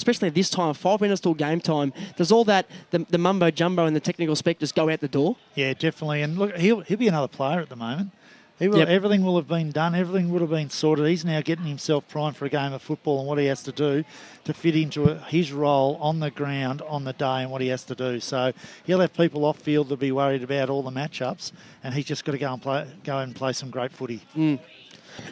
especially at this time, 5 minutes till game time, does all that, the mumbo-jumbo and the technical spec just go out the door? Yeah, definitely. And look, he'll be another player at the moment. Everything will have been done. Everything would have been sorted. He's now getting himself primed for a game of football and what he has to do to fit into his role on the ground on the day and what he has to do. So he'll have people off field that'll be worried about all the matchups, and he's just got to go and play some great footy.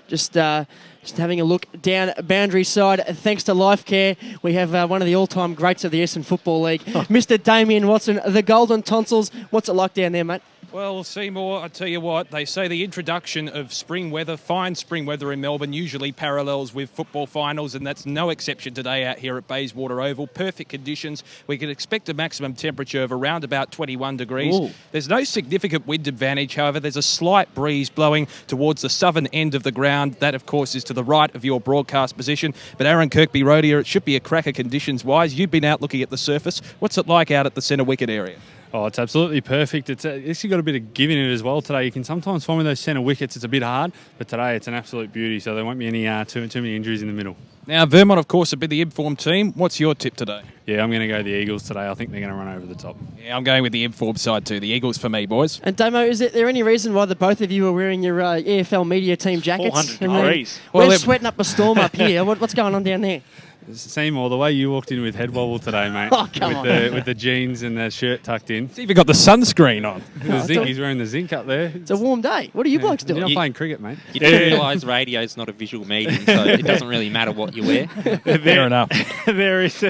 Just having a look down boundary side. Thanks to Lifecare, we have one of the all-time greats of the Eastern Football League, Mr. Damian Watson, the Golden Tonsils. What's it like down there, mate? Well, Seymour, I tell you what, they say the introduction of spring weather, fine spring weather in Melbourne, usually parallels with football finals, and that's no exception today out here at Bayswater Oval. Perfect conditions. We can expect a maximum temperature of around about 21 degrees. Ooh. There's no significant wind advantage, however. There's a slight breeze blowing towards the southern end of the ground. That, of course, is to the right of your broadcast position. But Aaron Kirkby-Rodier, it should be a cracker conditions-wise. You've been out looking at the surface. What's it like out at the centre wicket area? Oh, it's absolutely perfect. It's actually got a bit of give in it as well today. You can sometimes find with those centre wickets it's a bit hard, but today it's an absolute beauty, so there won't be any too many injuries in the middle. Now, Vermont, of course, have been the informed team. What's your tip today? Yeah, I'm going to go the Eagles today. I think they're going to run over the top. Yeah, I'm going with the informed side too. The Eagles for me, boys. And Damo, is there any reason why the both of you are wearing your EFL media team jackets? 400 degrees. We're sweating up a storm up here. What's going on down there? Seymour, the way you walked in with head wobble today, mate. With the jeans and the shirt tucked in. He's even got the sunscreen on. The zinc, he's wearing the zinc up there. It's a warm day. What are you blokes doing? You're not playing cricket, mate. You do realise radio's not a visual medium, so it doesn't really matter what you wear. Fair enough. There is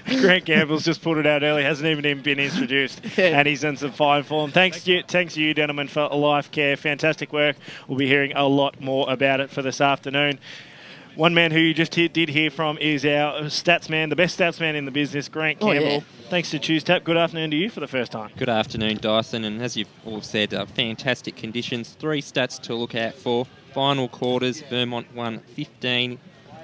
Grant Campbell's just put it out early, hasn't even been introduced, and he's in some fine form. Thanks to you, gentlemen, for Lifecare. Fantastic work. We'll be hearing a lot more about it for this afternoon. One man who you just did hear from is our stats man, the best stats man in the business, Grant Campbell. Yeah. Thanks to TuesTap. Good afternoon to you for the first time. Good afternoon, Dyson. And as you've all said, fantastic conditions. 3 stats to look out for. Final quarters, Vermont won 15.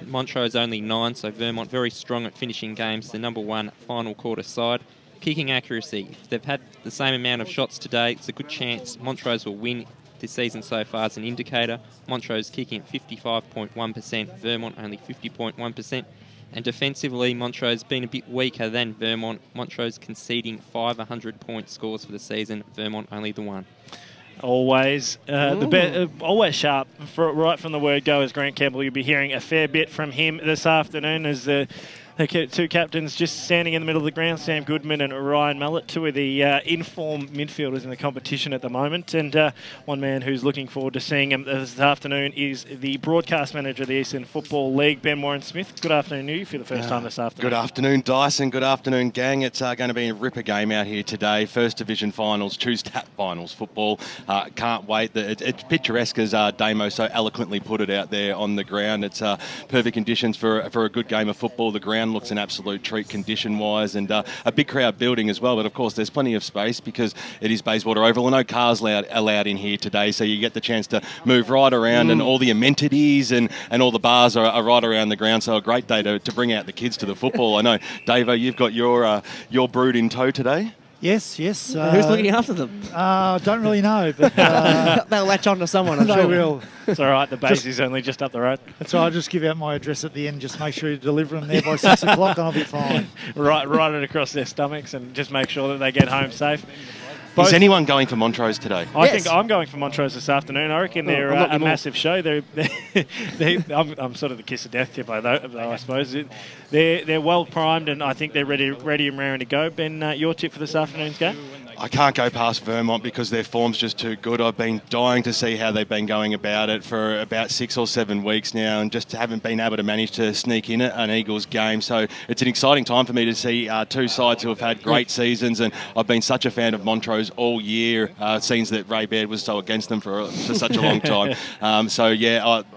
Montrose only 9, so Vermont very strong at finishing games. The number 1 final quarter side. Kicking accuracy. If they've had the same amount of shots today, it's a good chance Montrose will win this season so far as an indicator. Montrose kicking at 55.1%, Vermont only 50.1%. And defensively, Montrose been a bit weaker than Vermont. Montrose conceding 5 100-point scores for the season, Vermont only the 1. Always always sharp right from the word go as Grant Campbell. You'll be hearing a fair bit from him this afternoon as the two captains just standing in the middle of the ground, Sam Goodman and Ryan Mallett, 2 of the informed midfielders in the competition at the moment. And one man who's looking forward to seeing him this afternoon is the broadcast manager of the Eastern Football League, Ben Warren-Smith. Good afternoon to you for the first time this afternoon. Good afternoon, Dyson. Good afternoon, gang. It's going to be a ripper game out here today. First Division finals, TuesTap finals football. Can't wait. It's picturesque as Damo so eloquently put it out there on the ground. It's perfect conditions for a good game of football. The ground looks an absolute treat condition-wise, and a big crowd building as well. But of course, there's plenty of space because it is Bayswater Oval, and no cars allowed in here today, so you get the chance to move right around, and all the amenities and all the bars are right around the ground. So a great day to bring out the kids to the football. I know, Davo, you've got your brood in tow today. Yes. Who's looking after them? Don't really know, but they'll latch on to someone, I'm they sure. will. It's all right. The base is only just up the road. That's right. I'll just give out my address at the end. Just make sure you deliver them there by 6 o'clock and I'll be fine. Right it across their stomachs and just make sure that they get home safe. Is anyone going for Montrose today? I think I'm going for Montrose this afternoon. I reckon they're a massive show. I'm sort of the kiss of death tip, though I suppose. They're well primed, and I think they're ready and raring to go. Ben, your tip for this afternoon's game? I can't go past Vermont because their form's just too good. I've been dying to see how they've been going about it for about 6 or 7 weeks now, and just haven't been able to manage to sneak in an Eagles game. So it's an exciting time for me to see 2 sides who have had great seasons, and I've been such a fan of Montrose all year. It seems that Ray Baird was so against them for such a long time.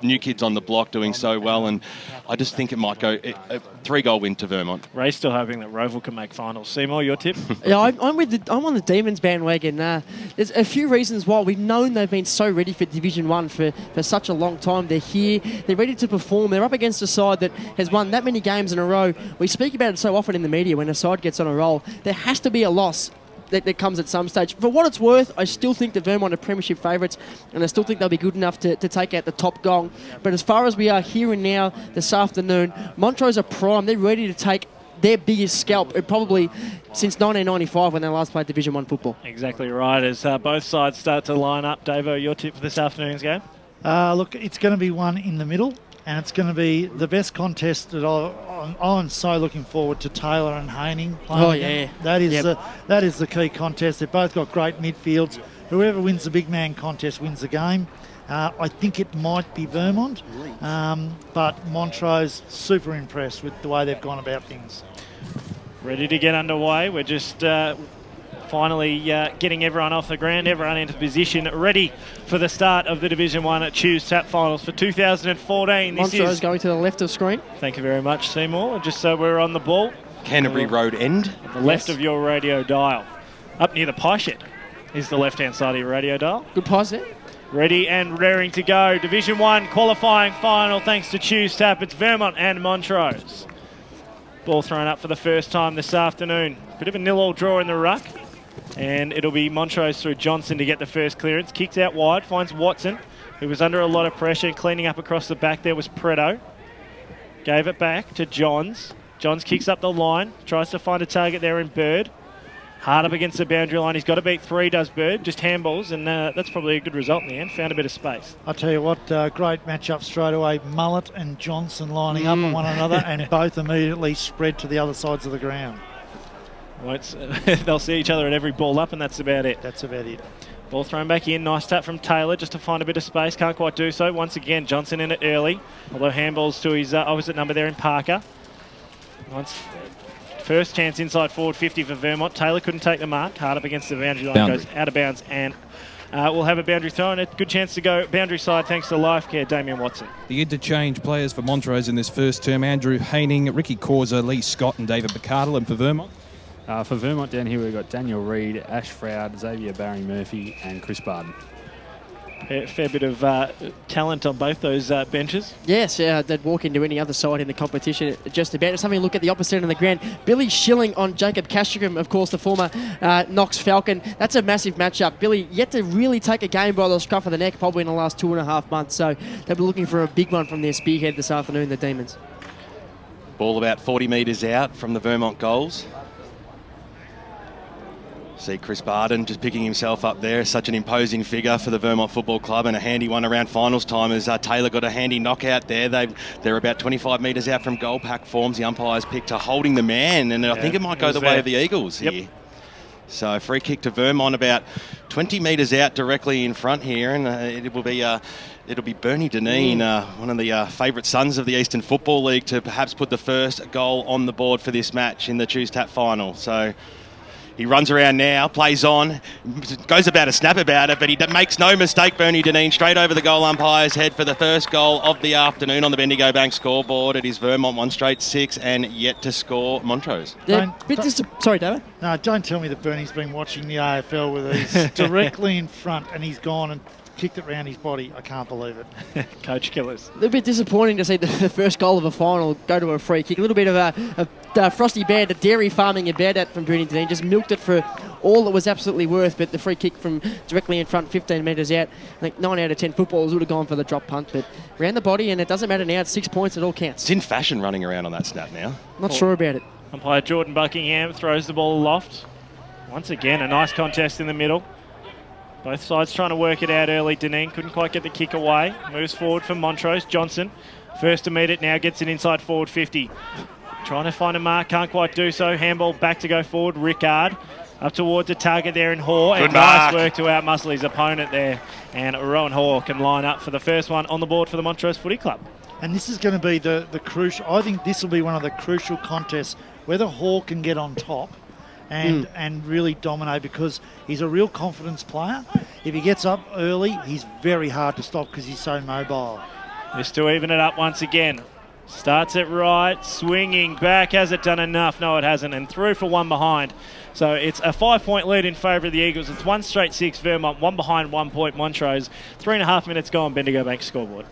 New kids on the block doing so well, and I just think it might go a 3-goal win to Vermont. Ray's still hoping that Roval can make finals. Seymour, your tip? Yeah, I'm on the Demons bandwagon. There's a few reasons why. We've known they've been so ready for Division 1 for such a long time. They're here. They're ready to perform. They're up against a side that has won that many games in a row. We speak about it so often in the media when a side gets on a roll. There has to be a loss that comes at some stage. For what it's worth, I still think that Vermont are premiership favourites, and I still think they'll be good enough to take out the top gong. But as far as we are here and now this afternoon, Montrose are prime. They're ready to take their biggest scalp probably since 1995 when they last played Division 1 football. Exactly right. As both sides start to line up, Davo, your tip for this afternoon's game? Look, it's going to be one in the middle, and it's going to be the best contest that I'm so looking forward to Taylor and Haining playing. Oh, again. yeah. That is the key contest. They've both got great midfields. Whoever wins the big man contest wins the game. I think it might be Vermont, but Montrose, super impressed with the way they've gone about things. Ready to get underway. We're just finally getting everyone off the ground, everyone into position, ready for the start of the Division 1 at Choose Tap Finals for 2014. Montrose going to the left of screen. Thank you very much, Seymour. Just so we're on the ball. Canterbury Road end. The left of your radio dial. Up near the pie shed is the left-hand side of your radio dial. Good pass there. Ready and raring to go. Division 1 qualifying final thanks to Choose Tap. It's Vermont and Montrose. Ball thrown up for the first time this afternoon. Bit of a 0-0 draw in the ruck. And it'll be Montrose through Johnson to get the first clearance. Kicks out wide, finds Watson, who was under a lot of pressure. Cleaning up across the back there was Preto. Gave it back to Johns. Johns kicks up the line, tries to find a target there in Bird. Hard up against the boundary line. He's got to beat 3, does Bird. Just handballs, and that's probably a good result in the end. Found a bit of space. I'll tell you what, great matchup straight away. Mullet and Johnson lining up on one another, and both immediately spread to the other sides of the ground. They'll see each other at every ball up, and that's about it. That's about it. Ball thrown back in. Nice tap from Taylor just to find a bit of space. Can't quite do so. Once again, Johnson in it early, although handballs to his opposite number there in Parker. First chance inside forward 50 for Vermont. Taylor couldn't take the mark. Hard up against the boundary line. Goes out of bounds, and we'll have a boundary throw, and a good chance to go boundary side thanks to Lifecare, Damian Watson. The interchange players for Montrose in this first term: Andrew Haining, Ricky Causa, Lee Scott and David McCardle. And for Vermont? For Vermont down here, we've got Daniel Reid, Ash Froud, Xavier Barry Murphy and Chris Barden. Fair bit of talent on both those benches. Yes, they'd walk into any other side in the competition just about. Just having a look at the opposite end of the ground. Billy Schilling on Jacob Castricum, of course, the former Knox Falcon. That's a massive matchup. Billy yet to really take a game by the scruff of the neck probably in the last 2.5 months. So they'll be looking for a big one from their spearhead this afternoon, the Demons. Ball about 40 metres out from the Vermont goals. See Chris Barden just picking himself up there. Such an imposing figure for the Vermont Football Club, and a handy one around finals time as Taylor got a handy knockout there. They're about 25 metres out from goal pack forms. The umpires picked to holding the man, and I think it might go the way of the Eagles here. So free kick to Vermont about 20 metres out directly in front here, and it'll be Bernie Deneen, one of the favourite sons of the Eastern Football League, to perhaps put the first goal on the board for this match in the Choose Tap final. So he runs around now, plays on, goes about a snap about it, but he makes no mistake, Bernie Deneen, straight over the goal umpire's head for the first goal of the afternoon on the Bendigo Bank scoreboard. It is Vermont 1 straight 6 and yet to score Montrose. Sorry, David. No, don't tell me that Bernie's been watching the AFL with these directly in front and he's gone and kicked it round his body. I can't believe it. Coach killers. A little bit disappointing to see the first goal of a final go to a free kick. A little bit of a Frosty Bandit, dairy farming a bad at from Bernie Deneen. Just milked it for all it was absolutely worth, but the free kick from directly in front, 15 metres out. I think 9 out of 10 footballers would have gone for the drop punt, but around the body, and it doesn't matter now. It's 6 points. It all counts. It's in fashion running around on that snap now. Not sure about it. Umpire Jordan Buckingham throws the ball aloft. Once again, a nice contest in the middle. Both sides trying to work it out early. Deneen couldn't quite get the kick away. Moves forward for Montrose. Johnson, first to meet it, now gets it inside forward 50. Trying to find a mark, can't quite do so. Handball back to go forward. Rickard up towards the target there in Hoare. Good and mark. Nice work to outmuscle his opponent there. And Rowan Hoare can line up for the first one on the board for the Montrose Footy Club. And this is going to be the crucial, I think this will be one of the crucial contests, whether Hoare can get on top and really dominate, because he's a real confidence player. If he gets up early, he's very hard to stop because he's so mobile. Just to even it up once again. Starts it right, swinging back. Has it done enough? No, it hasn't. And through for one behind. So it's a 5-point lead in favour of the Eagles. It's 1 straight 6 Vermont, 1 behind, 1 point Montrose. 3.5 minutes gone, Bendigo Bank scoreboard.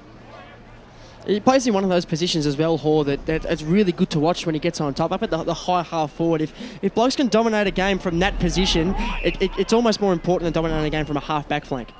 He plays in one of those positions as well, Hoare, that's really good to watch when he gets on top, up at the high half forward. If blokes can dominate a game from that position, it's almost more important than dominating a game from a half back flank.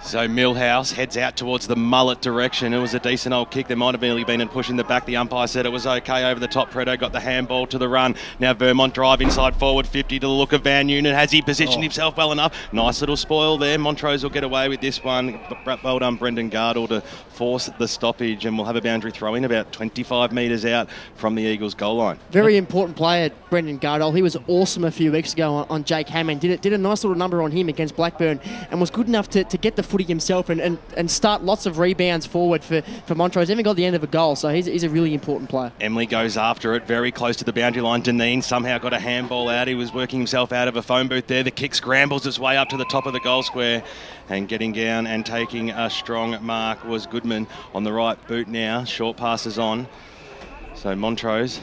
So Millhouse heads out towards the mullet direction. It was a decent old kick. There might have really been a push in the back. The umpire said it was okay over the top. Preto got the handball to the run. Now Vermont drive inside forward 50 to the look of Van Noonan. Has he positioned himself well enough? Nice little spoil there. Montrose will get away with this one. Well done, Brendan Gardle, to force the stoppage, and we'll have a boundary throw in about 25 metres out from the Eagles goal line. Very important player, Brendan Gardle. He was awesome a few weeks ago on Jake Hammond. Did a nice little number on him against Blackburn, and was good enough to get the footy himself and start lots of rebounds forward for Montrose. Even got the end of a goal, so he's a really important player. Emily goes after it, very close to the boundary line. Deneen somehow got a handball out. He was working himself out of a phone booth there. The kick scrambles its way up to the top of the goal square, and getting down and taking a strong mark was Goodman on the right boot now. Short passes on. So Montrose,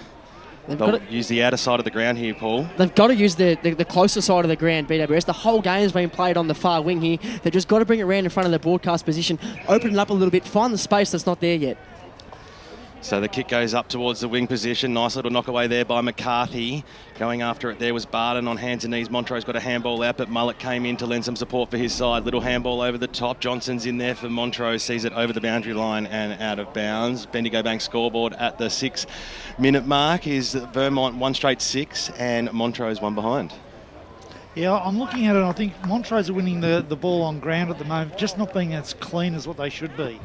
they'll use the outer side of the ground here, Paul. They've got to use the closer side of the ground, BWS. The whole game's been played on the far wing here. They've just got to bring it around in front of the broadcast position, open it up a little bit, find the space that's not there yet. So the kick goes up towards the wing position. Nice little knock away there by McCarthy. Going after it there was Barden on hands and knees. Montrose got a handball out, but Mullet came in to lend some support for his side. Little handball over the top. Johnson's in there for Montrose. Sees it over the boundary line and out of bounds. Bendigo Bank scoreboard at the 6-minute mark is Vermont 1 straight 6 and Montrose 1 behind. Yeah, I'm looking at it, and I think Montrose are winning the ball on ground at the moment, just not being as clean as what they should be.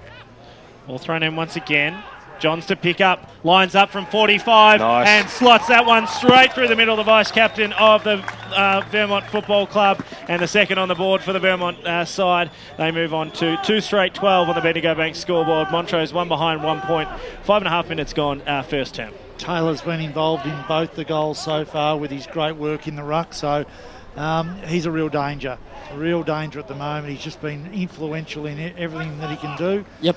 Ball thrown in once again. Johns to pick up, lines up from 45 and slots that one straight through the middle. The vice-captain of the Vermont Football Club, and the second on the board for the Vermont side. They move on to 2 straight 12 on the Bendigo Bank scoreboard. Montrose 1 behind, 1 point. 5.5 minutes gone, first term. Taylor's been involved in both the goals so far with his great work in the ruck, so he's a real danger. A real danger at the moment. He's just been influential in everything that he can do. Yep.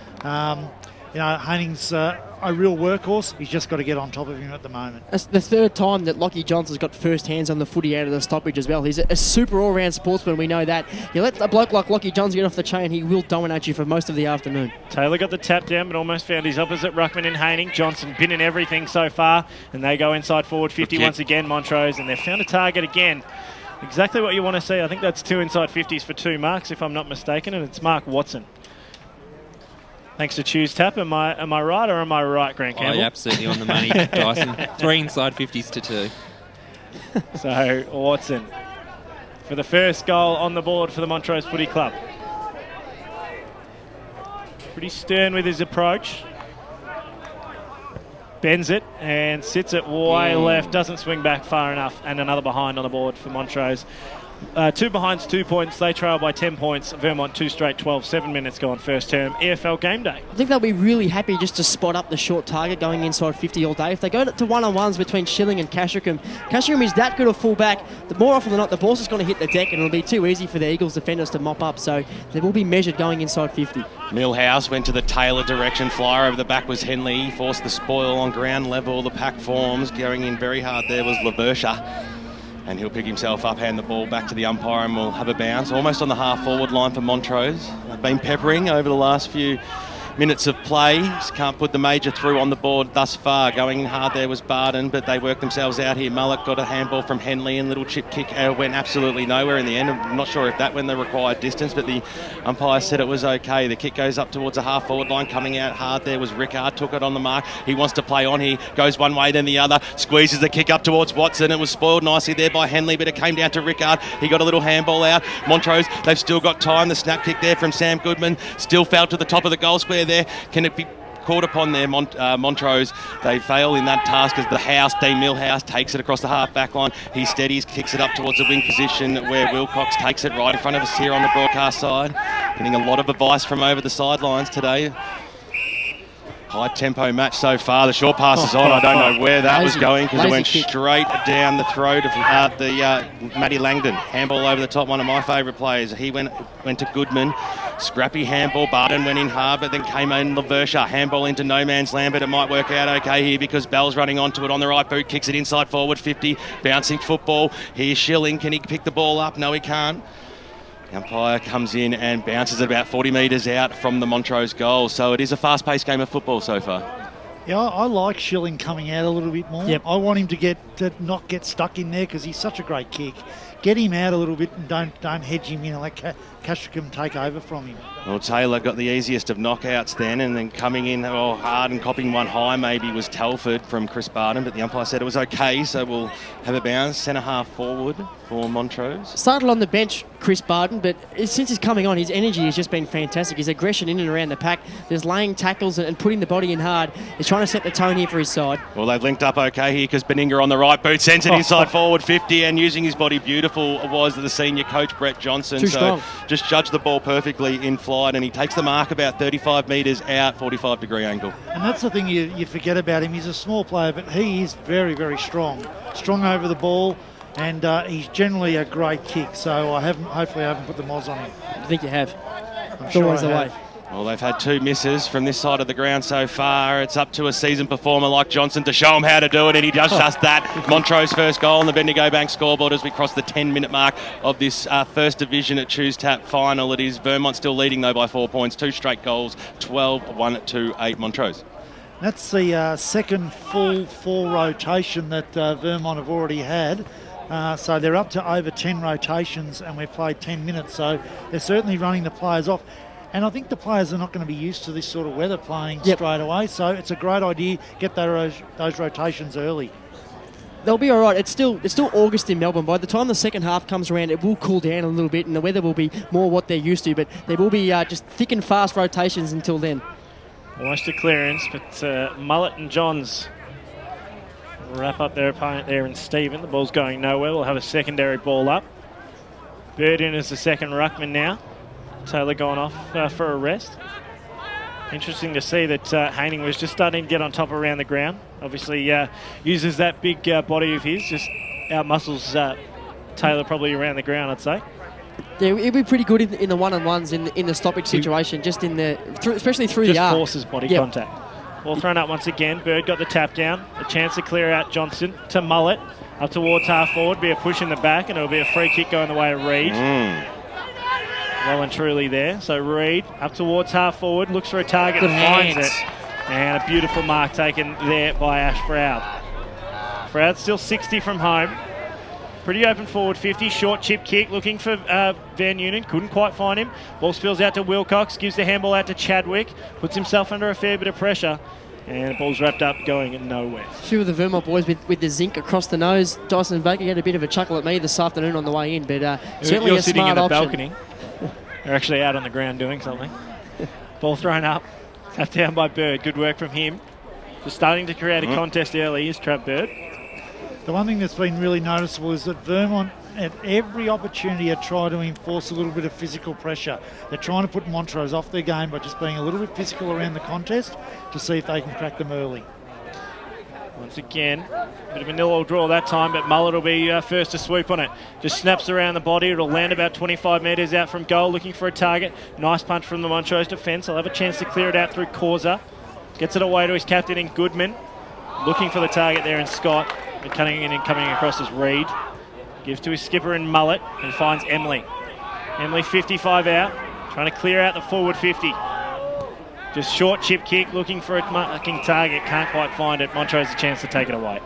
You know, Hanning's a real workhorse. He's just got to get on top of him at the moment. That's the third time that Lockie Johnson's got first hands on the footy out of the stoppage as well. He's a super all-round sportsman, we know that. You let a bloke like Lockie Johnson get off the chain, he will dominate you for most of the afternoon. Taylor got the tap down, but almost found his opposite ruckman in Haining. Johnson been in everything so far, and they go inside forward 50 once again, Montrose, and they've found a target again. Exactly what you want to see. I think that's 2 inside 50s for 2 marks, if I'm not mistaken, and it's Mark Watson. Thanks to Choose Tap. Am I right or am I right, Grant Campbell? Oh, absolutely on the money, Dyson. 3 inside 50s to 2. So Watson for the first goal on the board for the Montrose Footy Club. Pretty stern with his approach. Bends it and sits it way left. Doesn't swing back far enough, and another behind on the board for Montrose. 2 behinds, 2 points. They trail by 10 points. Vermont 2 straight 12. 7 minutes gone first term. EFL game day. I think they'll be really happy just to spot up the short target going inside 50 all day. If they go to one-on-ones between Schilling and Cashercombe is that good a full-back. More often than not, the ball's just going to hit the deck, and it'll be too easy for the Eagles defenders to mop up. So they will be measured going inside 50. Millhouse went to the Taylor direction. Flyer over the back was Henley. He forced the spoil on ground level. The pack forms. Going in very hard there was Laversha. And he'll pick himself up, hand the ball back to the umpire, and we'll have a bounce. Almost on the half-forward line for Montrose. They've been peppering over the last few minutes of play. Just can't put the major through on the board thus far. Going in hard there was Barden, but they worked themselves out here. Mullet got a handball from Henley, and little chip kick went absolutely nowhere in the end. I'm not sure if that went the required distance, but the umpire said it was okay. The kick goes up towards the half-forward line. Coming out hard there was Rickard, took it on the mark. He wants to play on. He goes one way, then the other. Squeezes the kick up towards Watson. It was spoiled nicely there by Henley, but it came down to Rickard. He got a little handball out. Montrose, they've still got time. The snap kick there from Sam Goodman still fell to the top of the goal square there. Can it be caught upon there? Montrose, they fail in that task as Dean Millhouse takes it across the half-back line. He steadies, kicks it up towards the wing position where Wilcox takes it right in front of us here on the broadcast side. Getting a lot of advice from over the sidelines today. High-tempo match so far. The short pass is on. I don't know where that was going because it went straight down the throat of Matty Langdon. Handball over the top, one of my favourite players. He went to Goodman. Scrappy handball. Barden went in hard, but then came in Laversha. Handball into no man's land, but it might work out okay here because Bell's running onto it on the right boot. Kicks it inside forward 50. Bouncing football. Here's Schilling. Can he pick the ball up? No, he can't. The umpire comes in and bounces it about 40 metres out from the Montrose goal. So it is a fast-paced game of football so far. Yeah, I like Schilling coming out a little bit more. Yep. I want him to not get stuck in there because he's such a great kick. Get him out a little bit and don't hedge him in and let Castricum take over from him. Well, Taylor got the easiest of knockouts then, and then coming in hard and copping one high maybe was Telford from Chris Barton, but the umpire said it was okay, so we'll have a bounce. Centre half forward for Montrose. Started on the bench, Chris Barton, but since he's coming on, his energy has just been fantastic. His aggression in and around the pack, there's laying tackles and putting the body in hard. He's trying to set the tone here for his side. Well, they've linked up okay here because Beninga on the right boot sends it inside forward 50, and using his body beautiful was the senior coach, Brett Johnson. Too strong. Just judged the ball perfectly in flight, and he takes the mark about 35 metres out, 45-degree angle. And that's the thing you forget about him. He's a small player, but he is very, very strong. Strong over the ball, and he's generally a great kick. So hopefully I haven't put the moz on him. I think you have. I'm It's sure always I the have. way. Well, they've had 2 misses from this side of the ground so far. It's up to a seasoned performer like Johnson to show him how to do it, and he does just that. Montrose first goal on the Bendigo Bank scoreboard as we cross the 10-minute mark of this First Division at Choose Tap final. It is Vermont still leading, though, by 4 points. 2 straight goals, 12-1-2-8 Montrose. That's the second full 4 rotation that Vermont have already had. So they're up to over 10 rotations, and we've played 10 minutes. So they're certainly running the players off. And I think the players are not going to be used to this sort of weather playing straight away. So it's a great idea, get those rotations early. They'll be all right. It's still August in Melbourne. By the time the second half comes around, it will cool down a little bit and the weather will be more what they're used to. But there will be just thick and fast rotations until then. Almost a clearance, but Mullet and Johns wrap up their opponent there in Stephen. The ball's going nowhere. We'll have a secondary ball up. Bird in as the second ruckman now. Taylor gone off for a rest. Interesting to see that Haining was just starting to get on top around the ground. Obviously uses that big body of his, just out-muscles Taylor probably around the ground, I'd say. Yeah, it'll be pretty good in the one-on-ones in the stoppage situation, just in the especially through the arc. Just forces body contact. Ball thrown up once again. Bird got the tap down. A chance to clear out Johnson to Mullet. Up towards half forward. Be a push in the back, and it'll be a free kick going the way of Reid. Well and truly there. So Reid up towards half forward, looks for a target and finds it. And a beautiful mark taken there by Ash Froud. Froud still 60 from home. Pretty open forward 50, short chip kick, looking for Van Noonan, couldn't quite find him. Ball spills out to Wilcox, gives the handball out to Chadwick, puts himself under a fair bit of pressure, and the ball's wrapped up going nowhere. A few of the Vermont boys with the zinc across the nose. Dyson Baker had a bit of a chuckle at me this afternoon on the way in, but certainly You're a sitting smart in the option. balcony. They're actually out on the ground doing something. Ball thrown up, tapped down by Bird. Good work from him. Just starting to create a contest early is Trav Bird. The one thing that's been really noticeable is that Vermont, at every opportunity, are trying to enforce a little bit of physical pressure. They're trying to put Montrose off their game by just being a little bit physical around the contest to see if they can crack them early. Once again, bit of a nil-all draw that time, but Mullet will be first to swoop on it. Just snaps around the body. It'll land about 25 metres out from goal, looking for a target. Nice punch from the Montrose defence. He'll have a chance to clear it out through Causa. Gets it away to his captain in Goodman. Looking for the target there in Scott. And cutting in and coming across as Reid. Gives to his skipper in Mullet and finds Emily. Emily 55 out. Trying to clear out the forward 50. Just short chip kick, looking for a marking target. Can't quite find it. Montrose a chance to take it away.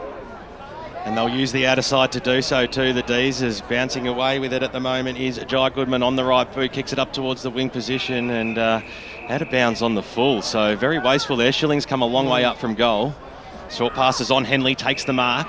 And they'll use the outer side to do so too. The D's is bouncing away with it at the moment is Jai Goodman on the right boot, kicks it up towards the wing position and out of bounds on the full. So very wasteful there. Schilling's come a long way up from goal. Short passes on, Henley takes the mark.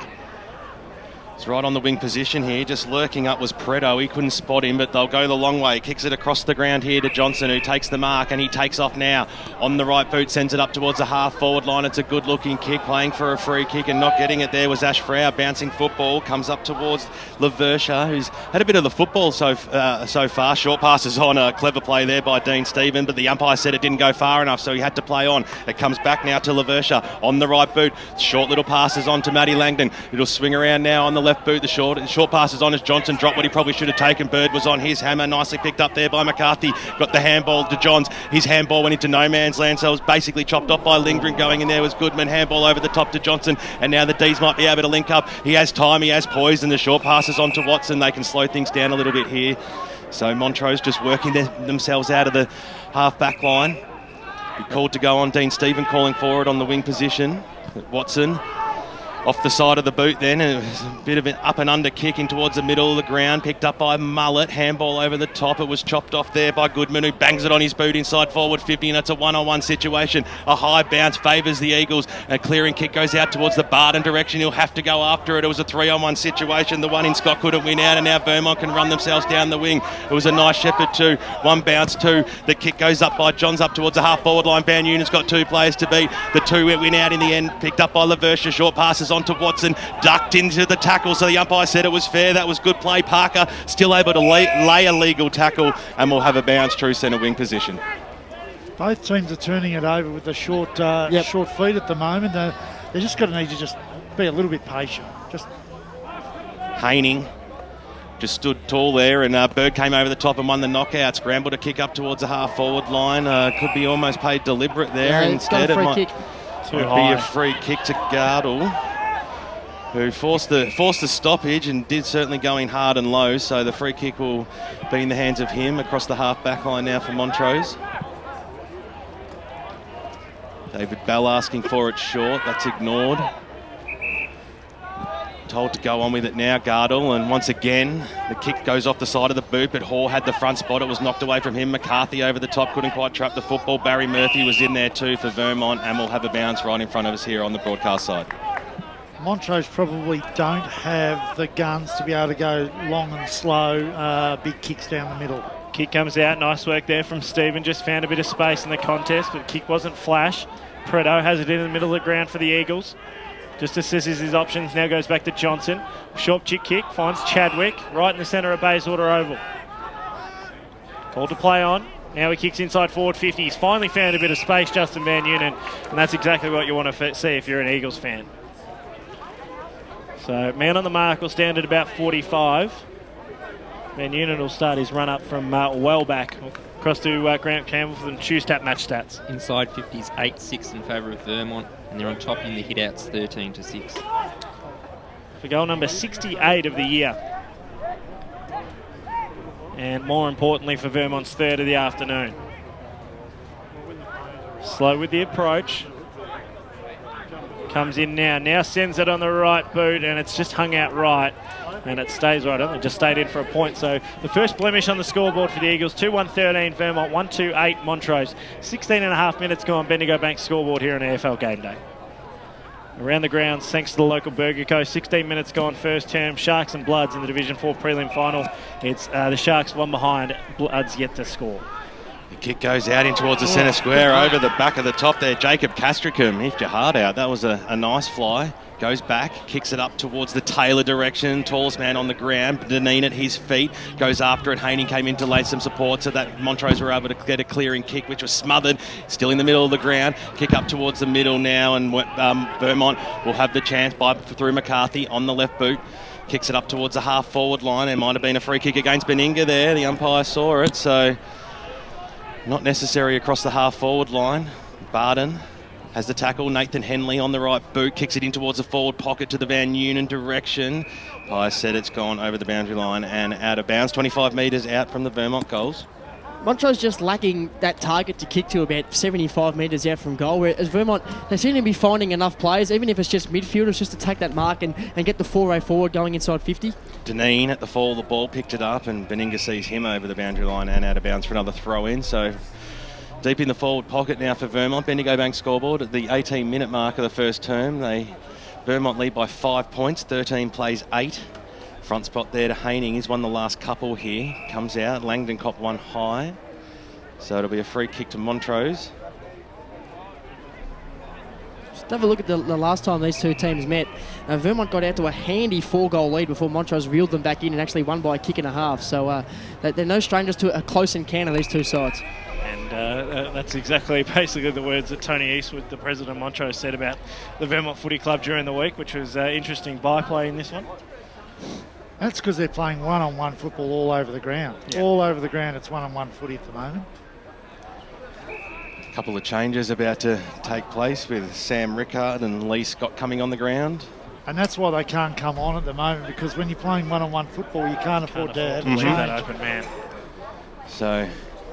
It's right on the wing position here, just lurking up was Preto. He couldn't spot him, but they'll go the long way. Kicks it across the ground here to Johnson, who takes the mark, and he takes off now. On the right boot, sends it up towards the half-forward line. It's a good-looking kick, playing for a free kick, and not getting it there was Ash Froud. Bouncing football, comes up towards Laversha, who's had a bit of the football so far. Short passes on, a clever play there by Dean Stephen, but the umpire said it didn't go far enough, so he had to play on. It comes back now to Laversha on the right boot. Short little passes on to Matty Langdon. It'll swing around now on the left boot. The short passes on as Johnson dropped what he probably should have taken. Bird was on his hammer, nicely picked up there by McCarthy. Got the handball to Johns. His handball went into no man's land, so it was basically chopped off by Lindgren. Going in there was Goodman. Handball over the top to Johnson, and now the D's might be able to link up. He has time, he has poise, and the short passes on to Watson. They can slow things down a little bit here. So Montrose just working themselves out of the half-back line. He called to go on. Dean Stephen calling forward on the wing position. Watson off the side of the boot then, and it was a bit of an up and under kick in towards the middle of the ground, picked up by Mullet, handball over the top. It was chopped off there by Goodman, who bangs it on his boot inside forward 50, and it's a one-on-one situation. A high bounce favours the Eagles. A clearing kick goes out towards the Barden direction. He'll have to go after it. It was a 3-on-1 situation. The one in Scott couldn't win out, and now Vermont can run themselves down the wing. It was a nice Shepherd too. One bounce two. The kick goes up by Johns up towards the half-forward line. Van Union's got 2 players to beat. The 2 win out in the end, picked up by Lavertia. Short passes on to Watson. Ducked into the tackle, so the umpire said it was fair. That was good play. Parker still able to lay a legal tackle, and we'll have a bounce true centre wing position. Both teams are turning it over with the short feet at the moment. They're just going to need to just be a little bit patient. Haining just stood tall there, and Bird came over the top and won the knockout. Scrambled to kick up towards the half-forward line. Could be almost paid deliberate there. Yeah, Instead, it might kick. be a free kick to Gardle, who forced the stoppage and did certainly go in hard and low. So the free kick will be in the hands of him across the half-back line now for Montrose. David Bell asking for it short. That's ignored. Told to go on with it now, Gardle, and once again the kick goes off the side of the boot, but Hall had the front spot. It was knocked away from him. McCarthy over the top, couldn't quite trap the football. Barry Murphy was in there too for Vermont, and we'll have a bounce right in front of us here on the broadcast side. Montrose probably don't have the guns to be able to go long and slow, big kicks down the middle. Kick comes out. Nice work there from Stephen. Just found a bit of space in the contest, but kick wasn't flash. Preto has it in the middle of the ground for the Eagles. Just assesses his options. Now goes back to Johnson. Short chip kick. Finds Chadwick right in the centre of Bayswater Oval. Called to play on. Now he kicks inside forward 50. He's finally found a bit of space, Justin Van Unen, and that's exactly what you want to see if you're an Eagles fan. So man on the mark will stand at about 45. Van Unen will start his run up from well back. Across to Grant Campbell for the Tuesday match stats. Inside 50s 8-6 in favour of Vermont, and they're on top in the hit-outs 13-6. For goal number 68 of the year. And more importantly for Vermont's third of the afternoon. Slow with the approach. Comes in now. Now sends it on the right boot, and it's just hung out right. And it stays right on. It just stayed in for a point. So the first blemish on the scoreboard for the Eagles. 2-1-13 Vermont, 1-2-8 Montrose. 16.5 minutes gone. Bendigo Bank scoreboard here on EFL Gameday. Around the grounds, thanks to the local Burger Co. 16 minutes gone first term. Sharks and Bloods in the Division 4 prelim final. It's the Sharks one behind. Bloods yet to score. The kick goes out in towards the centre square over the back of the top there. Jacob Castricum hit your heart out. That was a nice fly. Goes back, kicks it up towards the Taylor direction. Tallest man on the ground. Deneen at his feet. Goes after it. Haney came in to lay some support so that Montrose were able to get a clearing kick, which was smothered. Still in the middle of the ground. Kick up towards the middle now, and Vermont will have the chance through McCarthy on the left boot. Kicks it up towards the half-forward line. There might have been a free kick against Beninga there. The umpire saw it, so not necessary across the half-forward line. Barden has the tackle. Nathan Henley on the right boot. Kicks it in towards the forward pocket to the Van Unen direction. Pius said it's gone over the boundary line and out of bounds. 25 metres out from the Vermont goals. Montrose just lacking that target to kick to about 75 metres out from goal, whereas Vermont, they seem to be finding enough players, even if it's just midfielders, just to take that mark and get the foray forward going inside 50. Deneen at the fall of the ball picked it up, and Beninga sees him over the boundary line and out of bounds for another throw-in. So deep in the forward pocket now for Vermont. Bendigo Bank scoreboard at the 18-minute mark of the first term. Vermont lead by 5 points. 13 plays 8. Front spot there to Haining. He's won the last couple here. Comes out. Langdon copped one high. So it'll be a free kick to Montrose. Just have a look at the last time these two teams met. Vermont got out to a handy 4-goal lead before Montrose reeled them back in and actually won by a kick and a half. So they're no strangers to a close encounter, these two sides. And that's exactly basically the words that Tony Eastwood, the president of Montrose, said about the Vermont Footy Club during the week, which was interesting byplay in this one. That's because they're playing one-on-one football all over the ground. Yeah. All over the ground, it's one-on-one footy at the moment. A couple of changes about to take place with Sam Rickard and Lee Scott coming on the ground. And that's why they can't come on at the moment, because when you're playing one-on-one football, you can't afford to have leave that open man. So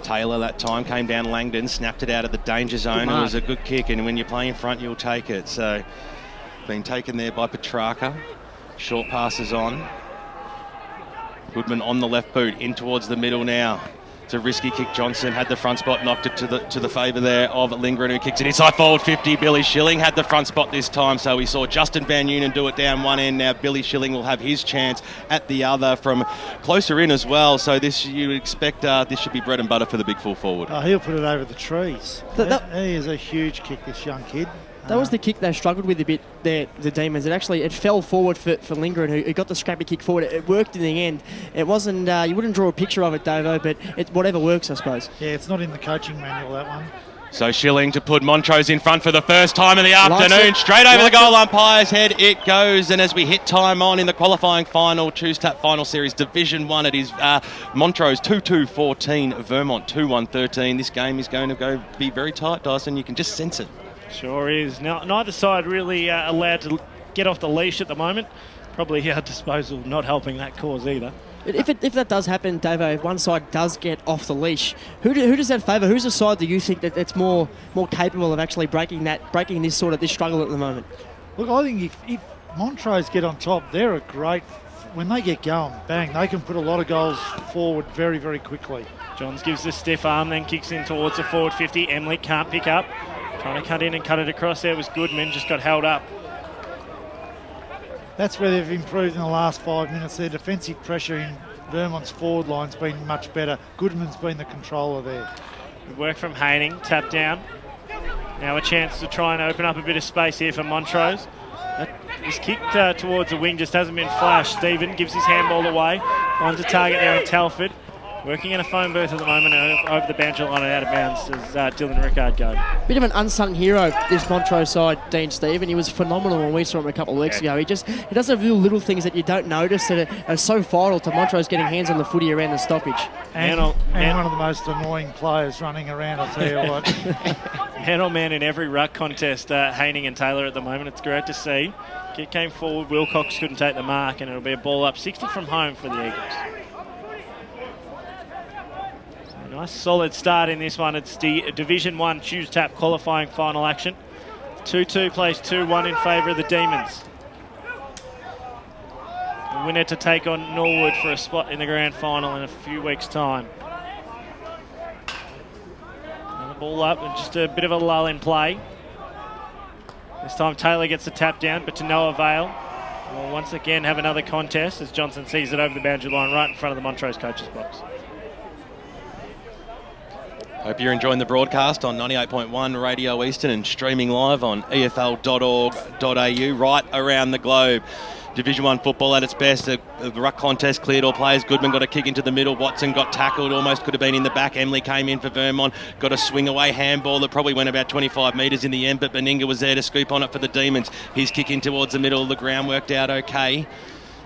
Taylor that time came down Langdon, snapped it out of the danger zone. It was a good kick, and when you play in front, you'll take it. So, been taken there by Petrarca. Short passes on. Goodman on the left boot, in towards the middle now. It's a risky kick. Johnson had the front spot, knocked it to the favour there of Lindgren, who kicks it inside forward 50. Billy Schilling had the front spot this time, so we saw Justin Van Noonen do it down one end. Now Billy Schilling will have his chance at the other from closer in as well. So this, you would expect this should be bread and butter for the big full forward. Oh, he'll put it over the trees. He is a huge kick, this young kid. That was the kick they struggled with a bit there, the Demons. It fell forward for Lindgren, who got the scrappy kick forward. It worked in the end. It wasn't, you wouldn't draw a picture of it, Davo, but whatever works, I suppose. Yeah, it's not in the coaching manual, that one. So Schilling to put Montrose in front for the first time in the afternoon. Straight over the goal umpire's head it goes. And as we hit time on in the qualifying final, Choose Tap Final Series Division 1, it is Montrose 2-2-14, Vermont 2-1-13. This game is going to be very tight, Dyson. You can just sense it. Sure is. Now, neither side really allowed to get off the leash at the moment. Probably our disposal not helping that cause either. If that does happen, Davo, if one side does get off the leash, who does that favour? Who's the side that you think that's more capable of actually breaking this struggle at the moment? Look, I think if Montrose get on top, they're a great. When they get going, bang, they can put a lot of goals forward very, very quickly. Johns gives the stiff arm, then kicks in towards the forward 50. Emily can't pick up. Trying to cut in and cut it across there was Goodman, just got held up. That's where they've improved in the last 5 minutes. Their defensive pressure in Vermont's forward line's been much better. Goodman's been the controller there. Good work from Haining, tap down. Now a chance to try and open up a bit of space here for Montrose. His kick towards the wing just hasn't been flashed. Stephen gives his handball away, finds a target there on Telford. Working in a phone booth at the moment, over the boundary line and out of bounds as Dylan Rickard goes. Bit of an unsung hero, this Montrose side, Dean Stephen. He was phenomenal when we saw him a couple of weeks ago. He does have little things that you don't notice that are so vital to Montrose getting hands on the footy around the stoppage. And one of the most annoying players running around, I'll tell you what. Man on man in every ruck contest, Haining and Taylor at the moment. It's great to see. Kick came forward, Wilcox couldn't take the mark, and it'll be a ball up 60 from home for the Eagles. Nice solid start in this one. It's the Division 1 Choose Tap qualifying final action. 2-2 plays 2-1 in favour of the Demons. The winner to take on Norwood for a spot in the grand final in a few weeks' time. Another ball up and just a bit of a lull in play. This time Taylor gets the tap down, but to no avail. We'll once again have another contest as Johnson sees it over the boundary line right in front of the Montrose coaches box. Hope you're enjoying the broadcast on 98.1 Radio Eastern and streaming live on efl.org.au right around the globe. Division 1 football at its best. The ruck contest cleared all players. Goodman got a kick into the middle. Watson got tackled. Almost could have been in the back. Emily came in for Vermont. Got a swing away handball that probably went about 25 metres in the end, but Beninga was there to scoop on it for the Demons. His kick in towards the middle of the ground worked out okay.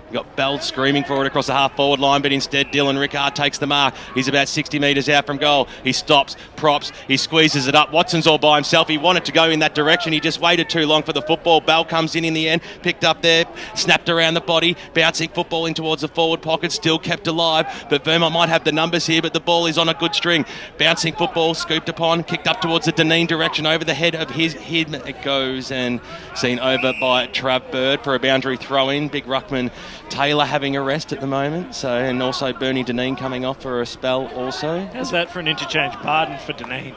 We've got Bell screaming for it across the half-forward line, but instead Dylan Rickard takes the mark. He's about 60 metres out from goal. He stops, props, he squeezes it up. Watson's all by himself. He wanted to go in that direction. He just waited too long for the football. Bell comes in the end, picked up there, snapped around the body, bouncing football in towards the forward pocket, still kept alive. But Vermont might have the numbers here, but the ball is on a good string. Bouncing football, scooped upon, kicked up towards the Deneen direction, over the head of him it goes, and seen over by Trav Bird for a boundary throw-in. Big ruckman Taylor having a rest at the moment, and also Bernie Deneen coming off for a spell also. How's that for an interchange? Pardon for Deneen.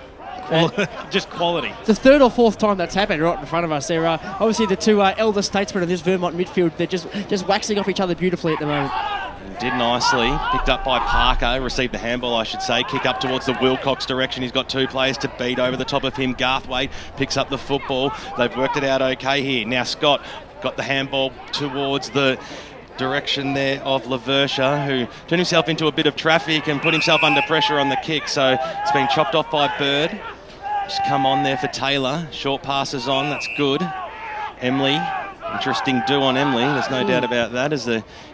Just quality. It's the third or fourth time that's happened right in front of us. They're obviously the two elder statesmen of this Vermont midfield. They're just waxing off each other beautifully at the moment. Did nicely. Picked up by Parker. Received the handball, I should say. Kick up towards the Wilcox direction. He's got two players to beat over the top of him. Garthwaite picks up the football. They've worked it out okay here. Now Scott got the handball towards the direction there of Laversha, who turned himself into a bit of traffic and put himself under pressure on the kick. So it's been chopped off by Bird. Just come on there for Taylor. Short passes on. That's good. Emily. Interesting do on Emily. There's no doubt about that. As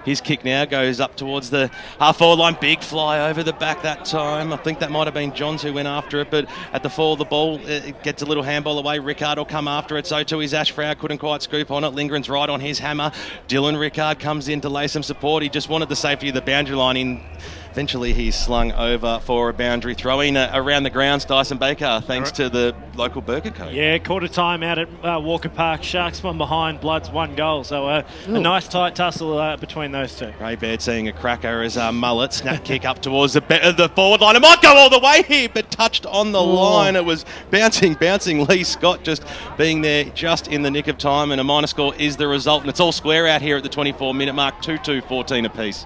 his kick now goes up towards the half-forward line. Big fly over the back that time. I think that might have been Johns who went after it, but at the fall of the ball, it gets a little handball away. Rickard will come after it. So too is Ash Frau. Couldn't quite scoop on it. Lindgren's right on his hammer. Dylan Rickard comes in to lay some support. He just wanted the safety of the boundary line in eventually he's slung over for a boundary throw-in around the grounds. Dyson Baker, thanks to the local burger code. Yeah, quarter time out at Walker Park. Sharks from behind, Bloods 1 goal. So a nice tight tussle between those two. Ray Baird seeing a cracker as Mullet snap kick up towards the forward line. It might go all the way here, but touched on the line. It was bouncing. Lee Scott just being there just in the nick of time, and a minor score is the result. And it's all square out here at the 24-minute mark, 2-2, 14 apiece.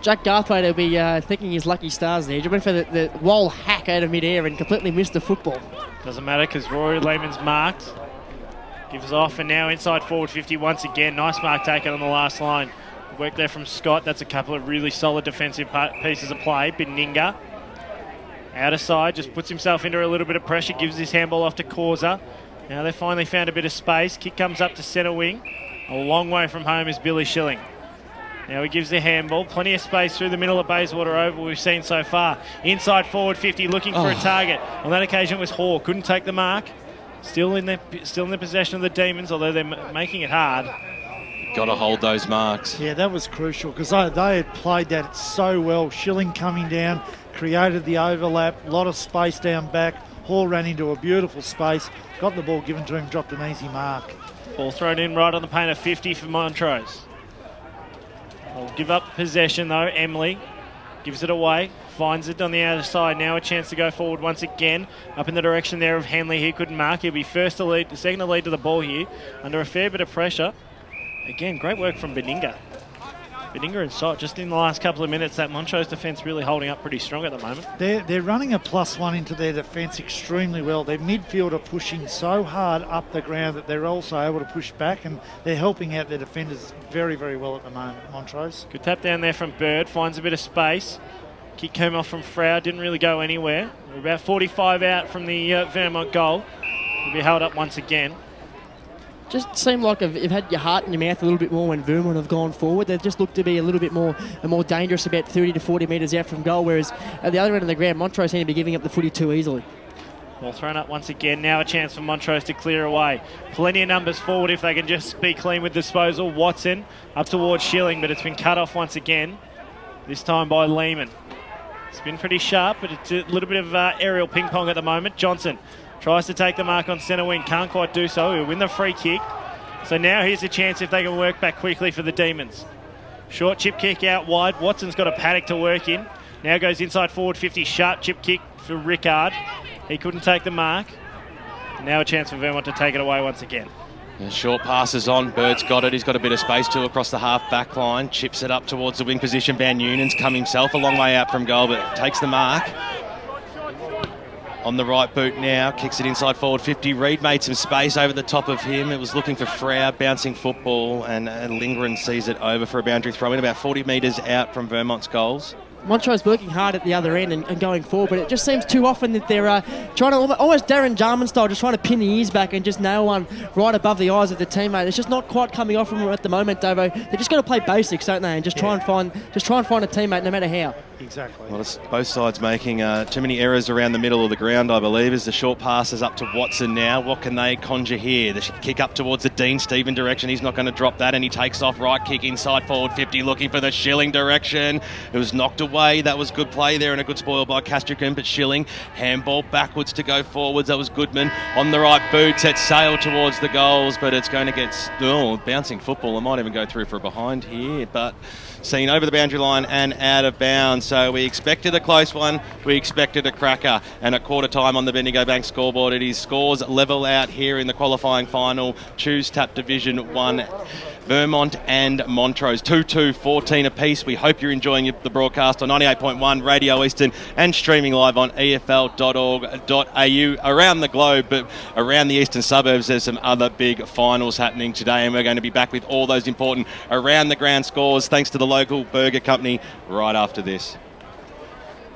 Jack Garthwaite will be thinking his lucky stars there. He went for the wall hack out of mid-air and completely missed the football. Doesn't matter because Rory Lehman's marked. Gives off, and now inside forward 50 once again. Nice mark taken on the last line. Work there from Scott. That's a couple of really solid defensive pieces of play. Beninga out of side, just puts himself into a little bit of pressure, gives his handball off to Causa. Now they finally found a bit of space. Kick comes up to centre wing. A long way from home is Billy Schilling. Now he gives the handball. Plenty of space through the middle of Bayswater Oval we've seen so far. Inside forward 50, looking for a target. On that occasion it was Hall. Couldn't take the mark. Still in the possession of the Demons, although they're making it hard. Got to hold those marks. Yeah, that was crucial because they had played that so well. Schilling coming down, created the overlap, a lot of space down back. Hall ran into a beautiful space, got the ball given to him, dropped an easy mark. Ball thrown in right on the paint of 50 for Montrose. They'll give up possession though. Emily gives it away, finds it on the outer side. Now a chance to go forward once again, up in the direction there of Henley. He couldn't mark. He'll be second to lead to the ball here, under a fair bit of pressure. Again, great work from Beninga. Beninga and Sott, just in the last couple of minutes, that Montrose defence really holding up pretty strong at the moment. They're running a +1 into their defence extremely well. Their midfield are pushing so hard up the ground that they're also able to push back, and they're helping out their defenders very, very well at the moment, Montrose. Good tap down there from Bird, finds a bit of space. Kick came off from Frau, didn't really go anywhere. We're about 45 out from the Vermont goal. Will be held up once again. Just seemed like you've had your heart in your mouth a little bit more when Vermont have gone forward. They just looked to be a little bit more dangerous about 30 to 40 metres out from goal, whereas at the other end of the ground, Montrose seemed to be giving up the footy too easily. Ball thrown up once again. Now a chance for Montrose to clear away. Plenty of numbers forward if they can just be clean with disposal. Watson up towards Schilling, but it's been cut off once again, this time by Lehman. It's been pretty sharp, but it's a little bit of aerial ping pong at the moment. Johnson tries to take the mark on centre wing, can't quite do so. He'll win the free kick. So now here's a chance if they can work back quickly for the Demons. Short chip kick out wide. Watson's got a paddock to work in. Now goes inside forward 50. Sharp chip kick for Rickard. He couldn't take the mark. Now a chance for Vermont to take it away once again. The short passes on. Bird's got it. He's got a bit of space too across the half back line. Chips it up towards the wing position. Van Union's come himself a long way out from goal, but takes the mark. On the right boot now, kicks it inside forward 50. Reid made some space over the top of him. It was looking for Frau, bouncing football, and Lindgren sees it over for a boundary throw in about 40 metres out from Vermont's goals. Montrose working hard at the other end and going forward, but it just seems too often that they're trying to, almost Darren Jarman style, just trying to pin the ears back and just nail one right above the eyes of the teammate. It's just not quite coming off from them at the moment, Davo. They just got to play basics, don't they, and just try and find a teammate no matter how. Exactly. Well, it's both sides making too many errors around the middle of the ground, I believe, as the short passes up to Watson now. What can they conjure here? The kick up towards the Dean Stephen direction. He's not going to drop that, and he takes off right kick inside forward 50, looking for the Schilling direction. It was knocked away. That was good play there and a good spoil by Castricum, but Schilling, handball backwards to go forwards. That was Goodman on the right boot, set sail towards the goals, but it's going to get bouncing football. It might even go through for a behind here, but seen over the boundary line and out of bounds. So we expected a close one, we expected a cracker, and at quarter time on the Bendigo Bank scoreboard, it is scores level out here in the qualifying final. Choose Tap Division 1, Vermont and Montrose, 2-2, 14 apiece. We hope you're enjoying the broadcast on 98.1 Radio Eastern and streaming live on efl.org.au around the globe, but around the eastern suburbs there's some other big finals happening today, and we're going to be back with all those important around the ground scores thanks to the local burger company right after this.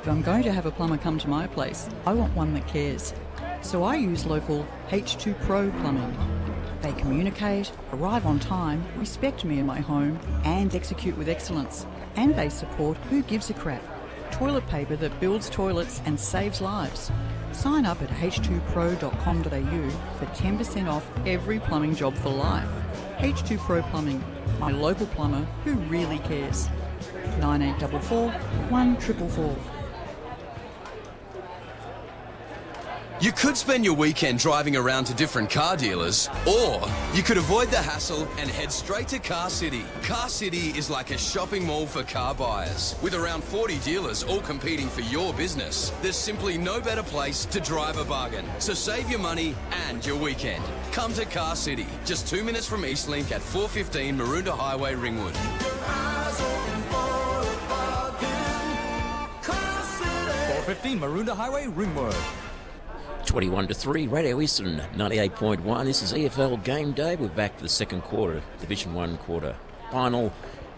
If I'm going to have a plumber come to my place, I want one that cares. So I use local H2 Pro Plumbing. They communicate, arrive on time, respect me and my home, and execute with excellence. And they support Who Gives a Crap, toilet paper that builds toilets and saves lives. Sign up at h2pro.com.au for 10% off every plumbing job for life. H2 Pro Plumbing, My local plumber who really cares. 9844 1444. You could spend your weekend driving around to different car dealers, or you could avoid the hassle and head straight to Car City. Car City is like a shopping mall for car buyers, with around 40 dealers all competing for your business. There's simply no better place to drive a bargain. So save your money and your weekend. Come to Car City, just 2 minutes from Eastlink at 415 Maroondah Highway, Ringwood. 415 Maroondah Highway, Ringwood. 21-3, Radio Eastern 98.1. This is EFL Game Day. We're back for the second quarter, Division 1 quarter final.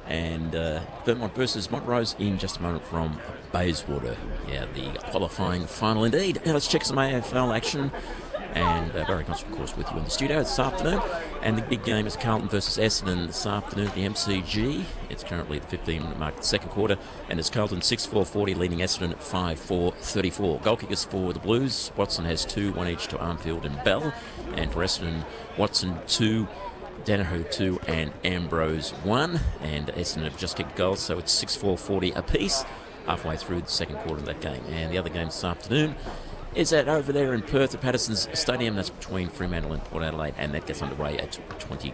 And Vermont versus Montrose in just a moment from Bayswater. Yeah, the qualifying final indeed. Now let's check some AFL action. And Barry Constant, of course, with you in the studio this afternoon. And the big game is Carlton versus Essendon this afternoon at the MCG. It's currently at the 15-minute mark of the second quarter. And it's Carlton 6-4-40, leading Essendon at 5-4-34. Goal kickers for the Blues. Watson has 2, 1 each to Armfield and Bell. And for Essendon, Watson 2, Danaher 2 and Ambrose 1. And Essendon have just kicked goals, so it's 6-4-40 apiece halfway through the second quarter of that game. And the other game this afternoon is that over there in Perth at Patterson's Stadium. That's between Fremantle and Port Adelaide, and that gets underway at 3:20.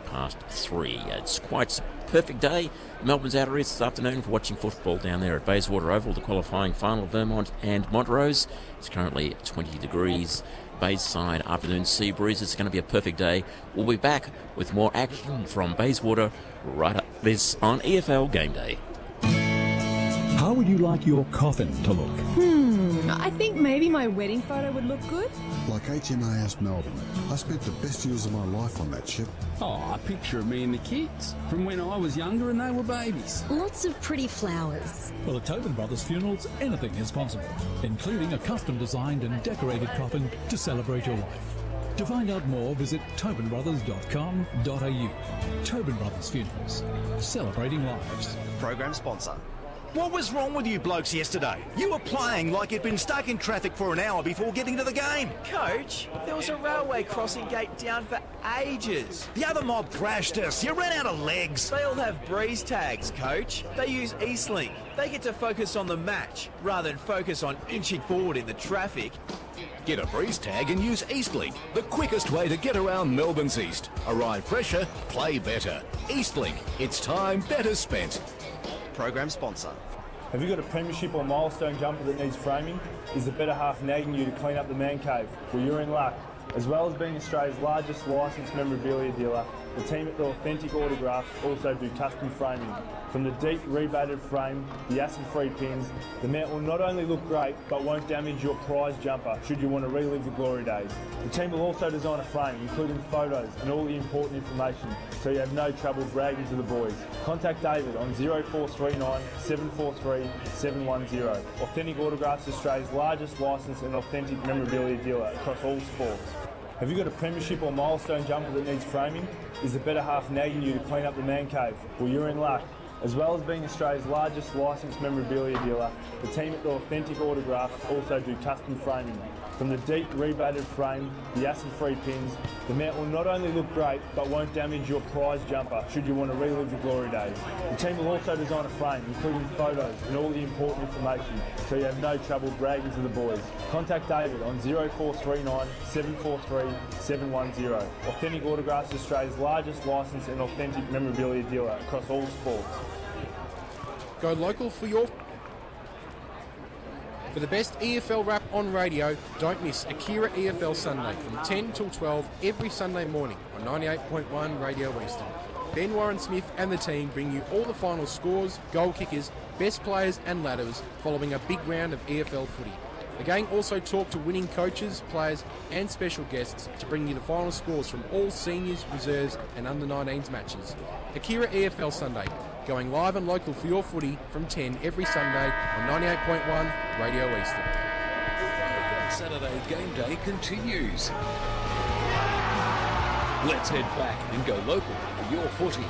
It's quite a perfect day. Melbourne's outer east this afternoon for watching football down there at Bayswater Oval, the qualifying final of Vermont and Montrose. It's currently 20 degrees. Bayside afternoon sea breeze. It's going to be a perfect day. We'll be back with more action from Bayswater right up this on EFL Game Day. How would you like your coffin to look? I think maybe my wedding photo would look good. Like HMAS Melbourne. I spent the best years of my life on that ship. Oh, a picture of me and the kids from when I was younger and they were babies. Lots of pretty flowers. Well, at Tobin Brothers Funerals, anything is possible, including a custom-designed and decorated coffin to celebrate your life. To find out more, visit tobinbrothers.com.au. Tobin Brothers Funerals, celebrating lives. Program sponsor. What was wrong with you blokes yesterday? You were playing like you'd been stuck in traffic for an hour before getting to the game. Coach, there was a railway crossing gate down for ages. The other mob thrashed us. You ran out of legs. They all have breeze tags, Coach. They use Eastlink. They get to focus on the match rather than focus on inching forward in the traffic. Get a breeze tag and use Eastlink, the quickest way to get around Melbourne's east. Arrive fresher, play better. Eastlink, it's time better spent. Program sponsor. Have you got a premiership or milestone jumper that needs framing? Is the better half nagging you to clean up the man cave? Well, you're in luck. As well as being Australia's largest licensed memorabilia dealer, the team at the Authentic Autographs also do custom framing. From the deep rebatted frame, the acid-free pins, the mount will not only look great, but won't damage your prized jumper should you want to relive the glory days. The team will also design a frame, including photos and all the important information, so you have no trouble bragging to the boys. Contact David on 0439 743 710. Authentic Autographs is Australia's largest licensed and authentic memorabilia dealer across all sports. Have you got a premiership or milestone jumper that needs framing? Is the better half nagging you to clean up the man cave? Well, you're in luck. As well as being Australia's largest licensed memorabilia dealer, the team at the Authentic Autographs also do custom framing. From the deep rebatted frame, the acid-free pins, the mount will not only look great, but won't damage your prized jumper should you want to relive the glory days. The team will also design a frame, including photos and all the important information, so you have no trouble bragging to the boys. Contact David on 0439 743 710. Authentic Autographs is Australia's largest licensed and authentic memorabilia dealer across all sports. Go local for your... For the best EFL rap on radio, don't miss Akira EFL Sunday from 10 till 12 every Sunday morning on 98.1 Radio Eastern. Ben Warren-Smith and the team bring you all the final scores, goal kickers, best players and ladders following a big round of EFL footy. The gang also talk to winning coaches, players and special guests to bring you the final scores from all seniors, reserves and under-19s matches. Akira EFL Sunday, going live and local for your footy from 10 every Sunday on 98.1 Radio Eastern. Saturday Game Day continues. Let's head back and go local for your footy.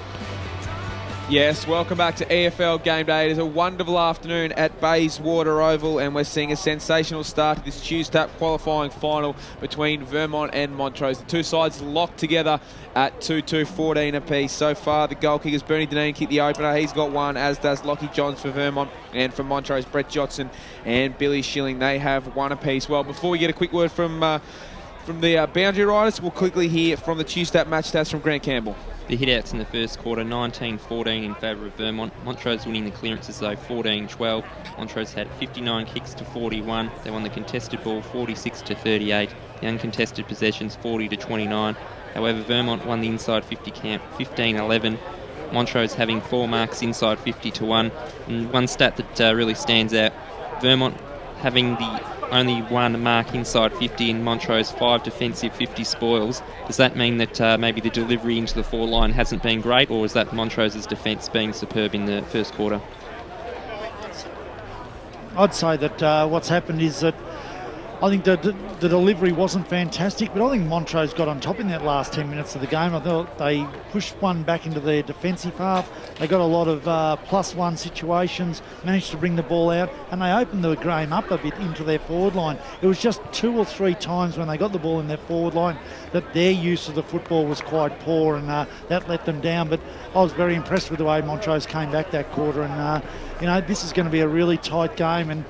Yes, welcome back to EFL Game Day. It is a wonderful afternoon at Bayswater Oval, and we're seeing a sensational start to this Tuesday qualifying final between Vermont and Montrose. The two sides locked together at 2-2-14 apiece. So far, the goal kickers, Bernie Deneen kicked the opener. He's got one, as does Lockie Johns for Vermont, and for Montrose, Brett Johnson and Billy Schilling. They have one apiece. Well, before we get a quick word from the boundary riders, we'll quickly hear from the Tuesday match stats from Grant Campbell. The hit-outs in the first quarter, 19-14 in favour of Vermont. Montrose winning the clearances though, 14-12. Montrose had 59 kicks to 41. They won the contested ball, 46-38. The uncontested possessions, 40-29. However, Vermont won the inside 50 camp, 15-11. Montrose having 4 marks inside 50-1. And one stat that really stands out, Vermont having the only 1 mark inside 50 and Montrose 5 defensive 50 spoils. Does that mean that maybe the delivery into the forward line hasn't been great, or is that Montrose's defence being superb in the first quarter? I'd say that what's happened is that I think the delivery wasn't fantastic, but I think Montrose got on top in that last 10 minutes of the game. I thought they pushed one back into their defensive half. They got a lot of +1 situations, managed to bring the ball out, and they opened the game up a bit into their forward line. It was just 2 or 3 times when they got the ball in their forward line that their use of the football was quite poor, and that let them down. But I was very impressed with the way Montrose came back that quarter, and this is going to be a really tight game, and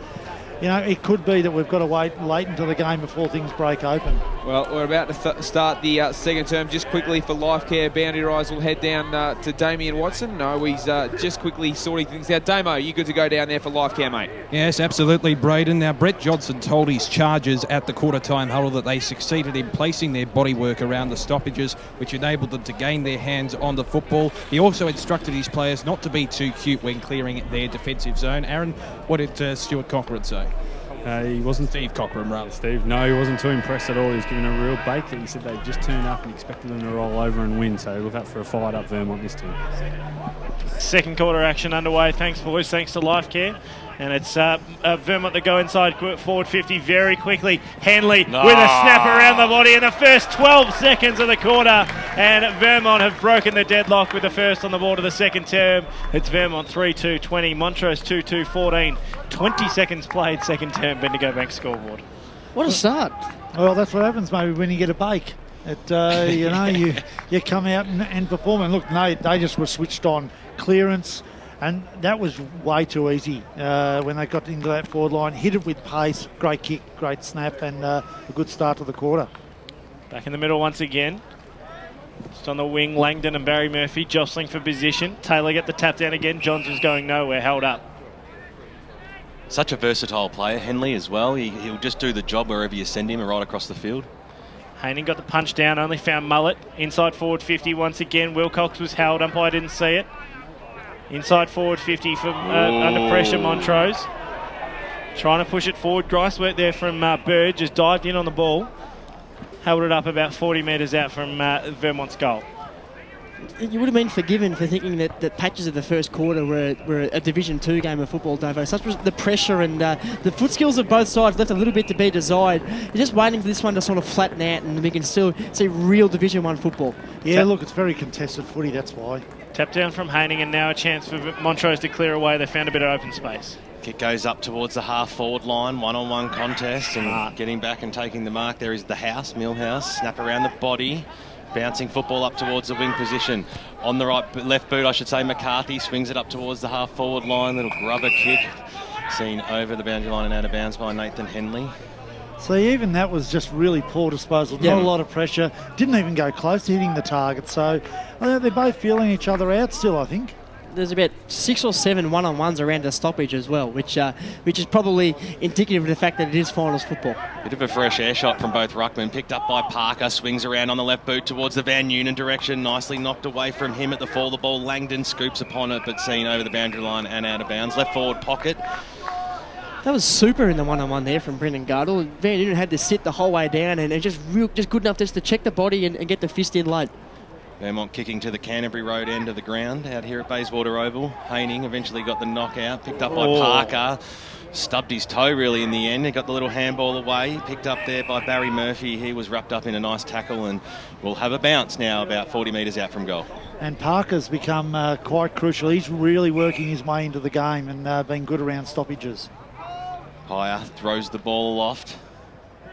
it could be that we've got to wait late into the game before things break open. Well, we're about to start the second term. Just quickly for Lifecare, boundary rise will head down to Damian Watson. No, he's just quickly sorting things out. Damo, you good to go down there for Lifecare, mate? Yes, absolutely, Braden. Now, Brett Johnson told his chargers at the quarter-time huddle that they succeeded in placing their bodywork around the stoppages, which enabled them to gain their hands on the football. He also instructed his players not to be too cute when clearing their defensive zone. Aaron, what did Stuart Cochran say? He wasn't Steve Cochran, rather. Steve, no, he wasn't too impressed at all. He was giving a real bake. He said they'd just turned up and expected them to roll over and win. So look out for a fired-up Vermont this time. Second quarter action underway. Thanks, boys. Thanks to Lifecare. And it's Vermont that go inside forward 50 very quickly. Henley with a snap around the body in the first 12 seconds of the quarter. And Vermont have broken the deadlock with the first on the ball to the second term. It's Vermont 3-2-20, Montrose 2-2-14. 20 seconds played, second term, Bendigo Bank scoreboard. What a start. Well, that's what happens maybe when you get a bake. You come out and perform. And look, they just were switched on. Clearance. And that was way too easy when they got into that forward line. Hit it with pace, great kick, great snap, and a good start to the quarter. Back in the middle once again. Just on the wing, Langdon and Barry Murphy jostling for position. Taylor get the tap down again. Johns is going nowhere, held up. Such a versatile player, Henley as well. He'll just do the job wherever you send him, right across the field. Haining got the punch down, only found Mullet. Inside forward 50 once again. Wilcox was held, umpire didn't see it. Inside forward 50 from under pressure, Montrose. Trying to push it forward. Grice worked there from Bird, just dived in on the ball. Held it up about 40 metres out from Vermont's goal. You would have been forgiven for thinking that patches of the first quarter were a Division 2 game of football, Davo. Such was the pressure and the foot skills of both sides left a little bit to be desired. You're just waiting for this one to sort of flatten out and we can still see real Division 1 football. Yeah, look, it's very contested footy, that's why. Tap down from Haining and now a chance for Montrose to clear away. They found a bit of open space. Kick goes up towards the half-forward line, one-on-one contest, and getting back and taking the mark there is the Millhouse. Snap around the body, bouncing football up towards the wing position. On the left boot, I should say, McCarthy swings it up towards the half-forward line. Little grubber kick, seen over the boundary line and out of bounds by Nathan Henley. See, even that was just really poor disposal. Not a lot of pressure. Didn't even go close to hitting the target. So they're both feeling each other out still, I think. There's about 6 or 7 one-on-ones around the stoppage as well, which is probably indicative of the fact that it is finals football. Bit of a fresh air shot from both ruckmen, picked up by Parker, swings around on the left boot towards the Van Noonan direction, nicely knocked away from him at the fall of the ball. Langdon scoops upon it, but seen over the boundary line and out of bounds. Left forward pocket. That was super in the one-on-one there from Brendan Gardle. Van Noonan had to sit the whole way down and just good enough just to check the body and get the fist in late. Vermont kicking to the Canterbury Road end of the ground out here at Bayswater Oval. Haining eventually got the knockout, picked up by Parker. stubbed his toe really in the end. He got the little handball away, picked up there by Barry Murphy. He was wrapped up in a nice tackle and will have a bounce now about 40 metres out from goal. And Parker's become quite crucial. He's really working his way into the game and been good around stoppages. Higher throws the ball aloft.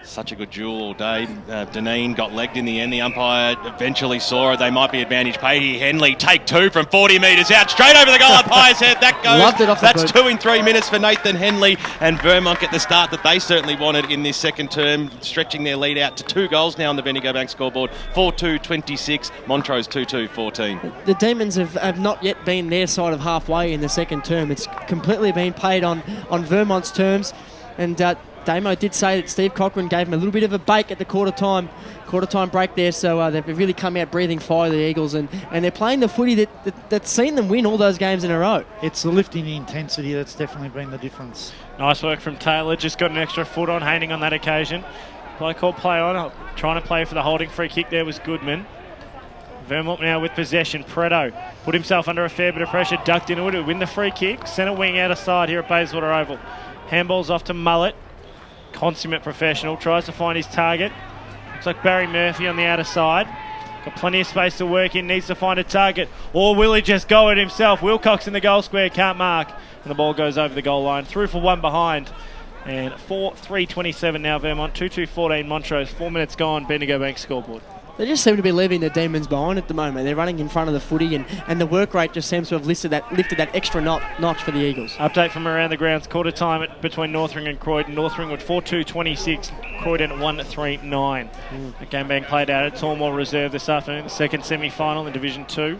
Such a good duel all day. Deneen got legged in the end. The umpire eventually saw it. They might be advantage paid here. Henley take two from 40 metres out. Straight over the goal. Umpire's head. That goes. Loved it off the That's boot. 2 in 3 minutes for Nathan Henley. And Vermont get the start that they certainly wanted in this second term, stretching their lead out to 2 goals now on the Bendigo Bank scoreboard. 4-2-26. Montrose 2-2-14. The Demons have not yet been their side of halfway in the second term. It's completely been played on Vermont's terms. And Damo did say that Steve Cochran gave him a little bit of a bake at the quarter time break there, so they've really come out breathing fire, the Eagles, and they're playing the footy that's seen them win all those games in a row. It's the lifting intensity that's definitely been the difference. Nice work from Taylor, just got an extra foot on Haining on that occasion. Play called play on, trying to play for the holding free kick there was Goodman. Vermont now with possession. Preto put himself under a fair bit of pressure, ducked into it to win the free kick. Centre wing out of side here at Bayswater Oval. Handball's off to Mullet. Consummate professional, tries to find his target. Looks like Barry Murphy on the outer side. Got plenty of space to work in, needs to find a target. Or will he just go it himself? Wilcox in the goal square, can't mark. And the ball goes over the goal line. Through for one behind. And 4-3-27 now Vermont. 2-2-14 Montrose. 4 minutes gone, Bendigo Bank scoreboard. They just seem to be leaving the Demons behind at the moment. They're running in front of the footy, and the work rate just seems to have lifted that extra notch for the Eagles. Update from around the grounds. Quarter time between Northring and Croydon. Northring with 4-2-26. Croydon at 1-3-9. The game being played out at Tormore Reserve this afternoon. The second semi-final in Division 2.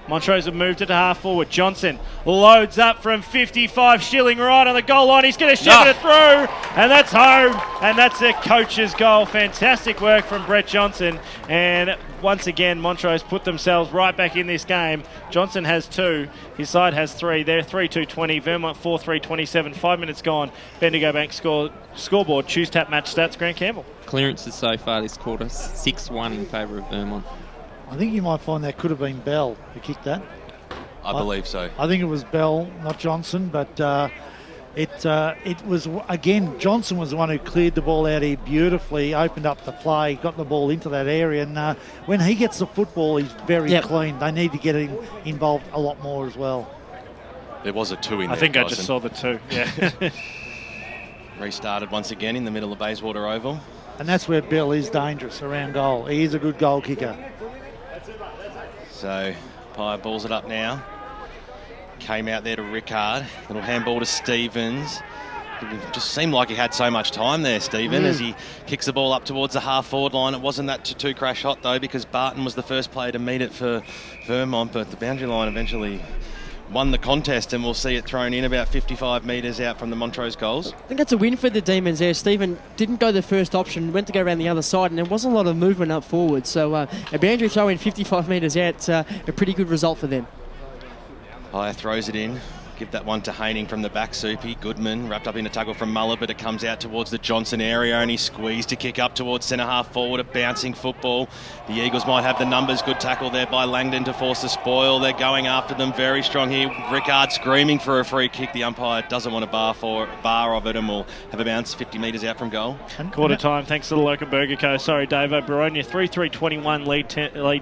Montrose have moved it to half forward. Johnson loads up from 55, Schilling right on the goal line. He's going to shove it through, and that's home. And that's the coach's goal. Fantastic work from Brett Johnson. And once again, Montrose put themselves right back in this game. Johnson has 2. His side has 3. They're 3-2-20. Vermont 4-3-27. 5 minutes gone. Bendigo Bank scoreboard. Choose tap match stats. Grant Campbell. Clearances so far this quarter, 6-1 in favour of Vermont. I think you might find that could have been Bell who kicked that. I believe so. I think it was Bell, not Johnson, but it was, again, Johnson was the one who cleared the ball out here beautifully, opened up the play, got the ball into that area, and when he gets the football, he's very clean. They need to get him involved a lot more as well. There was a 2 in there, I think Dyson. I just saw the 2, yeah. Restarted once again in the middle of Bayswater Oval. And that's where Bell is dangerous around goal. He is a good goal kicker. So, Pye balls it up now. Came out there to Rickard. Little handball to Stevens. It just seemed like he had so much time there, Stephen, as he kicks the ball up towards the half-forward line. It wasn't that too crash hot, though, because Barton was the first player to meet it for Vermont, but the boundary line eventually won the contest, and we'll see it thrown in about 55 metres out from the Montrose goals. I think that's a win for the Demons there. Stephen didn't go the first option, went to go around the other side, and there wasn't a lot of movement up forward. So a boundary throw in 55 metres out, a pretty good result for them. Higher throws it in. Give that one to Haining from the back, Soupy. Goodman wrapped up in a tackle from Muller, but it comes out towards the Johnson area, and he squeezed to kick up towards centre half forward, a bouncing football. The Eagles might have the numbers. Good tackle there by Langdon to force the spoil. They're going after them very strong here. Rickard screaming for a free kick. The umpire doesn't want a bar of it, and will have a bounce 50 metres out from goal. Quarter time, thanks to the Local Burger Co. Sorry, Davo. Baronia 3-3-21, lead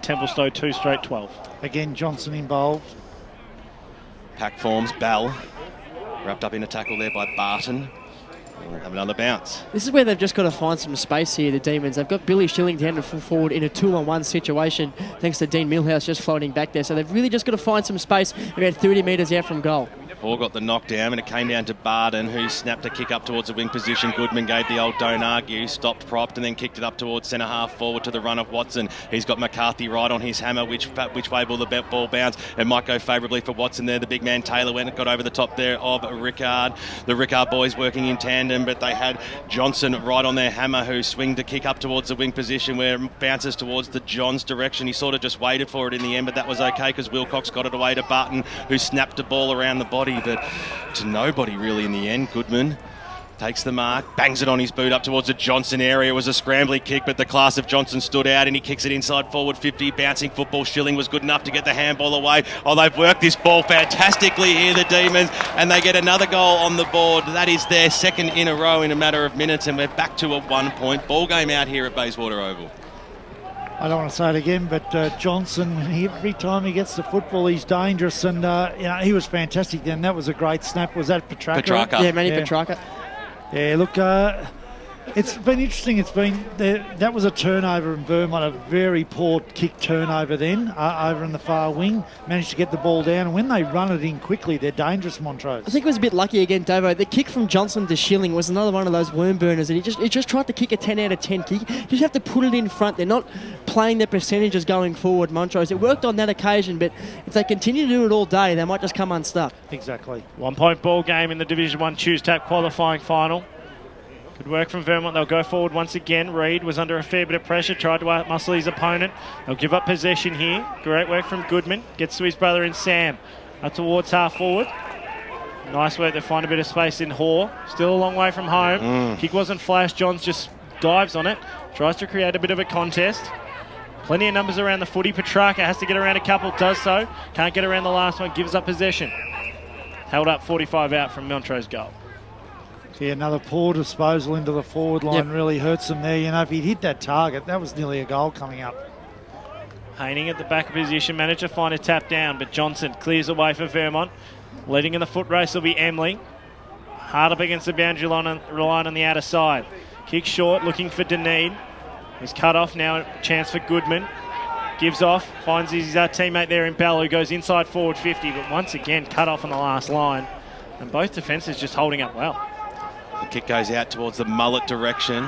Templestowe 2 straight 12. Again, Johnson involved. Pack forms, Bell. Wrapped up in a tackle there by Barton. We'll have another bounce. This is where they've just got to find some space here, the Demons. They've got Billy Schilling down to full forward in a 2-on-1 situation, thanks to Dean Millhouse just floating back there. So they've really just got to find some space about 30 metres out from goal. Paul got the knockdown, and it came down to Barton, who snapped a kick up towards the wing position. Goodman gave the old don't argue, stopped propped, and then kicked it up towards centre half forward to the run of Watson. He's got McCarthy right on his hammer. Which way will the ball bounce? It might go favourably for Watson there. The big man Taylor went and got over the top there of Rickard. The Rickard boys working in tandem, but they had Johnson right on their hammer, who swinged a kick up towards the wing position where it bounces towards the Johns direction. He sort of just waited for it in the end, but that was okay because Wilcox got it away to Barton, who snapped a ball around the body, but to nobody really in the end. Goodman Takes the mark, bangs it on his boot up towards the Johnson area. It was a scrambly kick, but the class of Johnson stood out and he kicks it inside forward 50. Bouncing football. Schilling was good enough to get the handball away. Oh, they've worked this ball fantastically here, the Demons, and they get another goal on the board. That is their second in a row in a matter of minutes, and we're back to a 1-point ball game out here at Bayswater Oval. I don't want to say it again, but Johnson, every time he gets the football, he's dangerous, and he was fantastic then. That was a great snap. Was that Petrarca? Petrarca. Yeah, Manny Petrarca. Yeah, look, it's been interesting. That was a turnover in Vermont, a very poor kick turnover then, over in the far wing. Managed to get the ball down, and when they run it in quickly, they're dangerous, Montrose. I think it was a bit lucky again, Davo. The kick from Johnson to Schilling was another one of those worm burners, and he just tried to kick a 10 out of 10 kick. You just have to put it in front. They're not playing their percentages going forward, Montrose. It worked on that occasion, but if they continue to do it all day, they might just come unstuck. Exactly. 1-point ball game in the Division 1 Tuesday qualifying final. Good work from Vermont. They'll go forward once again. Reid was under a fair bit of pressure, tried to outmuscle his opponent. They'll give up possession here. Great work from Goodman. Gets to his brother in Sam. Up towards half forward. Nice work to find a bit of space in Hoare. Still a long way from home. Kick wasn't flash. Johns just dives on it. Tries to create a bit of a contest. Plenty of numbers around the footy. Petrarca has to get around a couple. Does so. Can't get around the last one. Gives up possession. Held up 45 out from Montrose goal. Yeah, another poor disposal into the forward line really hurts them there. You know, if he'd hit that target, that was nearly a goal coming up. Hayning at the back of position, managed to find a tap down, but Johnson clears away for Vermont. Leading in the foot race will be Emley. Hard up against the boundary line, relying on the outer side. Kick short, looking for Deneen. He's cut off now, a chance for Goodman. Gives off, finds his teammate there in Bell, who goes inside forward 50, but once again cut off on the last line. And both defences just holding up well. The kick goes out towards the mullet direction.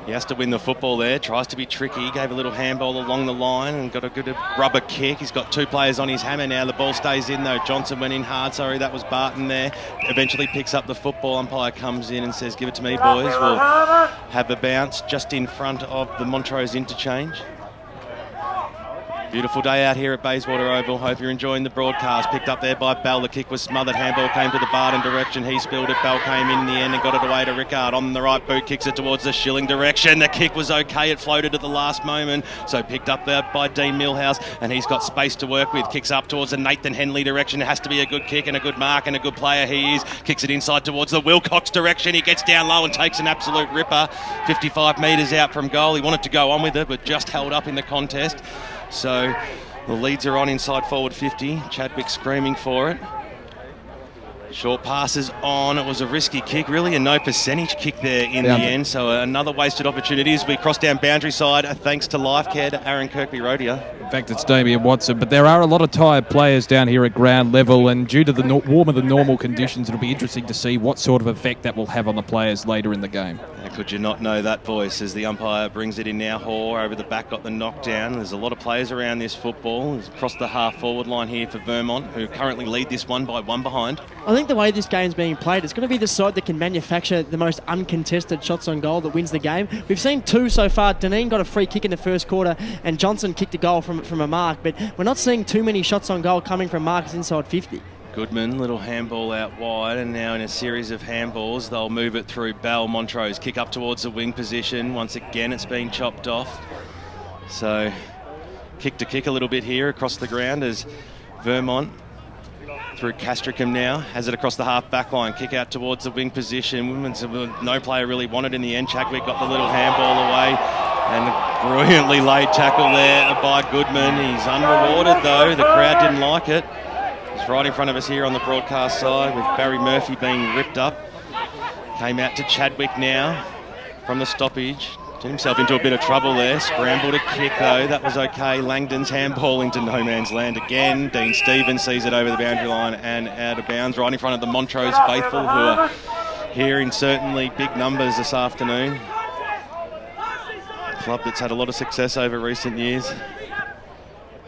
He has to win the football there. Tries to be tricky. Gave a little handball along the line and got a good rubber kick. He's got two players on his hammer now. The ball stays in though. Johnson went in hard. Sorry, that was Barton there. Eventually picks up the football. Umpire comes in and says, "Give it to me, boys." We'll have a bounce just in front of the Montrose interchange. Beautiful day out here at Bayswater Oval. Hope you're enjoying the broadcast. Picked up there by Bell. The kick was smothered. Handball came to the Barton direction. He spilled it. Bell came in the end and got it away to Rickard. On the right boot, kicks it towards the Schilling direction. The kick was okay. It floated at the last moment. So picked up there by Dean Millhouse. And he's got space to work with. Kicks up towards the Nathan Henley direction. It has to be a good kick and a good mark and a good player he is. Kicks it inside towards the Wilcox direction. He gets down low and takes an absolute ripper. 55 metres out from goal. He wanted to go on with it, but just held up in the contest. So the leads are on inside forward 50. Chadwick screaming for it. Short passes on. It was a risky kick, really a no percentage kick there in the end. So another wasted opportunity as we cross down boundary side, thanks to Lifecare, to Aaron Kirkby-Rodier. In fact, it's Damian Watson, but there are a lot of tired players down here at ground level, and due to the warmer than normal conditions, it'll be interesting to see what sort of effect that will have on the players later in the game. How could you not know that voice as the umpire brings it in now? Hoare over the back got the knockdown. There's a lot of players around this football. It's across the half forward line here for Vermont, who currently lead this one by one behind. I think the way this game's being played, it's going to be the side that can manufacture the most uncontested shots on goal that wins the game. We've seen two so far. Deneen got a free kick in the first quarter and Johnson kicked a goal from a mark, but we're not seeing too many shots on goal coming from marks inside 50. Goodman, little handball out wide, and now in a series of handballs, they'll move it through Bell. Montrose kick up towards the wing position. Once again, it's been chopped off. So, kick to kick a little bit here across the ground as Vermont through Castricum now, has it across the half back line, kick out towards the wing position. No player really wanted in the end. Chadwick got the little handball away, and a brilliantly laid tackle there by Goodman. He's unrewarded though, the crowd didn't like it. It's right in front of us here on the broadcast side with Barry Murphy being ripped up. Came out to Chadwick now from the stoppage. Got himself into a bit of trouble there. Scrambled a kick though, that was okay. Langdon's handball into no man's land again. Dean Stevens sees it over the boundary line and out of bounds right in front of the Montrose faithful, who are here in certainly big numbers this afternoon. A club that's had a lot of success over recent years.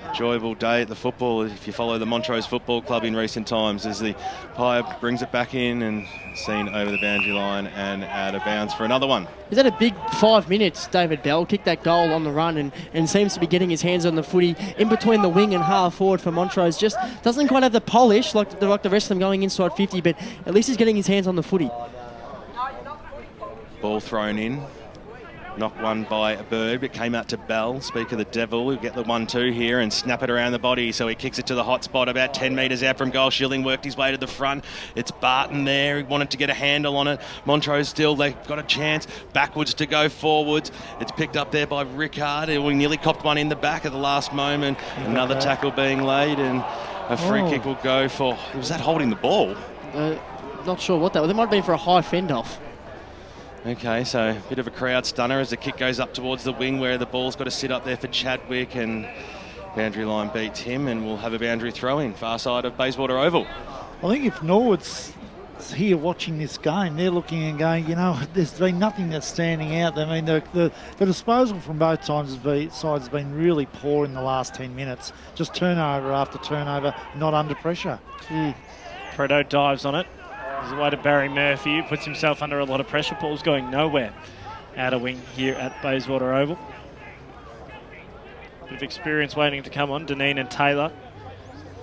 Enjoyable day at the football if you follow the Montrose Football Club in recent times, as the umpire brings it back in and seen over the boundary line and out of bounds for another one. He's had a big 5 minutes, David Bell. Kicked that goal on the run and seems to be getting his hands on the footy in between the wing and half forward for Montrose. Just doesn't quite have the polish like the rest of them going inside 50, but at least he's getting his hands on the footy. Ball thrown in. Knocked one by a bird, but came out to Bell. Speak of the devil, we'll get the 1-2 here and snap it around the body. So he kicks it to the hot spot about 10 metres out from goal. Schilling worked his way to the front. It's Barton there. He wanted to get a handle on it. Montrose still, they've got a chance. Backwards to go forwards. It's picked up there by Rickard. We nearly copped one in the back at the last moment. Another tackle being laid and a free kick will go for... Was that holding the ball? Not sure what that was. It might have been for a high fend-off. Okay, so a bit of a crowd stunner as the kick goes up towards the wing where the ball's got to sit up there for Chadwick, and boundary line beats him, and we'll have a boundary throw-in, far side of Bayswater Oval. I think if Norwood's here watching this game, they're looking and going, you know, there's been nothing that's standing out. I mean, the disposal from both sides has been really poor in the last 10 minutes. Just turnover after turnover, not under pressure. Predo dives on it. There's a way to Barry Murphy, who puts himself under a lot of pressure. Ball's going nowhere out of wing here at Bayswater Oval. Bit of experience waiting to come on, Deneen and Taylor.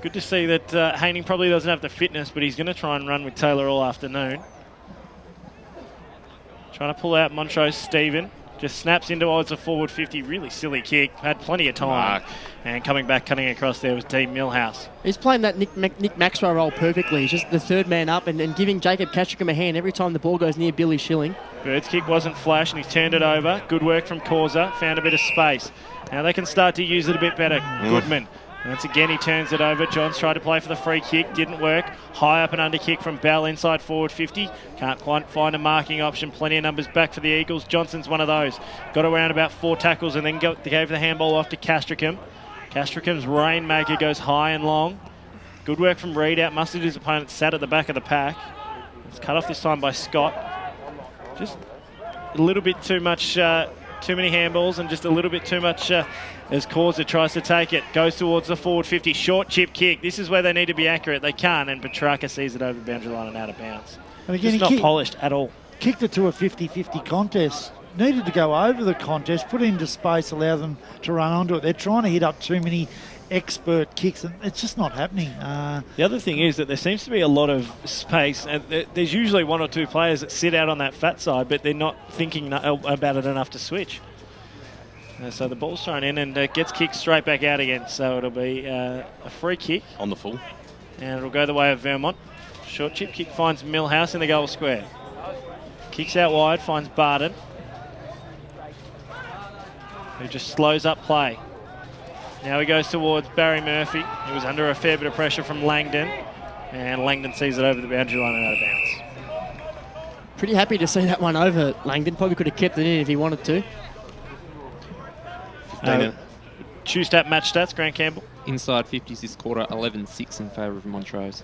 Good to see that Haining probably doesn't have the fitness, but he's going to try and run with Taylor all afternoon. Trying to pull out Montrose Stephen. Just snaps into it's a forward 50. Really silly kick. Had plenty of time. And coming back, cutting across there was Dean Millhouse. He's playing that Nick Maxwell role perfectly. He's just the third man up and giving Jacob Castricum a hand every time the ball goes near Billy Schilling. Bird's kick wasn't flash and he's turned it over. Good work from Causa. Found a bit of space. Now they can start to use it a bit better. Goodman. Once again, he turns it over. Johns tried to play for the free kick. Didn't work. High up and under kick from Bell inside forward 50. Can't quite find a marking option. Plenty of numbers back for the Eagles. Johnson's one of those. Got around about 4 tackles and then gave the handball off to Castricum. Castricum's Rainmaker goes high and long. Good work from Reid. Outmuscled his opponent. Sat at the back of the pack. It's cut off this time by Scott. Just a little bit too much... too many handballs and just a little bit too much as Causa tries to take it. Goes towards the forward 50. Short chip kick. This is where they need to be accurate. They can't, and Petrarca sees it over the boundary line and out of bounds. And again, just not polished at all. Kicked it to a 50-50 contest. Needed to go over the contest, put it into space, allow them to run onto it. They're trying to hit up too many expert kicks, and it's just not happening. The other thing is that there seems to be a lot of space, and there's usually 1 or 2 players that sit out on that fat side, but they're not thinking about it enough to switch. So the ball's thrown in and gets kicked straight back out again. So it'll be a free kick. On the full. And it'll go the way of Vermont. Short chip kick finds Millhouse in the goal square. Kicks out wide, finds Barton, who just slows up play. Now he goes towards Barry Murphy. He was under a fair bit of pressure from Langdon. And Langdon sees it over the boundary line and out of bounds. Pretty happy to see that one over Langdon. Probably could have kept it in if he wanted to. Tuesday match stats, Grant Campbell. Inside 50s this quarter, 11-6 in favour of Montrose.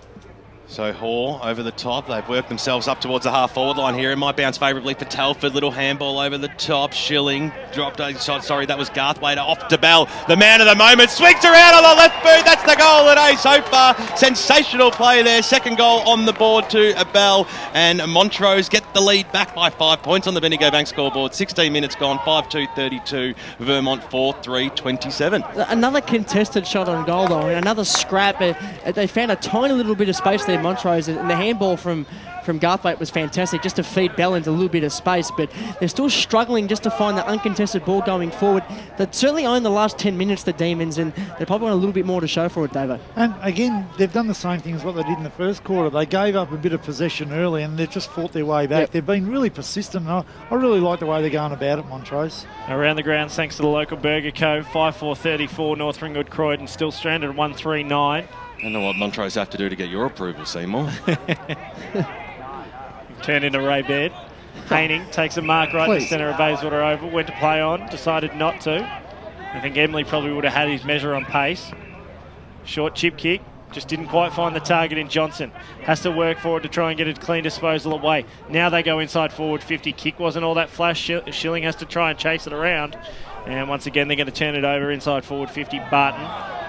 So Hoare over the top. They've worked themselves up towards the half-forward line here. It might bounce favourably for Telford. Little handball over the top. Schilling dropped. Sorry, that was Garthwaite off to Bell. The man of the moment swings around on the left boot. That's the goal today so far. Sensational play there. Second goal on the board to Bell. And Montrose get the lead back by 5 points on the Bendigo Bank scoreboard. 16 minutes gone. 5-2-32. Vermont 4-3-27. Another contested shot on goal, though. Another scrap. They found a tiny little bit of space there, Montrose, and the handball from Garthwaite was fantastic just to feed Bell into a little bit of space, but they're still struggling just to find the uncontested ball going forward. They've certainly owned the last 10 minutes, the Demons, and they probably want a little bit more to show for it, Davo. And again, they've done the same thing as what they did in the first quarter. They gave up a bit of possession early and they've just fought their way back. Yep. They've been really persistent. I really like the way they're going about it, Montrose. Around the grounds, thanks to the local Burger Co. 5-4-34, North Ringwood Croydon still stranded at 1-3-9. I don't know what Montrose have to do to get your approval, Seymour. Turned into Ray Baird. Haining takes a mark right in the centre of Bayswater Oval. Went to play on, decided not to. I think Emily probably would have had his measure on pace. Short chip kick. Just didn't quite find the target in Johnson. Has to work for it to try and get a clean disposal away. Now they go inside forward 50. Kick wasn't all that flash. Schilling has to try and chase it around. And once again, they're going to turn it over inside forward 50. Barton.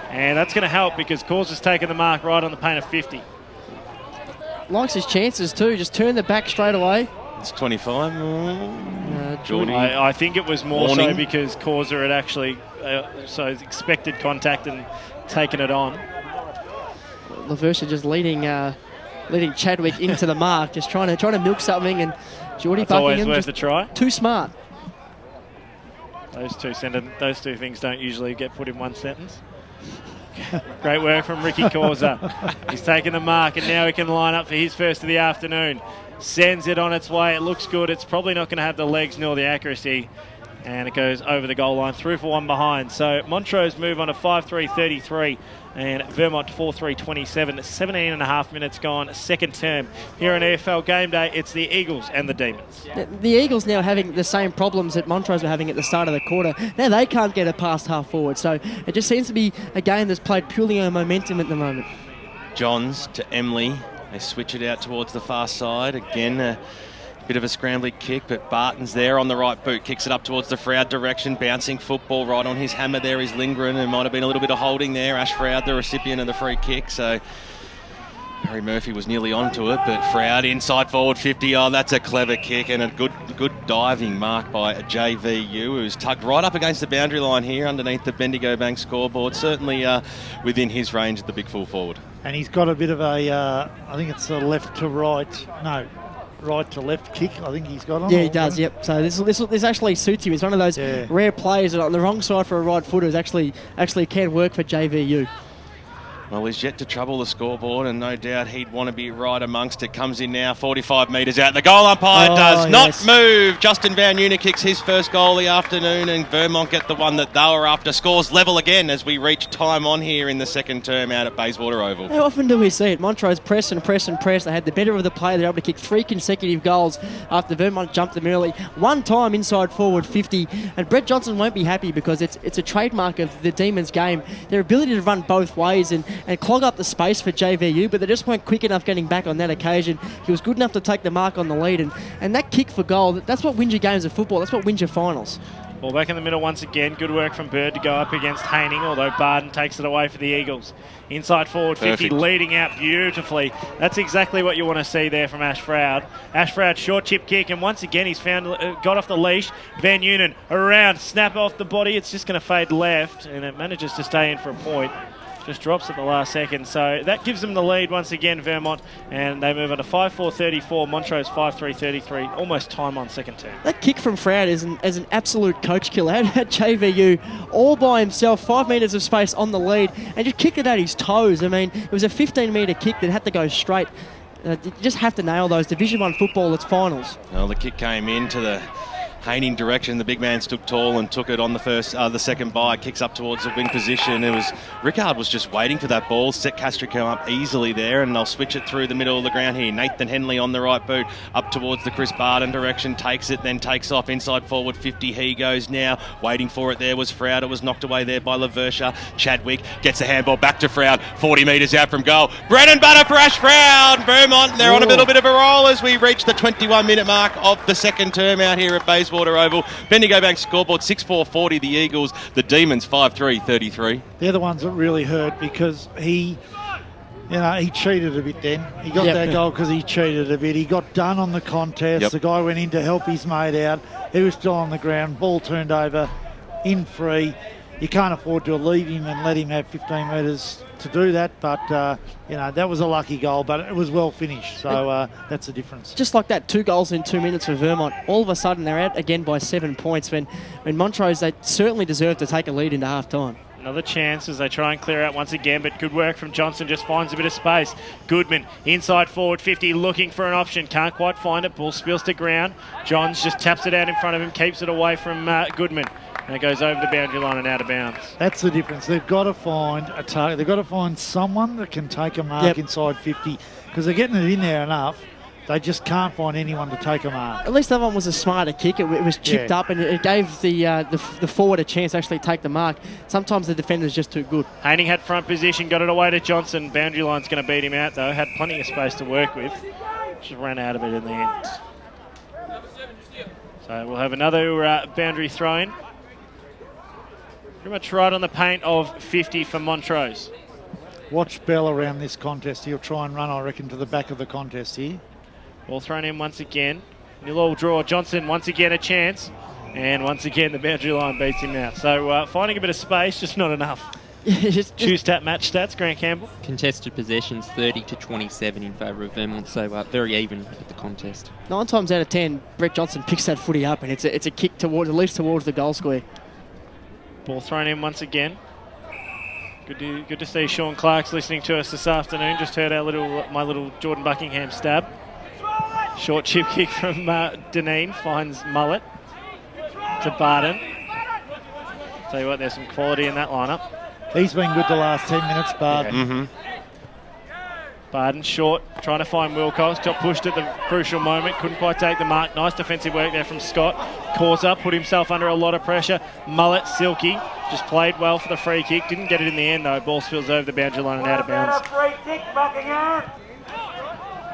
And that's going to help because Causa's taken the mark right on the paint of 50. Likes his chances too. Just turn the back straight away. It's 25. Jordy. I think it was more so because Causa had actually expected contact and taken it on. Laversia just leading leading Chadwick into the mark, just trying to milk something, and Geordie That's always Buckingham worth a try. too smart. Those two things don't usually get put in one sentence. Great work from Ricky Causa. He's taken the mark, and now he can line up for his first of the afternoon. Sends it on its way. It looks good. It's probably not going to have the legs nor the accuracy. And it goes over the goal line, through for one behind. So Montrose move on to 5-3-33 and Vermont 4-3-27. 17 and a half minutes gone, second term. Here on EFL Game Day, it's the Eagles and the Demons. The Eagles now having the same problems that Montrose were having at the start of the quarter. Now they can't get it past half forward. So it just seems to be a game that's played purely on momentum at the moment. Johns to Emily. They switch it out towards the far side. Again, a bit of a scrambling kick, but Barton's there on the right boot. Kicks it up towards the Froud direction. Bouncing football right on his hammer there is Lindgren. There might have been a little bit of holding there. Ash Froud, the recipient of the free kick. So Harry Murphy was nearly onto it, but Froud inside forward 50. Oh, that's a clever kick and a good diving mark by JVU, who's tugged right up against the boundary line here underneath the Bendigo Bank scoreboard. Certainly within his range at the big full forward. And he's got a bit of a, I think it's a left to right, no, right to left kick. I think he's got on. Yeah, he does. Yep. So this actually suits him. He's one of those rare players that on the wrong side for a right footer actually can work for JVU. Well, he's yet to trouble the scoreboard, and no doubt he'd want to be right amongst it. Comes in now, 45 metres out. The goal umpire does not move. Justin Van Nunen kicks his first goal of the afternoon, and Vermont get the one that they were after. Scores level again as we reach time on here in the second term out at Bayswater Oval. How often do we see it? Montrose press and press and press. They had the better of the play. They're able to kick 3 consecutive goals after Vermont jumped them early. One time inside forward 50, and Brett Johnson won't be happy because it's a trademark of the Demons game. Their ability to run both ways and clog up the space for JVU, but they just weren't quick enough getting back on that occasion. He was good enough to take the mark on the lead, and that kick for goal, that's what wins your games of football. That's what wins your finals. Ball back in the middle once again. Good work from Bird to go up against Haining, although Barden takes it away for the Eagles. Inside forward 50, leading out beautifully. That's exactly what you want to see there from Ash Froud. Ash Froud, short chip kick, and once again he's got off the leash. Van Nunen around, snap off the body. It's just going to fade left, and it manages to stay in for a point. Just drops at the last second. So that gives them the lead once again, Vermont, and they move on to 5-4-34. Montrose 5-3-33. Almost time on second term. That kick from Froud is an absolute coach killer. Had JVU all by himself, 5 metres of space on the lead, and just kicked it at his toes. I mean, it was a 15-metre kick that had to go straight. You just have to nail those. Division 1 football, it's finals. Well, the kick came into the Haining direction. The big man stood tall and took it on the second bye. Kicks up towards the wing position. Rickard was just waiting for that ball. Set Castro come up easily there, and they'll switch it through the middle of the ground here. Nathan Henley on the right boot, up towards the Chris Barden direction, takes it, then takes off inside forward 50. He goes now. Waiting for it there was Froud. It was knocked away there by Laversha. Chadwick gets the handball back to Froud. 40 metres out from goal. Bread and butter for Ash Froud. Vermont, they're on a little bit of a roll as we reach the 21-minute mark of the second term out here at Bayswater Oval. Bendigo Bank scoreboard 6-4-40 the Eagles. The Demons 5-3-33. They're the ones that really hurt because he cheated a bit then. He got that goal because he cheated a bit. He got done on the contest. The guy went in to help his mate out. He was still on the ground. Ball turned over in free. You can't afford to leave him and let him have 15 metres to do that, but that was a lucky goal, but it was well finished, so that's the difference. Just like that, 2 goals in 2 minutes for Vermont. All of a sudden they're out again by 7 points when Montrose, they certainly deserve to take a lead into half-time. Another chance as they try and clear out once again, but good work from Johnson, just finds a bit of space. Goodman inside forward 50, looking for an option, can't quite find it. Ball spills to ground. Johns just taps it out in front of him, keeps it away from Goodman. And it goes over the boundary line and out of bounds. That's the difference. They've got to find a target. They've got to find someone that can take a mark inside 50 because they're getting it in there enough. They just can't find anyone to take a mark. At least that one was a smarter kick. It was chipped up and it gave the forward a chance to actually take the mark. Sometimes the defender's just too good. Haining had front position, got it away to Johnson. Boundary line's going to beat him out though. Had plenty of space to work with. Just ran out of it in the end. So we'll have another boundary throw-in. Pretty much right on the paint of 50 for Montrose. Watch Bell around this contest. He'll try and run, I reckon, to the back of the contest here. Ball thrown in once again. Nil all draw. Johnson once again a chance. And once again the boundary line beats him out. So finding a bit of space, just not enough. Choose stat match stats, Grant Campbell. Contested possessions 30 to 27 in favour of Vermont, so very even at the contest. 9 times out of 10, Brett Johnson picks that footy up, and it's a kick towards, at least towards the goal square. Ball thrown in once again. Good to see Sean Clark's listening to us this afternoon. Just heard my little Jordan Buckingham stab. Short chip kick from Deneen finds Mullet to Barden. Tell you what, there's some quality in that lineup. He's been good the last 10 minutes, Barden. Yeah. Mm-hmm. Barden short, trying to find Wilcox. Got pushed at the crucial moment. Couldn't quite take the mark. Nice defensive work there from Scott. Causa put himself under a lot of pressure. Mullet, Silky, just played well for the free kick. Didn't get it in the end, though. Ball spills over the boundary line and out of bounds.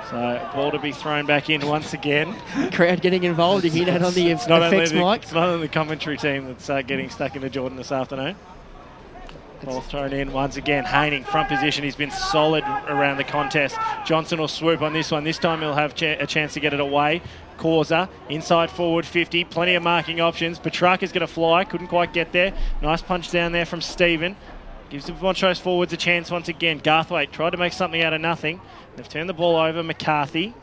So, ball to be thrown back in once again. Crowd getting involved. You hear that on the effects mic. It's not only the commentary team that's getting stuck into Jordan this afternoon. Ball thrown in once again. Haining, front position. He's been solid around the contest. Johnson will swoop on this one. This time he'll have a chance to get it away. Causa, inside forward 50. Plenty of marking options. Petrarca's going to fly. Couldn't quite get there. Nice punch down there from Stephen. Gives the Montrose forwards a chance once again. Garthwaite tried to make something out of nothing. They've turned the ball over. McCarthy.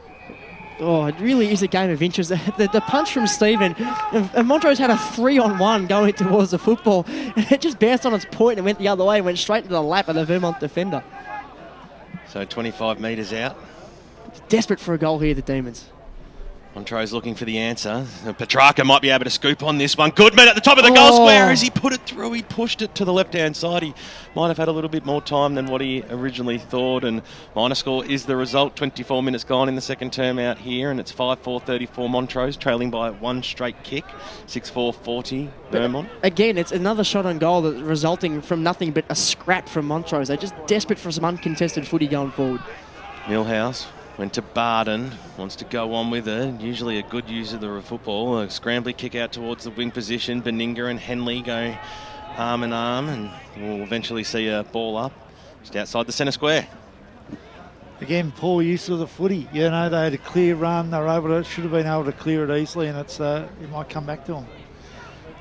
Oh, it really is a game of interest. The punch from Stephen, and Montrose had a 3-on-1 going towards the football, and it just bounced on its point and went the other way, went straight to the lap of the Vermont defender. So 25 metres out. Desperate for a goal here, the Demons. Montrose looking for the answer. Petrarca might be able to scoop on this one. Goodman at the top of the goal square as he put it through. He pushed it to the left-hand side. He might have had a little bit more time than what he originally thought. And minor score is the result. 24 minutes gone in the second term out here. And it's 5-4-34 Montrose, trailing by one straight kick. 6-4-40 Vermont. Again, it's another shot on goal that's resulting from nothing but a scrap from Montrose. They're just desperate for some uncontested footy going forward. Millhouse went to Barden, wants to go on with it. Usually a good use of the football. A scrambly kick out towards the wing position. Beninga and Henley go arm in arm, and we'll eventually see a ball up just outside the centre square. Again, poor use of the footy. You know, they had a clear run. They were should have been able to clear it easily, and it might come back to them.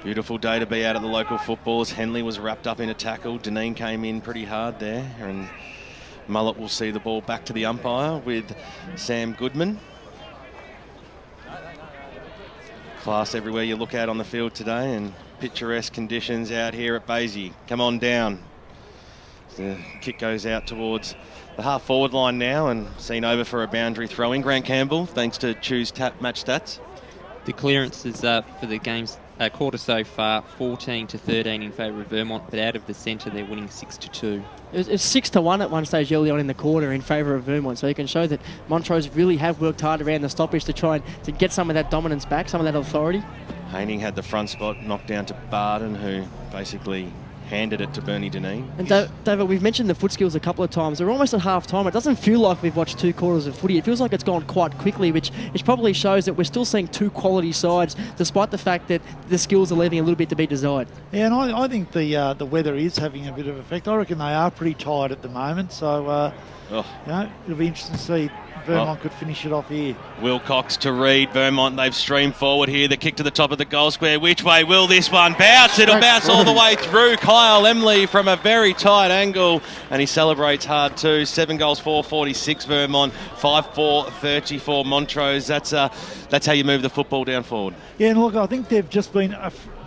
Beautiful day to be out at the local football as Henley was wrapped up in a tackle. Deneen came in pretty hard there, and Mullet will see the ball back to the umpire with Sam Goodman. Class everywhere you look out on the field today, and picturesque conditions out here at Basie. Come on down. The kick goes out towards the half-forward line now and seen over for a boundary throw-in. Grant Campbell, thanks to Choose Tap Match Stats. The clearances for the game's quarter so far, 14-13 in favour of Vermont, but out of the centre they're winning 6-2. It's 6-1 at one stage early on in the quarter in favour of Vermont, so you can show that Montrose really have worked hard around the stoppage to try and to get some of that dominance back, some of that authority. Haining had the front spot knocked down to Barden, who basically handed it to Bernie Deneen. And David, we've mentioned the foot skills a couple of times. We're almost at half time. It doesn't feel like we've watched 2 quarters of footy. It feels like it's gone quite quickly, which probably shows that we're still seeing 2 quality sides, despite the fact that the skills are leaving a little bit to be desired. Yeah, and I think the weather is having a bit of effect. I reckon they are pretty tired at the moment, so you know, it'll be interesting to see Vermont could finish it off here. Wilcox to Reed. Vermont, they've streamed forward here. The kick to the top of the goal square. Which way will this one bounce? It'll bounce all the way through. Kyle Emley from a very tight angle, and he celebrates hard too. 7 goals, 4-46 Vermont, 5-4-34 Montrose. That's how you move the football down forward. Yeah, and look, I think they've just been...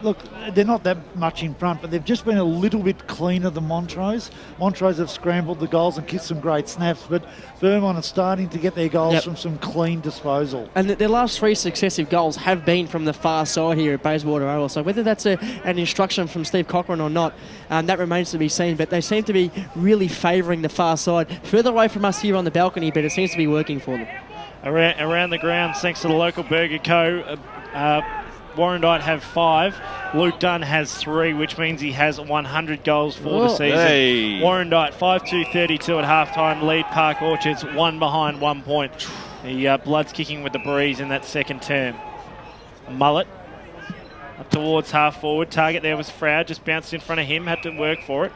Look, they're not that much in front, but they've just been a little bit cleaner than Montrose. Montrose have scrambled the goals and kicked some great snaps, but Vermont are starting to get their goals from some clean disposal. And their last 3 successive goals have been from the far side here at Bayswater Oval. So whether that's an instruction from Steve Cochran or not, that remains to be seen. But they seem to be really favouring the far side, further away from us here on the balcony, but it seems to be working for them. Around the ground, thanks to the local Burger Co., Warrandyte have 5. Luke Dunn has 3, which means he has 100 goals for the season. Hey. Warrandyte 5-2-32 at halftime. Lead Park Orchards 1 behind 1 point. The Bloods kicking with the breeze in that second term. Mullet up towards half forward. Target there was Froud, just bounced in front of him, had to work for it.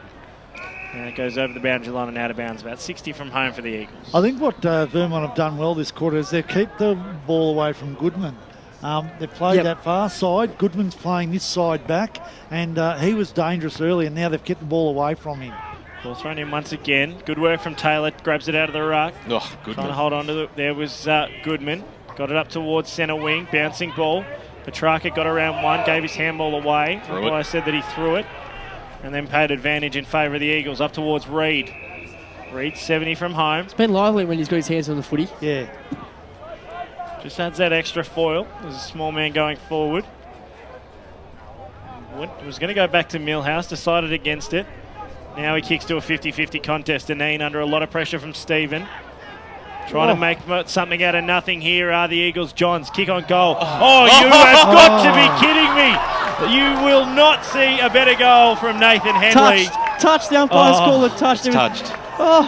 And it goes over the boundary line and out of bounds. About 60 from home for the Eagles. I think what Vermont have done well this quarter is they keep the ball away from Goodman. They've played that far side. Goodman's playing this side back, and he was dangerous early, and now they've kept the ball away from him. Ball thrown in once again. Good work from Taylor. Grabs it out of the ruck. Oh, Goodman. Trying to hold on to it. There was Goodman. Got it up towards centre wing. Bouncing ball. Petrarca got around one. Gave his handball away. I said that he threw it. And then paid advantage in favour of the Eagles. Up towards Reid. Reid 70 from home. It's been lively when he's got his hands on the footy. Yeah. Just adds that extra foil. There's a small man going forward. Was going to go back to Millhouse. Decided against it. Now he kicks to a 50-50 contest. Deneen under a lot of pressure from Stephen. Trying to make something out of nothing here are the Eagles. Johns, kick on goal. Oh, you have got to be kidding me. You will not see a better goal from Nathan Henley. Touched. The umpire's called it touched. Touched.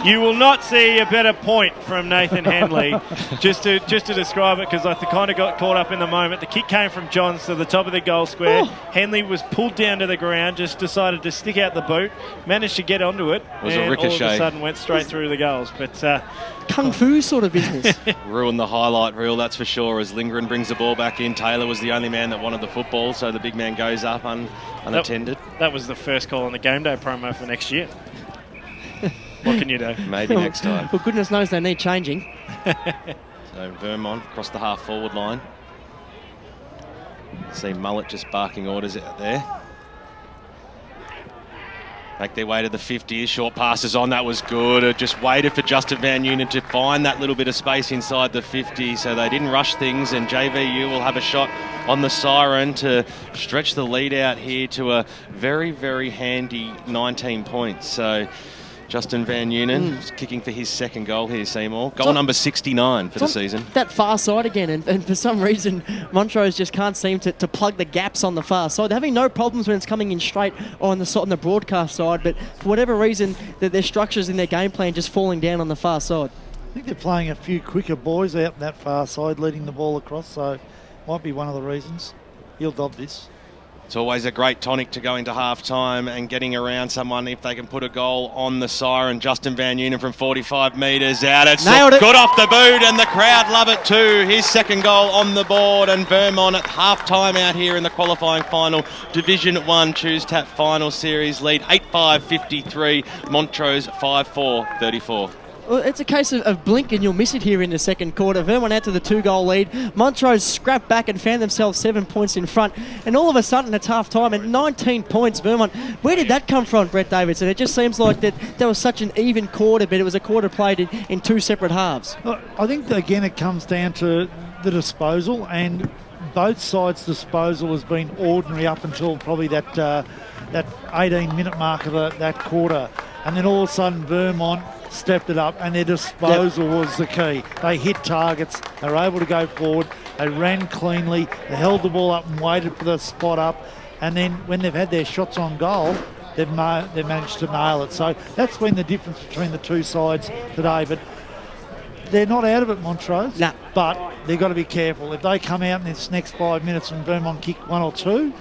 You will not see a better point from Nathan Henley. just to describe it, because I kind of got caught up in the moment. The kick came from Johns to the top of the goal square. Henley was pulled down to the ground, just decided to stick out the boot, managed to get onto it, was and a ricochet. all of a sudden went straight through the goals. But Kung Fu sort of business. Ruined the highlight reel, that's for sure, as Lindgren brings the ball back in. Taylor was the only man that wanted the football, so the big man goes up unattended. That was the first call on the game day promo for next year. What can you do? Maybe next time. Well, goodness knows they need changing. So Vermont across the half-forward line. See Mullet just barking orders out there. Make their way to the 50. Short passes on. That was good. It just waited for Justin Van Nuenen to find that little bit of space inside the 50. So they didn't rush things, and JVU will have a shot on the siren to stretch the lead out here to a very, very handy 19 points. So Justin Van Nuenen kicking for his second goal here, Seymour. Goal number 69 for the season. That far side again, and for some reason, Montrose just can't seem to plug the gaps on the far side. They're having no problems when it's coming in straight on the broadcast side, but for whatever reason, their structures in their game plan just falling down on the far side. I think they're playing a few quicker boys out that far side, leading the ball across, so might be one of the reasons. He'll dob this. It's always a great tonic to go into half-time and getting around someone if they can put a goal on the siren. Justin Van Nuenen from 45 metres out. It's good off the boot, and the crowd love it too. His second goal on the board, and Vermont at half-time out here in the qualifying final. Division 1 Choose Tap Final Series lead 8-5-53. Montrose 5-4-34. Well, it's a case of blink and you'll miss it here in the second quarter. Vermont out to the 2-goal lead. Montrose scrapped back and found themselves 7 points in front. And all of a sudden, it's half time at 19 points. Vermont, where did that come from, Brett Davidson? It just seems like that was such an even quarter, but it was a quarter played in two separate halves. I think, again, it comes down to the disposal, and both sides' disposal has been ordinary up until probably that 18-minute mark of that quarter. And then all of a sudden, Vermont stepped it up, and their disposal was the key. They hit targets, they were able to go forward, they ran cleanly, they held the ball up and waited for the spot up, and then when they've had their shots on goal, they've managed to nail it. So that's been the difference between the two sides today. But they're not out of it, Montrose, but they've got to be careful. If they come out in this next 5 minutes and Vermont kick one or two,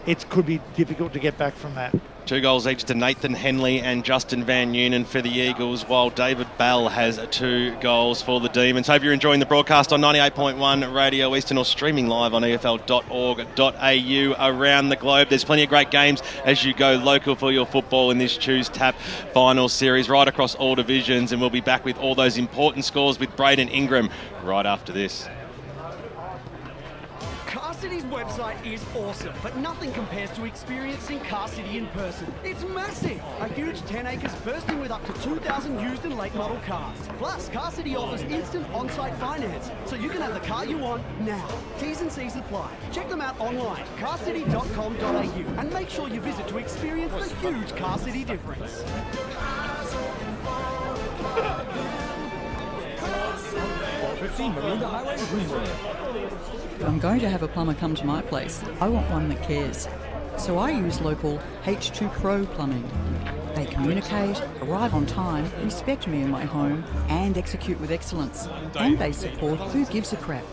it could be difficult to get back from that. 2 goals each to Nathan Henley and Justin Van Nuenen for the Eagles, while David Bell has 2 goals for the Demons. Hope you're enjoying the broadcast on 98.1 Radio Eastern or streaming live on efl.org.au around the globe. There's plenty of great games as you go local for your football in this Choose Tap final series right across all divisions, and we'll be back with all those important scores with Braden Ingram right after this. Car City's website is awesome, but nothing compares to experiencing Car City in person. It's massive! A huge 10 acres bursting with up to 2,000 used and late model cars. Plus, Car City offers instant on-site finance, so you can have the car you want now. T's and C's apply. Check them out online, carcity.com.au, and make sure you visit to experience the huge Car City difference. 15 Maroondah Highway, Ringwood. If I'm going to have a plumber come to my place, I want one that cares. So I use local H2 Pro Plumbing. They communicate, arrive on time, inspect me in my home, and execute with excellence. And they support Who Gives a Crap,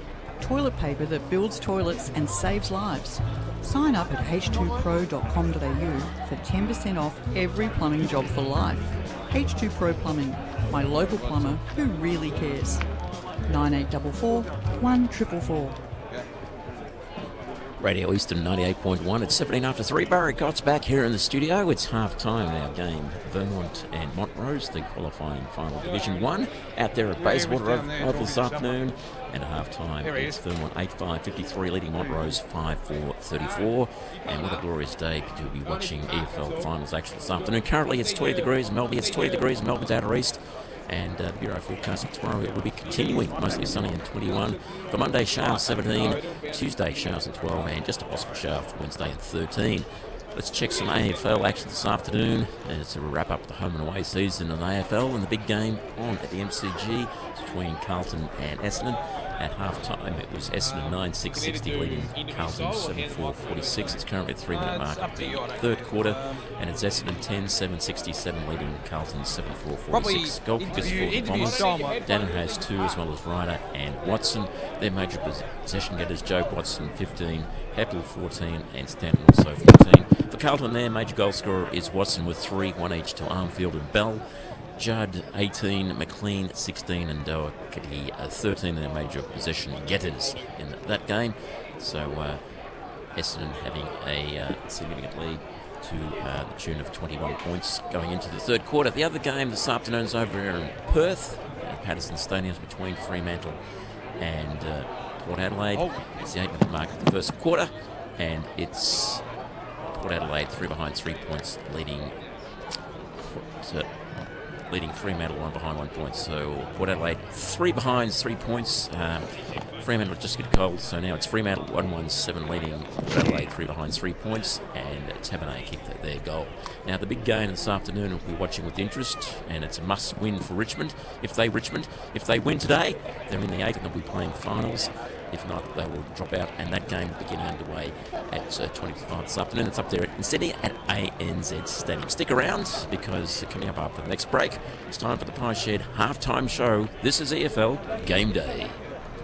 toilet paper that builds toilets and saves lives. Sign up at h2pro.com.au for 10% off every plumbing job for life. H2 Pro Plumbing, my local plumber who really cares. 9844 1444. Radio Eastern 98.1. It's 17 after 3. Barry Cott's back here in the studio. It's half-time in our game. Vermont and Montrose, the qualifying final Division 1, out there at Bayswater Oval this afternoon. And at half-time, it's Vermont 8-5-53, leading Montrose 5-4-34. And what a glorious day to be watching EFL finals action this afternoon. Currently, it's 20 degrees in Melbourne. It's 20 degrees in Melbourne's outer east. And the Bureau forecast for tomorrow, it will be continuing, mostly sunny and 21. For Monday, showers 17. Tuesday, showers and 12. And just a possible shower for Wednesday at 13. Let's check some AFL action this afternoon as we wrap up the home and away season in the AFL. And the big game on at the MCG between Carlton and Essendon. At half-time, it was Essendon 9-6-60 leading Carlton 7-4-46. It's currently at 3-minute mark of the third quarter, and it's Essendon 10-7-67 leading Carlton 7-4-46. Goal kickers for the Bombers. Dannon has 2, as well as Ryder and Watson. Their major possession getters, Joe Watson 15, Heppel 14, and Stanton also 14. For Carlton, their major goal scorer is Watson with 3, 1 each to Armfield and Bell. Judd 18, McLean 16, and Doherty 13 in their major possession getters in that game. So Essendon having a significant lead to the tune of 21 points going into the third quarter. The other game this afternoon is over here in Perth, Patterson Stadium, between Fremantle and Port Adelaide. It's the 8-minute mark of the first quarter, and it's Port Adelaide 3 behind 3 points, leading Fremantle 1 behind 1 point. So Port Adelaide 3 behind 3 points. Fremantle just get cold, so now it's Fremantle 1-1-7 leading Port Adelaide 3 behind 3 points, and Tabernet kicked their goal. Now the big game this afternoon we'll be watching with interest, and it's a must-win for Richmond. If they win today, they're in the 8 and they'll be playing finals. If not, they will drop out, and that game will be getting underway at 20:05 this afternoon. It's up there in Sydney at ANZ Stadium. Stick around, because coming up after the next break, it's time for the Pie Shed halftime show. This is EFL Game Day.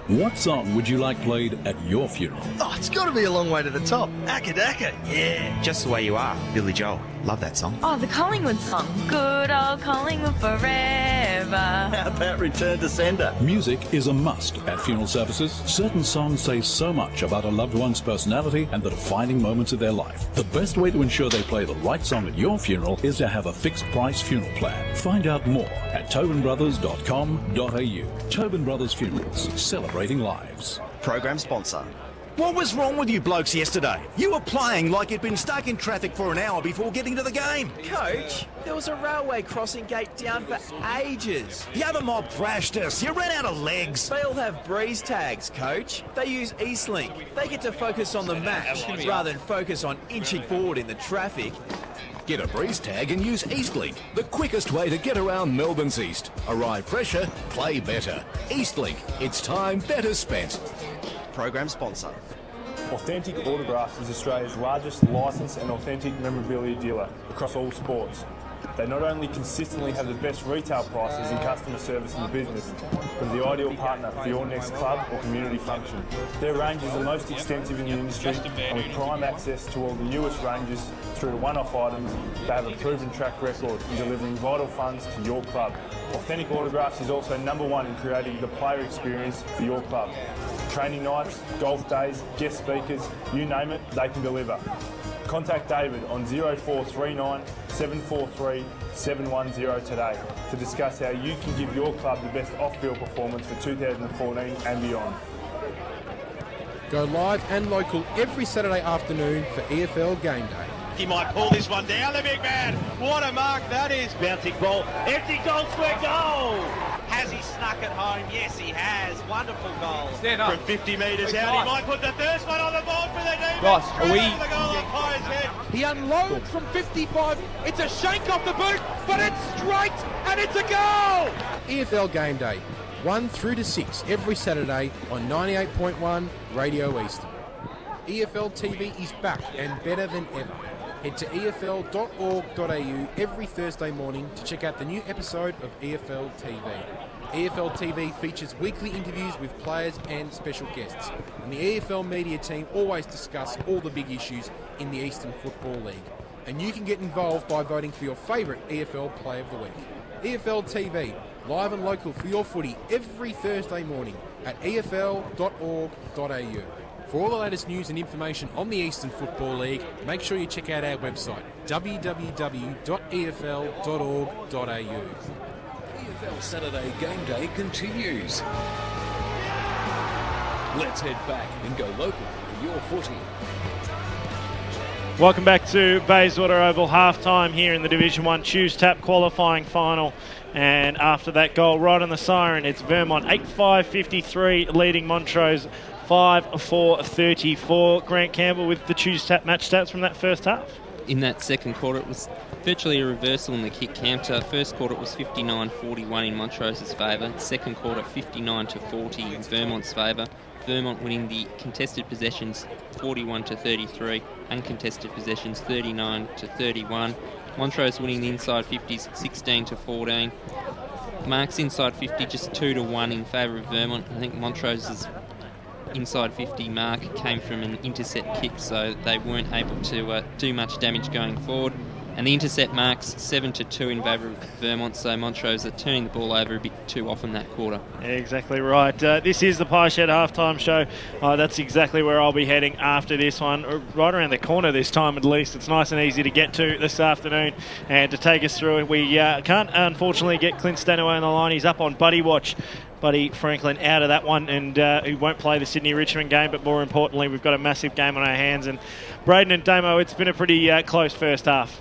What song would you like played at your funeral? Oh, it's got to be A Long Way to the Top. Akadaka, yeah. Just the Way You Are, Billy Joel. Love that song. Oh, the Collingwood song. Good old Collingwood forever. How about Return to Sender? Music is a must at funeral services. Certain songs say so much about a loved one's personality and the defining moments of their life. The best way to ensure they play the right song at your funeral is to have a fixed price funeral plan. Find out more at tobinbrothers.com.au. Tobin Brothers Funerals, celebrating lives. Program sponsor. What was wrong with you blokes yesterday? You were playing like you'd been stuck in traffic for an hour before getting to the game. Coach, there was a railway crossing gate down for ages. The other mob thrashed us. You ran out of legs. They all have breeze tags, Coach. They use EastLink. They get to focus on the match rather than focus on inching forward in the traffic. Get a breeze tag and use EastLink, the quickest way to get around Melbourne's east. Arrive fresher, play better. EastLink, it's time better spent. Program sponsor. Authentic Autographs is Australia's largest licensed and authentic memorabilia dealer across all sports. They not only consistently have the best retail prices and customer service in the business, but are the ideal partner for your next club or community function. Their range is the most extensive in the industry, and with prime access to all the newest ranges through to one-off items, they have a proven track record in delivering vital funds to your club. Authentic Autographs is also #1 in creating the player experience for your club. Training nights, golf days, guest speakers, you name it, they can deliver. Contact David on 0439 743 710 today to discuss how you can give your club the best off-field performance for 2014 and beyond. Go live and local every Saturday afternoon for EFL Game Day. He might pull this one down, the big man. What a mark that is. Bouncing ball. Empty goal, square goal. Has he snuck it home? Yes, he has. Wonderful goal. Stand up. From 50 metres out, he might put the first one on the board for the defense. Ross, are we... The goal umpire's head. He unloads from 55. It's a shank off the boot, but it's straight and it's a goal. EFL Game Day, 1 through to 6 every Saturday on 98.1 Radio Eastern. EFL TV is back and better than ever. Head to efl.org.au every Thursday morning to check out the new episode of EFL TV. EFL TV features weekly interviews with players and special guests, and the EFL media team always discuss all the big issues in the Eastern Football League. And you can get involved by voting for your favourite EFL Player of the Week. EFL TV, live and local for your footy every Thursday morning at efl.org.au. For all the latest news and information on the Eastern Football League, make sure you check out our website, www.efl.org.au. EFL Saturday Game Day continues. Let's head back and go local for your footy. Welcome back to Bayswater Oval, half-time here in the Division 1 Choose Tap qualifying final. And after that goal right on the siren, it's Vermont 8-5-53 leading Montrose 5-4-34. Grant Campbell with the Choose Tap match stats from that first half. In that second quarter, it was virtually a reversal in the kick counter. First quarter, it was 59-41 in Montrose's favour. Second quarter, 59-40 in Vermont's favour. Vermont winning the contested possessions 41-33, uncontested possessions 39-31. Montrose winning the inside 50s 16-14. Marks inside 50 just 2-1 in favour of Vermont. I think Montrose's inside 50 mark came from an intercept kick, so they weren't able to do much damage going forward. And the intercept marks 7-2 in favour of Vermont, so Montrose are turning the ball over a bit too often that quarter. Yeah, exactly right. This is the Pie Shed halftime show. That's exactly where I'll be heading after this one, right around the corner this time at least. It's nice and easy to get to this afternoon, and to take us through it, we can't unfortunately get Clint Stanaway on the line. He's up on Buddy Watch. Buddy Franklin out of that one, and he won't play the Sydney-Richmond game, but more importantly, we've got a massive game on our hands. And Braden and Damo, it's been a pretty close first half.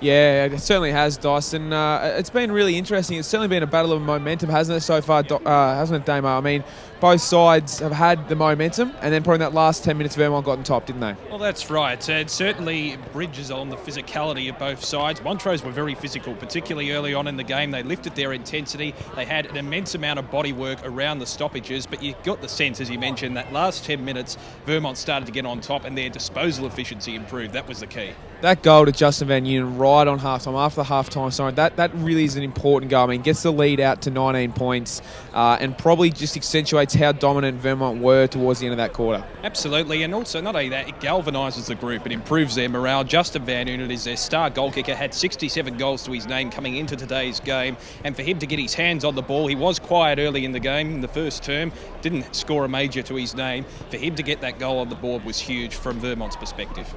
Yeah, it certainly has, Dyson. It's been really interesting. It's certainly been a battle of momentum, hasn't it, so far, hasn't it, Damo? I mean, both sides have had the momentum, and then probably in that last 10 minutes, Vermont got on top, didn't they? Well, that's right. It certainly bridges on the physicality of both sides. Montrose were very physical, particularly early on in the game. They lifted their intensity. They had an immense amount of body work around the stoppages, but you got the sense, as you mentioned, that last 10 minutes, Vermont started to get on top, and their disposal efficiency improved. That was the key. That goal to Justin Van Unen right on halftime, after the halftime siren, that really is an important goal. I mean, gets the lead out to 19 points and probably just accentuates how dominant Vermont were towards the end of that quarter. Absolutely, and also not only that, it galvanises the group, it improves their morale. Justin Van Unen is their star goal kicker, had 67 goals to his name coming into today's game, and for him to get his hands on the ball, he was quiet early in the game in the first term, didn't score a major to his name. For him to get that goal on the board was huge from Vermont's perspective.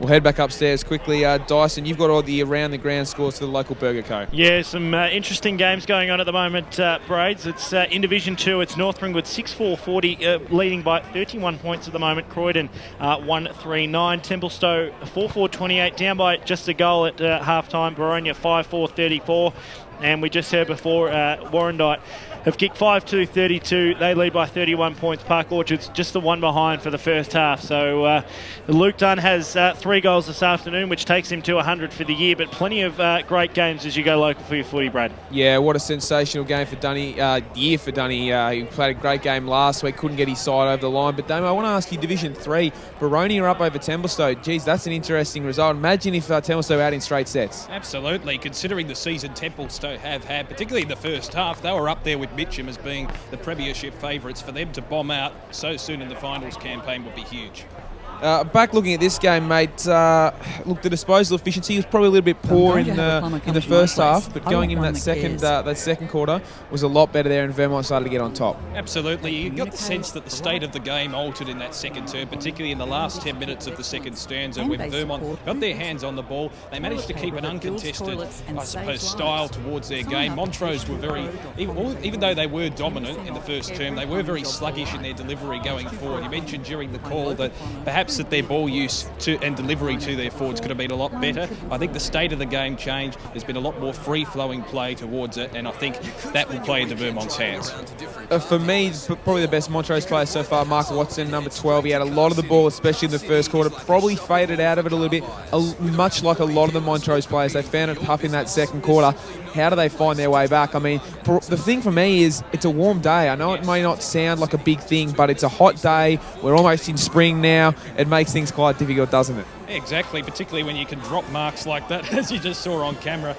We'll head back upstairs quickly. Dyson, you've got all the around-the-ground scores to the local Burger Co. Yeah, some interesting games going on at the moment, Braids. It's in Division 2. It's North Ringwood 6-4-40, leading by 31 points at the moment. Croydon 1-3-9. Templestowe 4-4-28, down by just a goal at half-time. Boronia 5-4-34. And we just heard before, Warrandyte have kicked 5-2-32. They lead by 31 points. Park Orchard's just the one behind for the first half. So Luke Dunn has 3 goals this afternoon, which takes him to 100 for the year. But plenty of great games as you go local for your footy, Brad. Yeah, what a sensational game for Dunny, year for Dunny. He played a great game last week, couldn't get his side over the line. But Damo, I want to ask you, Division 3, Boronia are up over Templestowe. Geez, that's an interesting result. Imagine if Templestowe out in straight sets. Absolutely, considering the season Templestowe have had, particularly in the first half, they were up there with Mitcham as being the premiership favourites. For them to bomb out so soon in the finals campaign would be huge. Back looking at this game, mate, look, the disposal efficiency was probably a little bit poor in the first half, but going in that second quarter was a lot better there, and Vermont started to get on top. Absolutely. You got the sense that the state of the game altered in that second term, particularly in the last 10 minutes of the second stanza when Vermont got their hands on the ball. They managed to keep an uncontested, I suppose, style towards their game. Montrose were very, even though they were dominant in the first term, they were very sluggish in their delivery going forward. You mentioned during the call that perhaps that their ball use and delivery to their forwards could have been a lot better. I think the state of the game changed. There's been a lot more free-flowing play towards it, and I think that will play into Vermont's hands. For me, probably the best Montrose player so far, Mark Watson, number 12. He had a lot of the ball, especially in the first quarter. Probably faded out of it a little bit, much like a lot of the Montrose players. They found it tough in that second quarter. How do they find their way back? I mean, the thing for me is it's a warm day. I know it may not sound like a big thing, but it's a hot day. We're almost in spring now. It makes things quite difficult, doesn't it? Exactly, particularly when you can drop marks like that, as you just saw on camera.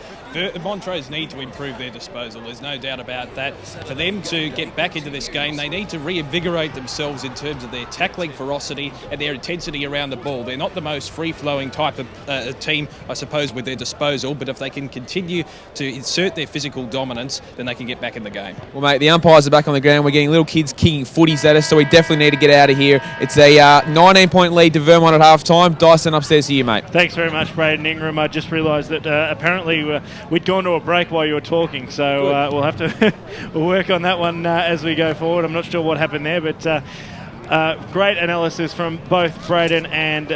Montrose need to improve their disposal, there's no doubt about that. For them to get back into this game, they need to reinvigorate themselves in terms of their tackling ferocity and their intensity around the ball. They're not the most free-flowing type of team, I suppose, with their disposal, but if they can continue to insert their physical dominance, then they can get back in the game. Well, mate, the umpires are back on the ground. We're getting little kids kicking footies at us, so we definitely need to get out of here. It's a 19-point lead to Vermont at half-time. Dyson, upstairs to you, mate. Thanks very much, Braden Ingram. I just realised that apparently we'd gone to a break while you were talking, so we'll have to we'll work on that one as we go forward. I'm not sure what happened there, but great analysis from both Braden and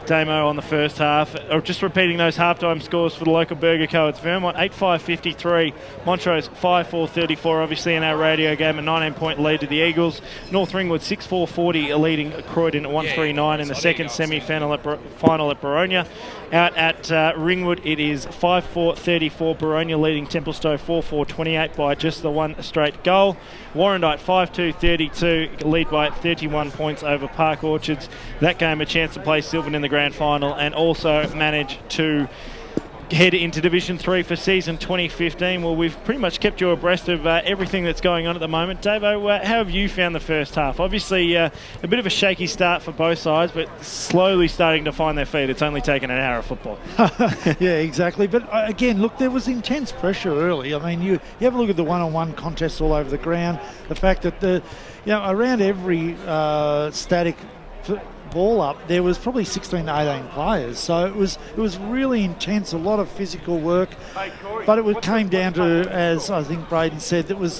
Damo on the first half. Just repeating those halftime scores for the local Burger Co. It's Vermont 8-5-53, Montrose 5-4-34, obviously in our radio game, a 19-point lead to the Eagles. North Ringwood 6-4-40, leading Croydon 139 in the second semi-final final at Boronia. Out at Ringwood, it is 5-4-34, Boronia leading Templestowe 4-4-28 by just the one straight goal. Warrandyte 5-2-32, lead by 31 points over Park Orchards. That game a chance to play Sylvan in the grand final and also manage to head into Division 3 for season 2015. Well, we've pretty much kept you abreast of everything that's going on at the moment. Davo, how have you found the first half? Obviously, a bit of a shaky start for both sides, but slowly starting to find their feet. It's only taken an hour of football. Yeah, exactly. But again, look, there was intense pressure early. I mean, you have a look at the one-on-one contests all over the ground. The fact that around every static ball up, there was probably 16 to 18 players, so it was really intense, a lot of physical work, but it came down to, as I think Braden said, it was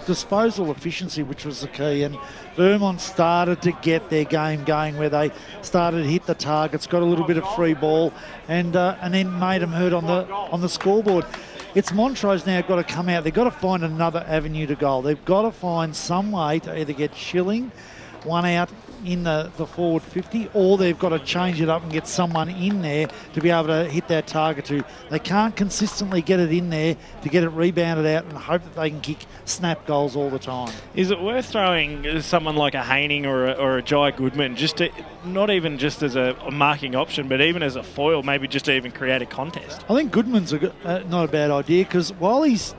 disposal efficiency which was the key, and Vermont started to get their game going where they started to hit the targets, got a little bit of free ball, and then made them hurt on the scoreboard. It's Montrose now got to come out. They've got to find another avenue to goal. They've got to find some way to either get Schilling one out in the forward 50, or they've got to change it up and get someone in there to be able to hit that target too. They can't consistently get it in there to get it rebounded out and hope that they can kick snap goals all the time. Is it worth throwing someone like a Haining or a Jai Goodman, just to, not even just as a marking option, but even as a foil, maybe just to even create a contest? I think Goodman's not a bad idea, because while he's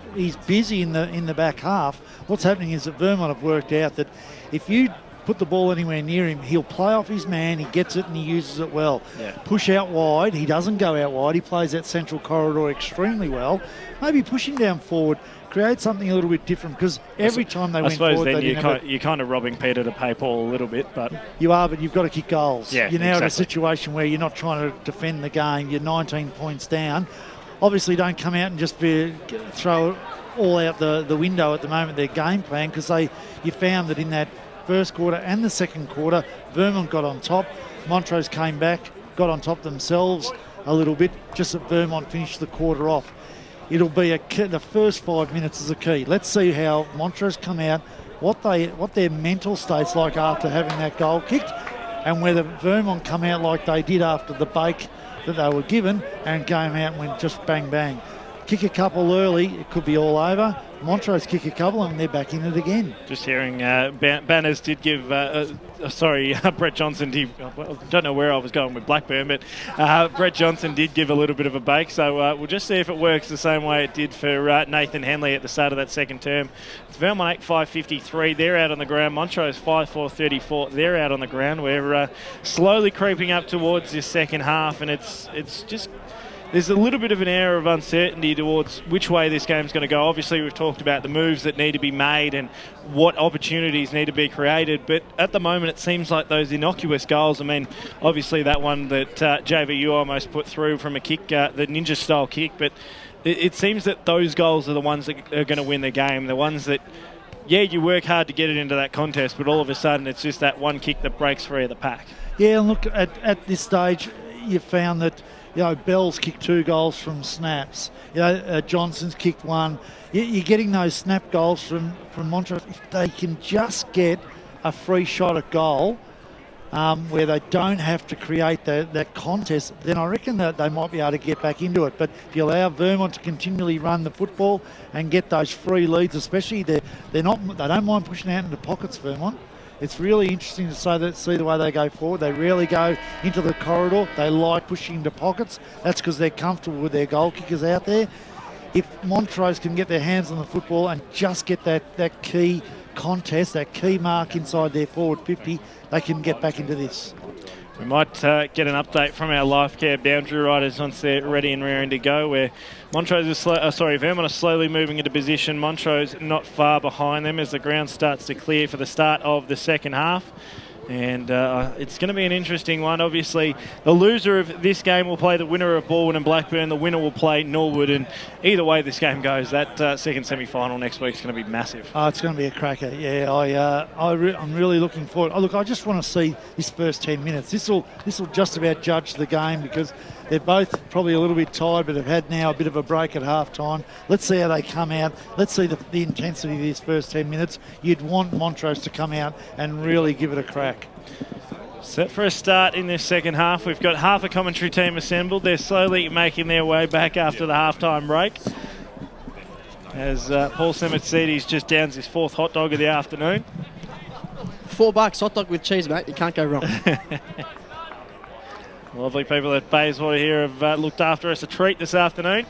busy in the back half, what's happening is that Vermont have worked out that if you put the ball anywhere near him, he'll play off his man, he gets it and he uses it well. Yeah. Push out wide, he doesn't go out wide, he plays that central corridor extremely well. Maybe push him down forward, create something a little bit different, because every time they went forward... I suppose then you're kind of robbing Peter to pay Paul a little bit, but... You are, but you've got to kick goals. Yeah, you're now in a situation where you're not trying to defend the game, you're 19 points down. Obviously don't come out and just throw it all out the window at the moment, their game plan, because you found that in that first quarter and the second quarter, Vermont got on top. Montrose came back, got on top themselves a little bit, just that Vermont finished the quarter off. It'll be the first 5 minutes is a key. Let's see how Montrose come out, what their mental state's like after having that goal kicked, and whether Vermont come out like they did after the bake that they were given and came out and went just bang bang. Kick a couple early, it could be all over. Montrose kick a couple and they're back in it again. Just hearing Banners did give, Brett Johnson did, I don't know where I was going with Blackburn, but Brett Johnson did give a little bit of a bake, so we'll just see if it works the same way it did for Nathan Henley at the start of that second term. It's Vermont 8-5-53, they're out on the ground. Montrose 5-4-34, they're out on the ground. We're slowly creeping up towards this second half, and it's just... There's a little bit of an air of uncertainty towards which way this game's going to go. Obviously, we've talked about the moves that need to be made and what opportunities need to be created. But at the moment, it seems like those innocuous goals, I mean, obviously that one that JVU almost put through from a kick, the ninja-style kick, but it seems that those goals are the ones that are going to win the game, the ones that, yeah, you work hard to get it into that contest, but all of a sudden it's just that one kick that breaks free of the pack. Yeah, and look, at this stage, you found that Bell's kicked 2 goals from snaps. Johnson's kicked 1. You're getting those snap goals from Montrose. If they can just get a free shot at goal where they don't have to create that contest, then I reckon that they might be able to get back into it. But if you allow Vermont to continually run the football and get those free leads, especially they don't mind pushing out into pockets, Vermont. It's really interesting to see the way they go forward. They rarely go into the corridor. They like pushing into pockets. That's because they're comfortable with their goal kickers out there. If Montrose can get their hands on the football and just get that key contest, that key mark inside their forward 50, they can get back into this. We might get an update from our Lifecare boundary riders once they're ready and raring to go, where Montrose is Vermont are slowly moving into position. Montrose not far behind them as the ground starts to clear for the start of the second half. And it's going to be an interesting one. Obviously, the loser of this game will play the winner of Baldwin and Blackburn. The winner will play Norwood. And either way this game goes, that second semi-final next week is going to be massive. Oh, it's going to be a cracker. Yeah, I'm really looking forward. Oh, look, I just want to see this first 10 minutes. This will just about judge the game because they're both probably a little bit tired, but have had now a bit of a break at half-time. Let's see how they come out. Let's see the intensity of these first 10 minutes. You'd want Montrose to come out and really give it a crack. Set for a start in this second half. We've got half a commentary team assembled. They're slowly making their way back after the half-time break. As Paul Semertzidis just downs his 4th hot dog of the afternoon. $4 hot dog with cheese, mate. You can't go wrong. Lovely people at Bayswater here have looked after us a treat this afternoon.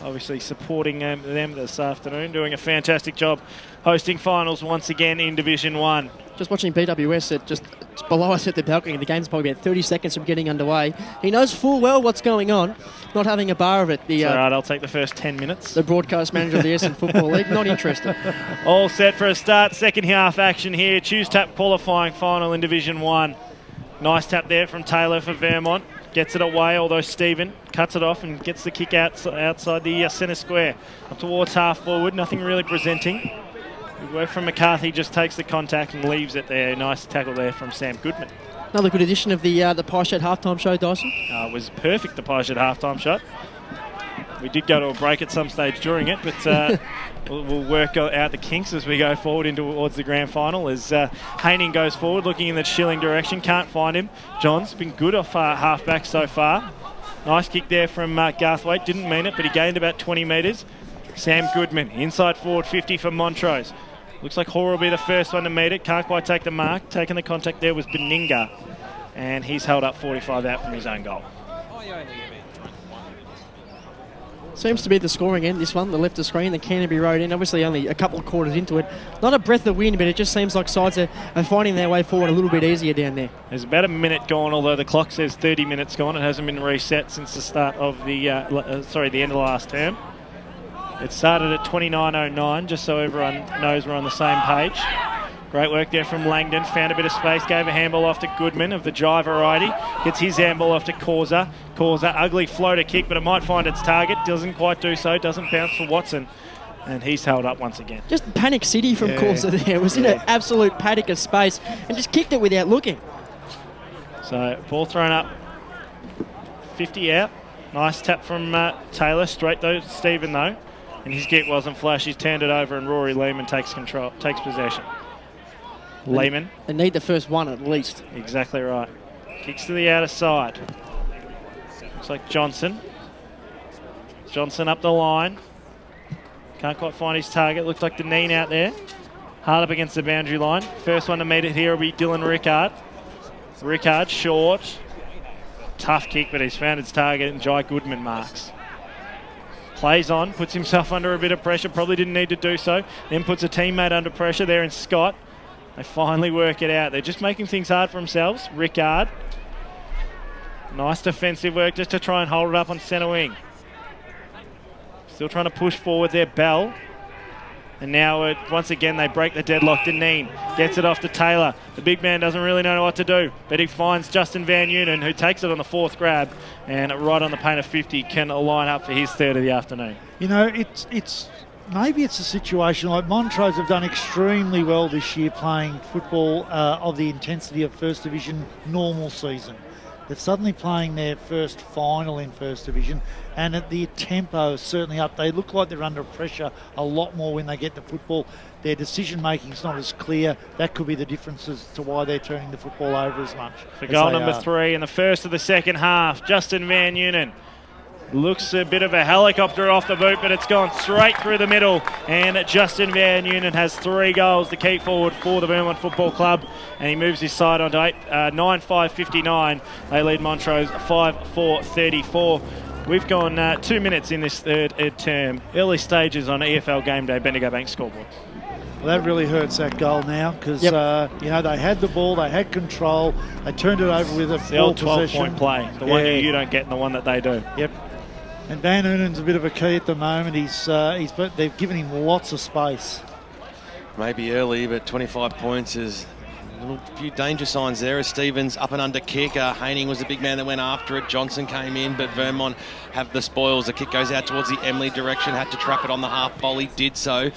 Obviously supporting them this afternoon, doing a fantastic job hosting finals once again in Division 1. Just watching BWS just below us at the balcony. The game's probably about 30 seconds from getting underway. He knows full well what's going on, not having a bar of it. All right, I'll take the first 10 minutes. The broadcast manager of the Essendon Football League, not interested. All set for a start. Second half action here. Choose tap qualifying final in Division 1. Nice tap there from Taylor for Vermont. Gets it away, although Stephen cuts it off and gets the kick outside the centre square. Up towards half forward, nothing really presenting. Good work from McCarthy, just takes the contact and leaves it there. Nice tackle there from Sam Goodman. Another good edition of the Pie Shed halftime show, Dyson. It was perfect, the Pie Shed halftime shot. We did go to a break at some stage during it, but we'll work out the kinks as we go forward towards the grand final. As Haining goes forward, looking in the Schilling direction, can't find him. John's been good off half-back so far. Nice kick there from Garthwaite, didn't mean it, but he gained about 20 metres. Sam Goodman, inside forward 50 for Montrose. Looks like Hoare will be the first one to meet it, can't quite take the mark. Taking the contact there was Beninga, and he's held up 45 out from his own goal. Seems to be the scoring end, this one, the left of screen, the Canterbury Road end. Obviously only a couple of quarters into it. Not a breath of wind, but it just seems like sides are finding their way forward a little bit easier down there. There's about a minute gone, although the clock says 30 minutes gone. It hasn't been reset since the start of the end of the last term. It started at 29:09, just so everyone knows we're on the same page. Great work there from Langdon. Found a bit of space, gave a handball off to Goodman of the dry variety. Gets his handball off to Causa. Causa, ugly floater kick, but it might find its target. Doesn't quite do so. Doesn't bounce for Watson. And he's held up once again. Just panic city from Causa there. It was in an absolute paddock of space and just kicked it without looking. So, ball thrown up. 50 out. Nice tap from Taylor. Straight though, Stephen though. And his kick wasn't flash. He's turned it over and Rory Lehman takes possession. Lehman. They need the first one at least. Exactly right. Kicks to the outer side. Looks like Johnson. Johnson up the line. Can't quite find his target. Looks like Deneen out there. Hard up against the boundary line. First one to meet it here will be Dylan Rickard. Rickard short. Tough kick, but he's found its target and Jai Goodman marks. Plays on, puts himself under a bit of pressure. Probably didn't need to do so. Then puts a teammate under pressure there in Scott. They finally work it out. They're just making things hard for themselves. Rickard. Nice defensive work just to try and hold it up on centre wing. Still trying to push forward there, Bell. And now, once again, they break the deadlock. Deneen gets it off to Taylor. The big man doesn't really know what to do, but he finds Justin Van Unen, who takes it on the 4th grab, and right on the paint of 50 can line up for his 3rd of the afternoon. You know, maybe it's a situation like Montrose have done extremely well this year playing football of the intensity of First Division normal season. They're suddenly playing their first final in First Division, and the tempo is certainly up. They look like they're under pressure a lot more when they get the football. Their decision-making is not as clear. That could be the differences to why they're turning the football over as much. For goal number 3 in the first of the second half, Justin Van Unen. Looks a bit of a helicopter off the boot, but it's gone straight through the middle. And Justin Van Noonan has 3 goals to keep forward for the Vermont Football Club. And he moves his side on to 9-5-59. They lead Montrose 5-4-34. We've gone 2 minutes in this third term. Early stages on EFL Gameday, Bendigo Bank scoreboard. Well, that really hurts that goal now because, you know, they had the ball, they had control, they turned it over with a the old full possession. 12-point play, the one you don't get and the one that they do. Yep. And Van Noonan's a bit of a key at the moment. They've given him lots of space. Maybe early, but 25 points is a few danger signs there as Stevens up and under kick. Haining was the big man that went after it. Johnson came in, but Vermont have the spoils. The kick goes out towards the Emily direction, had to trap it on the half volley, did so.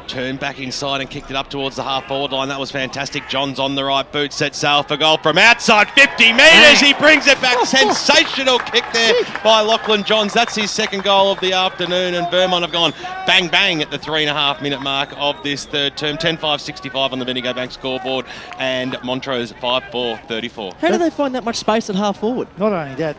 Turned back inside and kicked it up towards the half-forward line. That was fantastic. John's on the right boot, set sail for goal from outside 50 metres. He brings it back. Sensational kick there by Lachlan Johns. That's his second goal of the afternoon, and Vermont have gone bang, bang at the 3.5-minute mark of this third term. 10-5-65 on the Bendigo Bank scoreboard, and Montrose 5-4-34. How do they find that much space at half-forward? Not only that,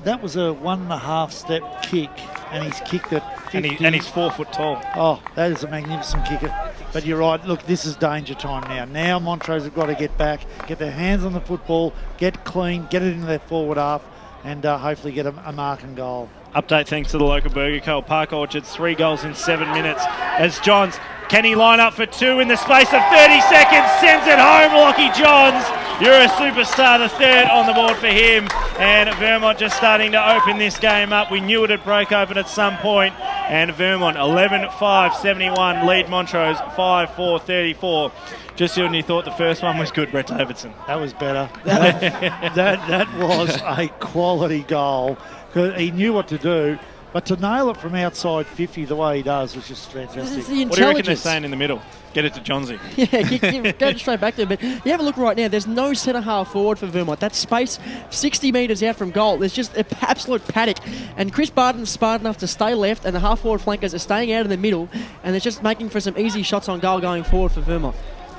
that was a 1.5-step kick, and he's kicked it 50. And he's 4 foot tall. Oh, that is a magnificent kicker. But you're right, look, this is danger time now. Now Montrose have got to get back, get their hands on the football, get clean, get it into their forward half, and hopefully get a mark and goal. Update thanks to the local Burger Co. Park Orchards, 3 goals in 7 minutes. As Johns, can he line up for 2 in the space of 30 seconds? Sends it home, Lockie Johns. You're a superstar, the third on the board for him. And Vermont just starting to open this game up. We knew it would break open at some point. And Vermont 11-5-71 lead Montrose 5-4-34. Just when you thought the first one was good, Brett Davidson. That was better. That was a quality goal. He knew what to do, but to nail it from outside 50 the way he does was just fantastic. This is the What do you reckon they're saying in the middle? Get it to Johnsy. Yeah, go straight back there. But you have a look right now. There's no centre half forward for Vermont. That space 60 metres out from goal. There's just an absolute paddock. And Chris Barton's smart enough to stay left, and the half forward flankers are staying out in the middle, and they're just making for some easy shots on goal going forward for Vermont.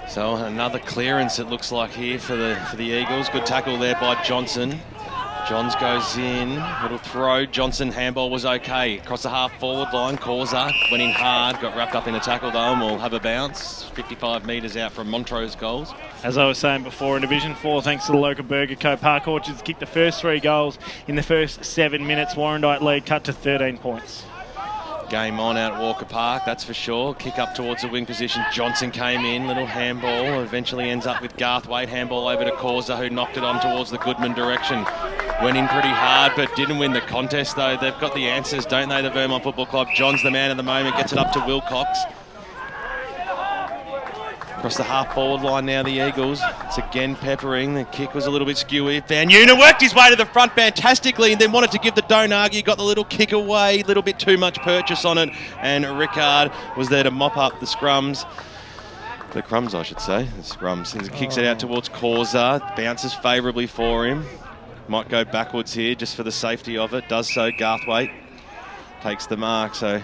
So another clearance it looks like here for the Eagles. Good tackle there by Johnson. Johns goes in, little throw. Johnson handball was okay. Across the half forward line, Causa went in hard, got wrapped up in a tackle though, and will have a bounce. 55 metres out from Montrose goals. As I was saying before, in Division 4, thanks to the local Burger Co. Park Orchards, kicked the first 3 goals in the first 7 minutes. Warrandyte lead cut to 13 points. Game on out at Walker Park, that's for sure. Kick up towards the wing position. Johnson came in, little handball. Eventually ends up with Garthwaite. Handball over to Causa, who knocked it on towards the Goodman direction. Went in pretty hard, but didn't win the contest, though. They've got the answers, don't they, the Vermont Football Club? John's the man at the moment, gets it up to Wilcox. Across the half-forward line now, the Eagles. It's again peppering. The kick was a little bit skewy. Van Noonan worked his way to the front fantastically and then wanted to give the don't argue. Got the little kick away, a little bit too much purchase on it. And Rickard was there to mop up the scrums. The crumbs, I should say. The scrums. He kicks it out towards Causa. Bounces favourably for him. Might go backwards here just for the safety of it. Does so. Garthwaite takes the mark. So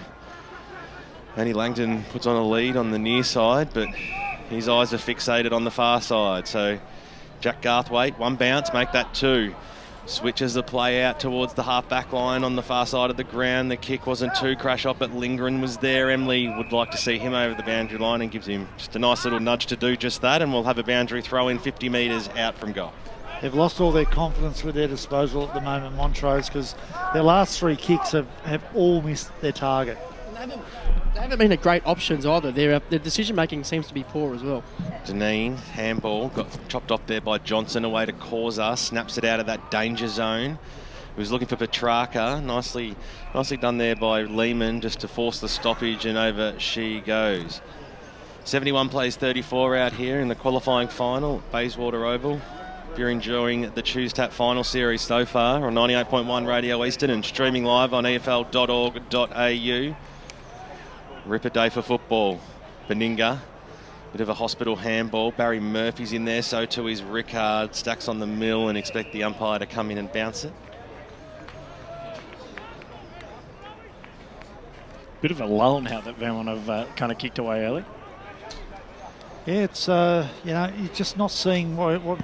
Andy Langton puts on a lead on the near side, but his eyes are fixated on the far side. So Jack Garthwaite, 1 bounce, make that 2. Switches the play out towards the half-back line on the far side of the ground. The kick wasn't too crash off, but Lindgren was there. Emily would like to see him over the boundary line and gives him just a nice little nudge to do just that, and we'll have a boundary throw in 50 metres out from goal. They've lost all their confidence with their disposal at the moment, Montrose, because their last 3 kicks have all missed their target. They haven't been great options either. Their decision-making seems to be poor as well. Deneen, handball, got chopped off there by Johnson, away to Causa, snaps it out of that danger zone. He was looking for Petrarca. Nicely done there by Lehman just to force the stoppage, and over she goes. 71 plays 34 out here in the qualifying final at Bayswater Oval. If you're enjoying the Choose Tap final series so far on 98.1 Radio Eastern and streaming live on efl.org.au. Ripper day for football. Beninga, bit of a hospital handball. Barry Murphy's in there, so too is Rickard. Stacks on the mill and expect the umpire to come in and bounce it. Bit of a lull now that Vermont have kind of kicked away early. Yeah, it's, you know, you're just not seeing what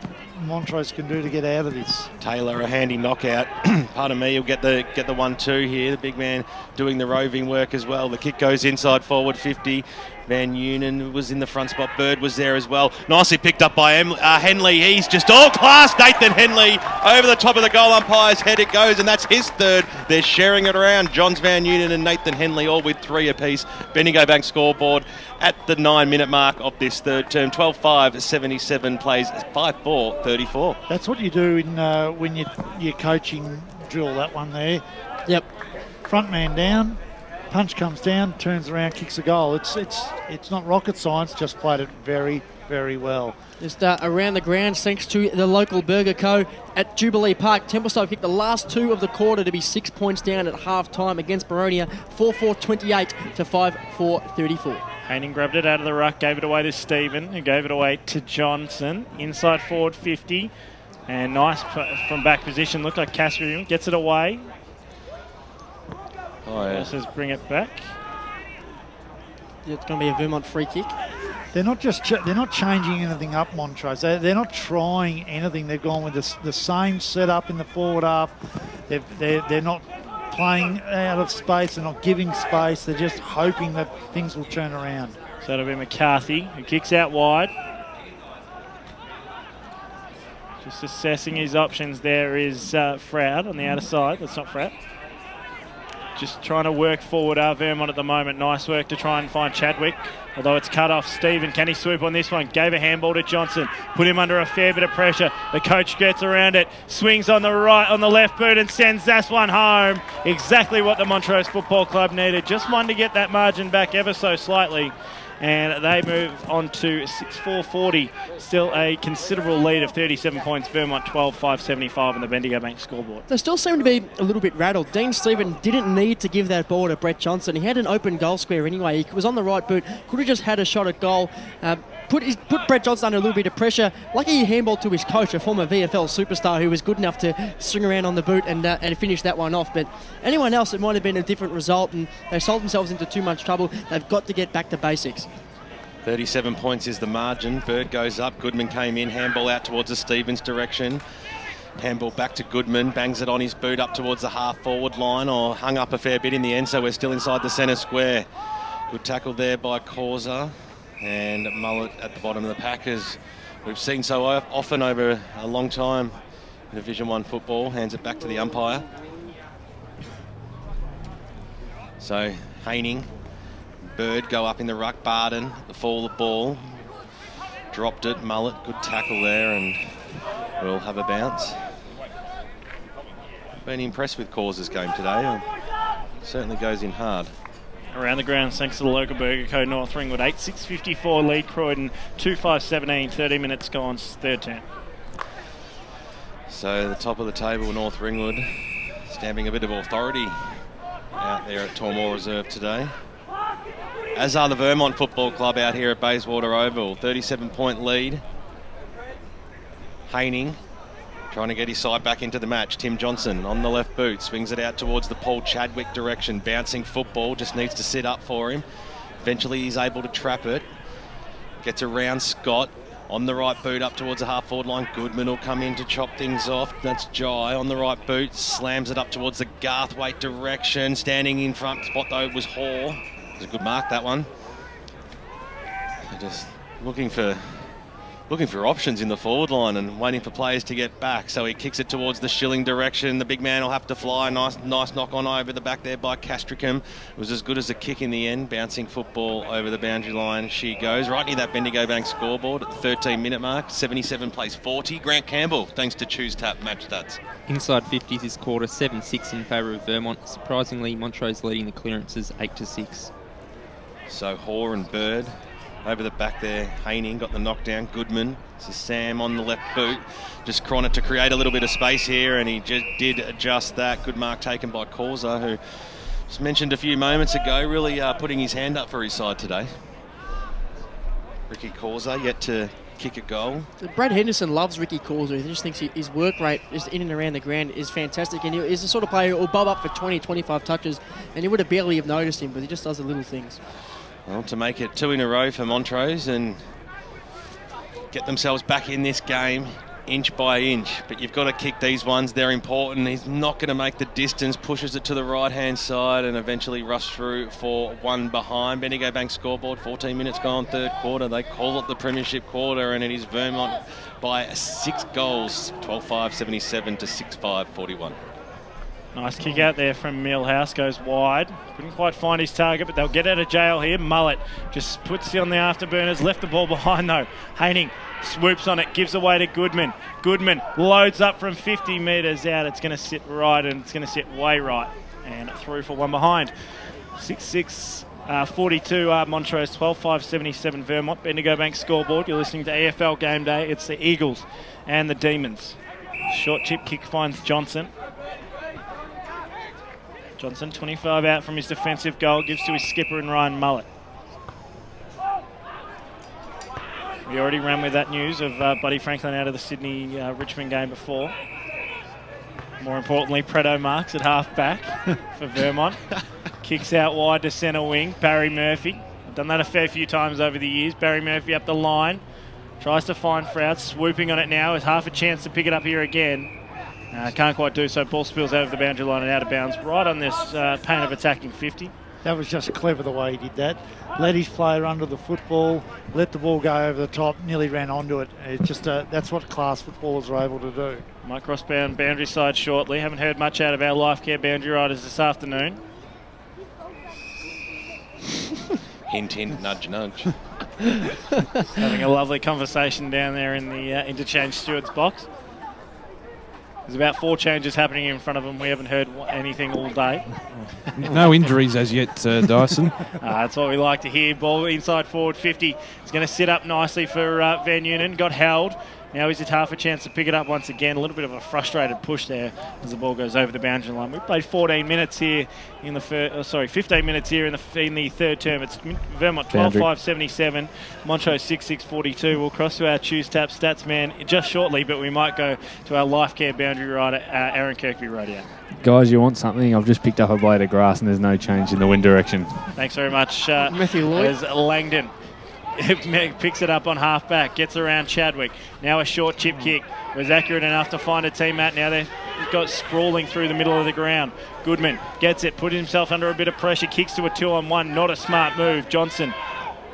Montrose can do to get out of this. Taylor, a handy knockout. Pardon me, he'll get the 1-2 here. The big man doing the roving work as well. The kick goes inside forward 50. Van Eunen was in the front spot. Bird was there as well. Nicely picked up by Henley. He's just all class. Nathan Henley over the top of the goal umpire's head it goes, and that's his third. They're sharing it around. Johns Van Eunen and Nathan Henley all with 3 apiece. Bendigo Bank scoreboard at the 9-minute mark of this third term. 12-5, 77 plays 5-4, 34. That's what you do in when you're coaching drill, that one there. Yep. Front man down. Punch comes down, turns around, kicks a goal. It's not rocket science, just played it very, very well. Just around the ground, thanks to the local Burger Co. at Jubilee Park. Templestowe kicked the last 2 of the quarter to be 6 points down at half-time against Baronia, 4-4-28 to 5-4-34. Haining grabbed it out of the ruck, gave it away to Stephen, who gave it away to Johnson. Inside forward 50, and nice from back position. Looked like Castrian gets it away. Oh, yeah. Says bring it back. It's going to be a Vermont free kick. They're not just they're not changing anything up, Montrose. They're not trying anything. They've gone with the same setup in the forward half. They're not playing out of space. They're not giving space. They're just hoping that things will turn around. So it'll be McCarthy who kicks out wide. Just assessing his options there is Froud on the outer side. That's not Froud. Just trying to work forward Vermont at the moment. Nice work to try and find Chadwick. Although it's cut off. Stephen, can he swoop on this one? Gave a handball to Johnson. Put him under a fair bit of pressure. The coach gets around it. Swings on the right, on the left boot and sends that one home. Exactly what the Montrose Football Club needed. Just one to get that margin back ever so slightly. And they move on to 6-4-40. Still a considerable lead of 37 points. Vermont 12-5-75 on the Bendigo Bank scoreboard. They still seem to be a little bit rattled. Dean Stephen didn't need to give that ball to Brett Johnson. He had an open goal square anyway. He was on the right boot. Could have just had a shot at goal. Put Brett Johnson under a little bit of pressure. Lucky he handballed to his coach, a former VFL superstar who was good enough to swing around on the boot and finish that one off. But anyone else, it might have been a different result, and they sold themselves into too much trouble. They've got to get back to basics. 37 points is the margin. Bird goes up. Goodman came in. Handball out towards the Stevens direction. Handball back to Goodman. Bangs it on his boot up towards the half-forward line, or hung up a fair bit in the end, so we're still inside the centre square. Good tackle there by Causa. And Mullet at the bottom of the pack, as we've seen so often over a long time in Division 1 football. Hands it back to the umpire. So Haining, Bird go up in the ruck. Barden, the fall of the ball. Dropped it. Mullet, good tackle there, and we'll have a bounce. Been impressed with Causa's game today. Certainly goes in hard. Around the ground, thanks to the local Burger Co. North Ringwood. 8-6-54 lead Croydon. 2-5-17, 30 minutes gone, third term. So the top of the table, North Ringwood, stamping a bit of authority out there at Tormore Reserve today. As are the Vermont Football Club out here at Bayswater Oval. 37-point lead. Haining trying to get his side back into the match. Tim Johnson on the left boot, swings it out towards the Paul Chadwick direction. Bouncing football, just needs to sit up for him. Eventually he's able to trap it. Gets around Scott on the right boot up towards the half-forward line. Goodman will come in to chop things off. That's Jai on the right boot, slams it up towards the Garthwaite direction. Standing in front spot though was Hall. It was a good mark, that one. They're just looking for options in the forward line and waiting for players to get back. So he kicks it towards the Schilling direction. The big man will have to fly. Nice knock on over the back there by Castricum. It was as good as a kick in the end. Bouncing football over the boundary line. She goes right near that Bendigo Bank scoreboard at the 13-minute mark. 77 plays 40. Grant Campbell, thanks to Choose Tap match stats. Inside 50s this quarter, 7-6 in favour of Vermont. Surprisingly, Montrose leading the clearances 8-6. So Hoare and Bird over the back there. Haining got the knockdown. Goodman. This is Sam on the left boot. Just trying to create a little bit of space here, and he just did just that. Good mark taken by Causa, who just mentioned a few moments ago, really putting his hand up for his side today. Ricky Causa yet to kick a goal. Brad Henderson loves Ricky Causa. He just thinks his work rate just in and around the ground is fantastic, and he's the sort of player who will bob up for 20, 25 touches, and you would have barely have noticed him, but he just does the little things. Well, to make it 2 in a row for Montrose and get themselves back in this game inch by inch, but you've got to kick these ones. They're important. He's not going to make the distance, pushes it to the right-hand side and eventually rush through for one behind. Bendigo Bank scoreboard, 14 minutes gone, third quarter. They call it the premiership quarter, and it is Vermont by 6 goals, 12-5-77 to 6-5-41. Nice kick out there from Millhouse, goes wide. Couldn't quite find his target, but they'll get out of jail here. Mullet just puts it on the afterburners, left the ball behind though. Haining swoops on it, gives away to Goodman. Goodman loads up from 50 metres out. It's going to sit right, and it's going to sit way right. And through for one behind. 6-6-42 Montrose, 12-5-77 Vermont. Bendigo Bank scoreboard. You're listening to EFL Game Day. It's the Eagles and the Demons. Short chip kick finds Johnson. Johnson, 25 out from his defensive goal, gives to his skipper and Ryan Mullet. We already ran with that news of Buddy Franklin out of the Sydney-Richmond game before. More importantly, Preto marks at half-back for Vermont. Kicks out wide to centre wing, Barry Murphy. I've done that a fair few times over the years. Barry Murphy up the line, tries to find Frouts, swooping on it now with half a chance to pick it up here again. Can't quite do so. Ball spills over the boundary line and out of bounds right on this pain of attacking 50. That was just clever the way he did that. Let his player under the football, let the ball go over the top, nearly ran onto it. It's just that's what class footballers are able to do. Might cross boundary side shortly. Haven't heard much out of our Lifecare boundary riders this afternoon. Hint, hint, nudge, nudge. Having a lovely conversation down there in the interchange steward's box. There's about 4 changes happening in front of them. We haven't heard anything all day. No injuries as yet, Dyson. That's what we like to hear. Ball inside forward 50. It's going to sit up nicely for Van Noonen. Got held. Now he's at half a chance to pick it up once again. A little bit of a frustrated push there as the ball goes over the boundary line. We played 14 minutes here in the 15 minutes here in the third term. It's Vermont 12-5-77, Montrose 6-6-42. We'll cross to our Choose Tap stats man just shortly, but we might go to our Lifecare boundary rider, Aaron Kirkby-Rodier. Guys, you want something? I've just picked up a blade of grass and there's no change in the wind direction. Thanks very much. Matthew Lloyd. There's Langdon. Picks it up on half-back, gets around Chadwick. Now a short chip kick. Was accurate enough to find a teammate. Now they've got sprawling through the middle of the ground. Goodman gets it, put himself under a bit of pressure, kicks to a 2-on-1. Not a smart move. Johnson.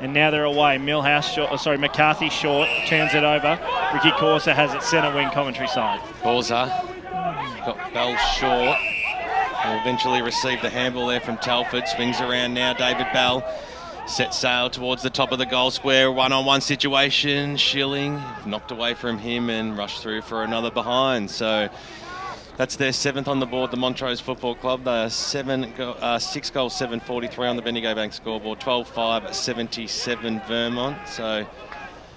And now they're away. McCarthy short, turns it over. Ricky Corsa has it centre wing commentary side. Corsa got Bell short. Will eventually receive the handball there from Telford. Swings around now, David Bell. Set sail towards the top of the goal square. One-on-one situation. Schilling knocked away from him and rushed through for another behind. So that's their 7th on the board, the Montrose Football Club. They are 6 goals, 7-43 on the Bendigo Bank scoreboard. 12-5-77 Vermont. So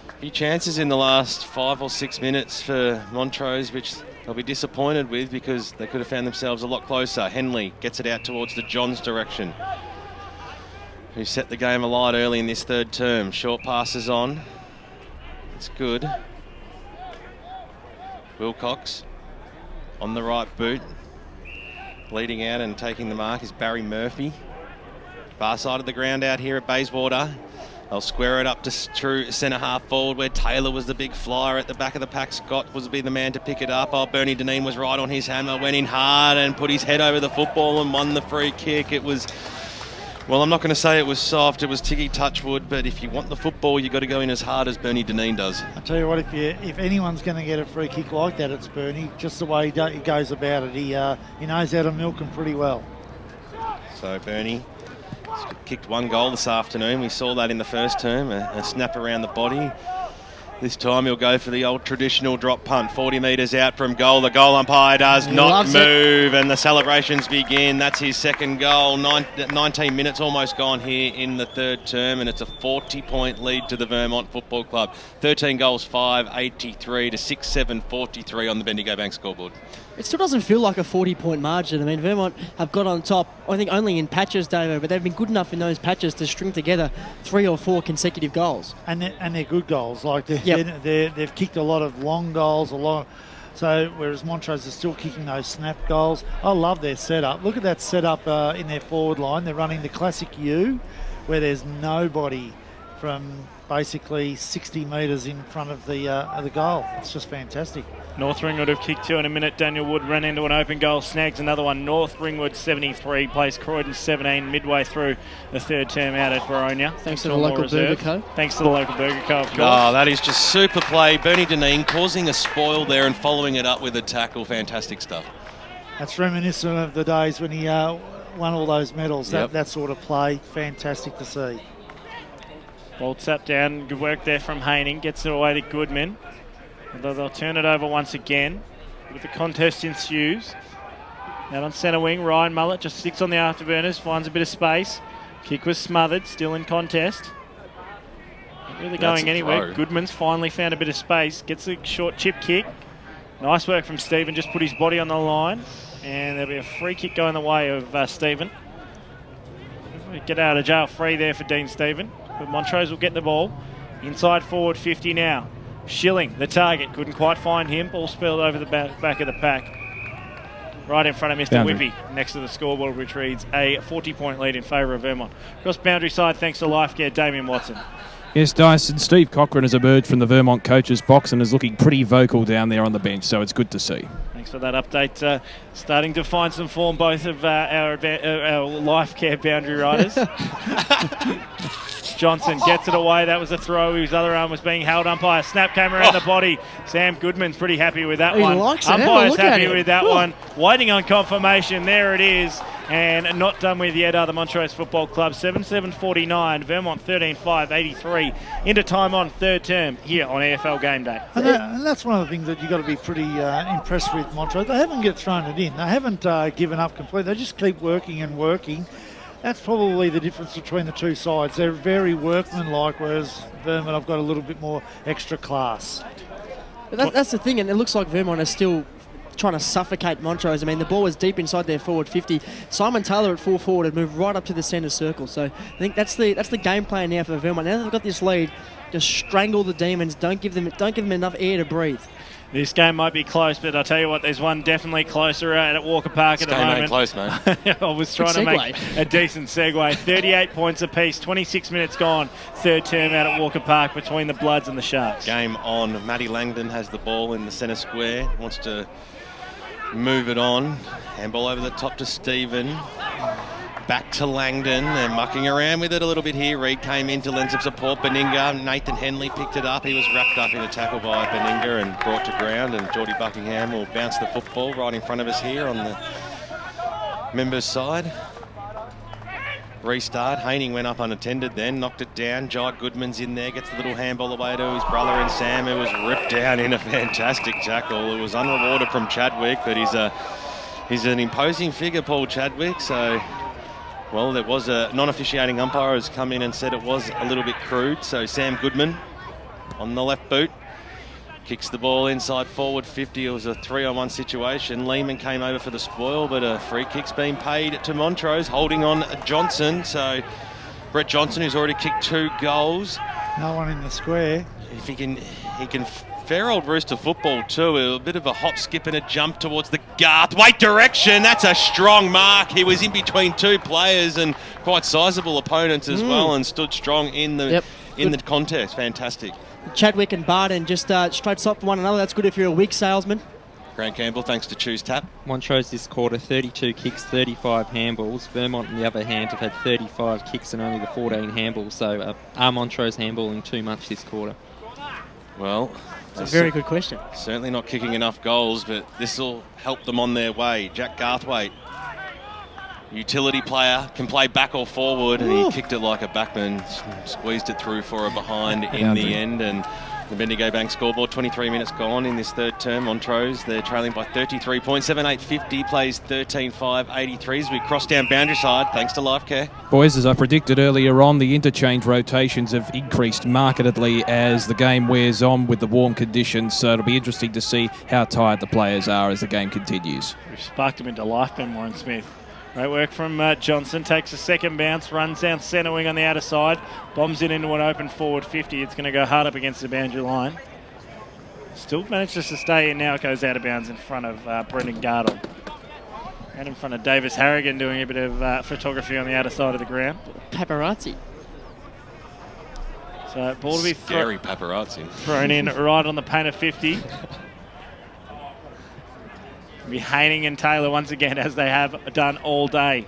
a few chances in the last 5 or 6 minutes for Montrose, which they'll be disappointed with because they could have found themselves a lot closer. Henley gets it out towards the Johns direction, who set the game alight early in this third term. Short passes on. It's good. Wilcox on the right boot. Leading out and taking the mark is Barry Murphy. Far side of the ground out here at Bayswater. They'll square it up to true centre half forward where Taylor was the big flyer at the back of the pack. Scott was be the man to pick it up. Oh, Bernie Deneen was right on his hammer, went in hard and put his head over the football and won the free kick. It was... Well, I'm not going to say it was soft, it was Tiggy Touchwood, but if you want the football, you've got to go in as hard as Bernie Deneen does. I tell you what, if anyone's going to get a free kick like that, it's Bernie. Just the way he goes about it, he knows how to milk them pretty well. So Bernie kicked 1 goal this afternoon. We saw that in the first term, a snap around the body. This time he'll go for the old traditional drop punt, 40 metres out from goal. The goal umpire does not move, and the celebrations begin. That's his 2nd goal. 19 minutes almost gone here in the third term, and it's a 40-point lead to the Vermont Football Club. 13 goals, 5-83 to 6-7-43 on the Bendigo Bank scoreboard. It still doesn't feel like a 40-point margin. I mean, Vermont have got on top, I think, only in patches, Davo, but they've been good enough in those patches to string together 3 or 4 consecutive goals. And they're good goals. Like they've kicked a lot of long goals, so whereas Montrose is still kicking those snap goals. I love their setup. Look at that setup in their forward line. They're running the classic U, where there's nobody from basically 60 metres in front of the goal. It's just fantastic. North Ringwood have kicked 2 in a minute. Daniel Wood ran into an open goal, snags another one. North Ringwood 73, plays Croydon 17 midway through the third term out at Boronia. Thanks to the local Burger Co. Thanks to the local Burger Co, of course. Oh, that is just super play. Bernie Deneen causing a spoil there and following it up with a tackle. Fantastic stuff. That's reminiscent of the days when he won all those medals. Yep. That sort of play, fantastic to see. Ball tapped down, good work there from Haining, gets it away to Goodman. Although they'll turn it over once again. But the contest ensues. Out on centre wing, Ryan Mullett just sticks on the afterburners, finds a bit of space. Kick was smothered, still in contest. Not really going anywhere. Throw. Goodman's finally found a bit of space, gets a short chip kick. Nice work from Stephen, just put his body on the line. And there'll be a free kick going the way of Stephen. Get out of jail free there for Dean Stephen. But Montrose will get the ball. Inside forward 50 now. Schilling, the target, couldn't quite find him. Ball spilled over the back of the pack. Right in front of Mr. Boundary. Whippy, next to the scoreboard, which reads a 40-point lead in favour of Vermont. Cross boundary side, thanks to Lifecare, Damian Watson. Yes, Dyson. Steve Cochran has emerged from the Vermont coaches box and is looking pretty vocal down there on the bench, so it's good to see. Thanks for that update. Starting to find some form, both of our Lifecare boundary riders. Johnson gets it away. That was a throw. His other arm was being held. Umpire snap came around the body. Sam Goodman's pretty happy with that one. Likes it. Umpire's happy with that one. Waiting on confirmation. There it is. And not done with yet are the Montrose Football Club. 7-7-49. Vermont 13-5, 83. Into time on third term here on EFL Gameday. And that's one of the things that you've got to be pretty impressed with Montrose. They haven't thrown it in. They haven't given up completely. They just keep working and working. That's probably the difference between the two sides. They're very workmanlike, whereas Vermont have got a little bit more extra class. But that's the thing, and it looks like Vermont is still trying to suffocate Montrose. I mean, the ball was deep inside their forward 50. Simon Taylor at full forward had moved right up to the centre circle. So I think that's the game plan now for Vermont. Now they've got this lead, just strangle the Demons. Don't give them enough air to breathe. This game might be close, but I'll tell you what, there's one definitely closer at Walker Park at the moment. Ain't close, mate. I was trying to make a decent segue. 38 points apiece, 26 minutes gone. Third term out at Walker Park between the Bloods and the Sharks. Game on. Matty Langdon has the ball in the centre square. Wants to move it on. Handball over the top to Stephen. Back to Langdon. They're mucking around with it a little bit here. Reid came in to lend some support. Beninga. Nathan Henley picked it up. He was wrapped up in a tackle by Beninga and brought to ground. And Geordie Buckingham will bounce the football right in front of us here on the members' side. Restart. Haining went up unattended then. Knocked it down. Jai Goodman's in there. Gets the little handball away to his brother and Sam, who was ripped down in a fantastic tackle. It was unrewarded from Chadwick, but he's an imposing figure, Paul Chadwick. So... well, there was a non-officiating umpire who's come in and said it was a little bit crude. So Sam Goodman on the left boot kicks the ball inside forward 50. It was a 3-on-1 situation. Lehman came over for the spoil, but a free kick's been paid to Montrose, holding on Johnson. So Brett Johnson, who's already kicked 2 goals. No one in the square. If he can fair old Rooster football too. A bit of a hop, skip and a jump towards the Garthwaite direction. That's a strong mark. He was in between 2 players and quite sizable opponents as well, and stood strong in the contest. Fantastic. Chadwick and Barden just straight stop for one another. That's good if you're a weak salesman. Grant Campbell, thanks to Choose Tap. Montrose this quarter, 32 kicks, 35 handballs. Vermont, on the other hand, have had 35 kicks and only the 14 handballs. So are Montrose handballing too much this quarter? Well, that's a very good question. Certainly not kicking enough goals, but this will help them on their way. Jack Garthwaite, utility player, can play back or forward, and he kicked it like a backman, squeezed it through for a behind in the end, and the Bendigo Bank scoreboard, 23 minutes gone in this third term. Montrose, they're trailing by 33 points. 7-8-50, plays 13-5-83 as we cross down boundary side, thanks to Lifecare. Boys, as I predicted earlier on, the interchange rotations have increased markedly as the game wears on with the warm conditions, so it'll be interesting to see how tired the players are as the game continues. We've sparked them into life, Ben Warren Smith. Great work from Johnson. Takes a second bounce, runs down centre wing on the outer side, bombs it into an open forward 50. It's going to go hard up against the boundary line. Still manages to stay in now. It goes out of bounds in front of Brendan Gardle. And in front of Davis Harrigan doing a bit of photography on the outer side of the ground. Paparazzi. So ball to be Scary paparazzi. thrown in right on the paint of 50. Be Haining and Taylor once again, as they have done all day.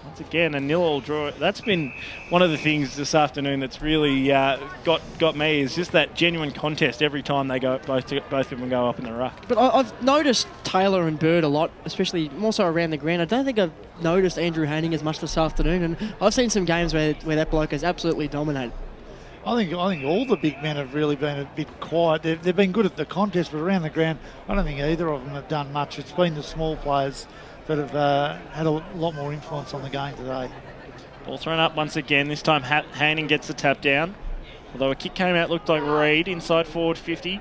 Once again, a 0-0 draw. That's been one of the things this afternoon that's really got me, is just that genuine contest every time they go, both of them go up in the ruck. But I've noticed Taylor and Bird a lot, especially more so around the ground. I don't think I've noticed Andrew Haining as much this afternoon, and I've seen some games where that bloke has absolutely dominated. I think all the big men have really been a bit quiet. They've been good at the contest, but around the ground, I don't think either of them have done much. It's been the small players that have had a lot more influence on the game today. Ball thrown up once again. This time Haining gets the tap down. Although a kick came out, looked like Reid inside forward 50.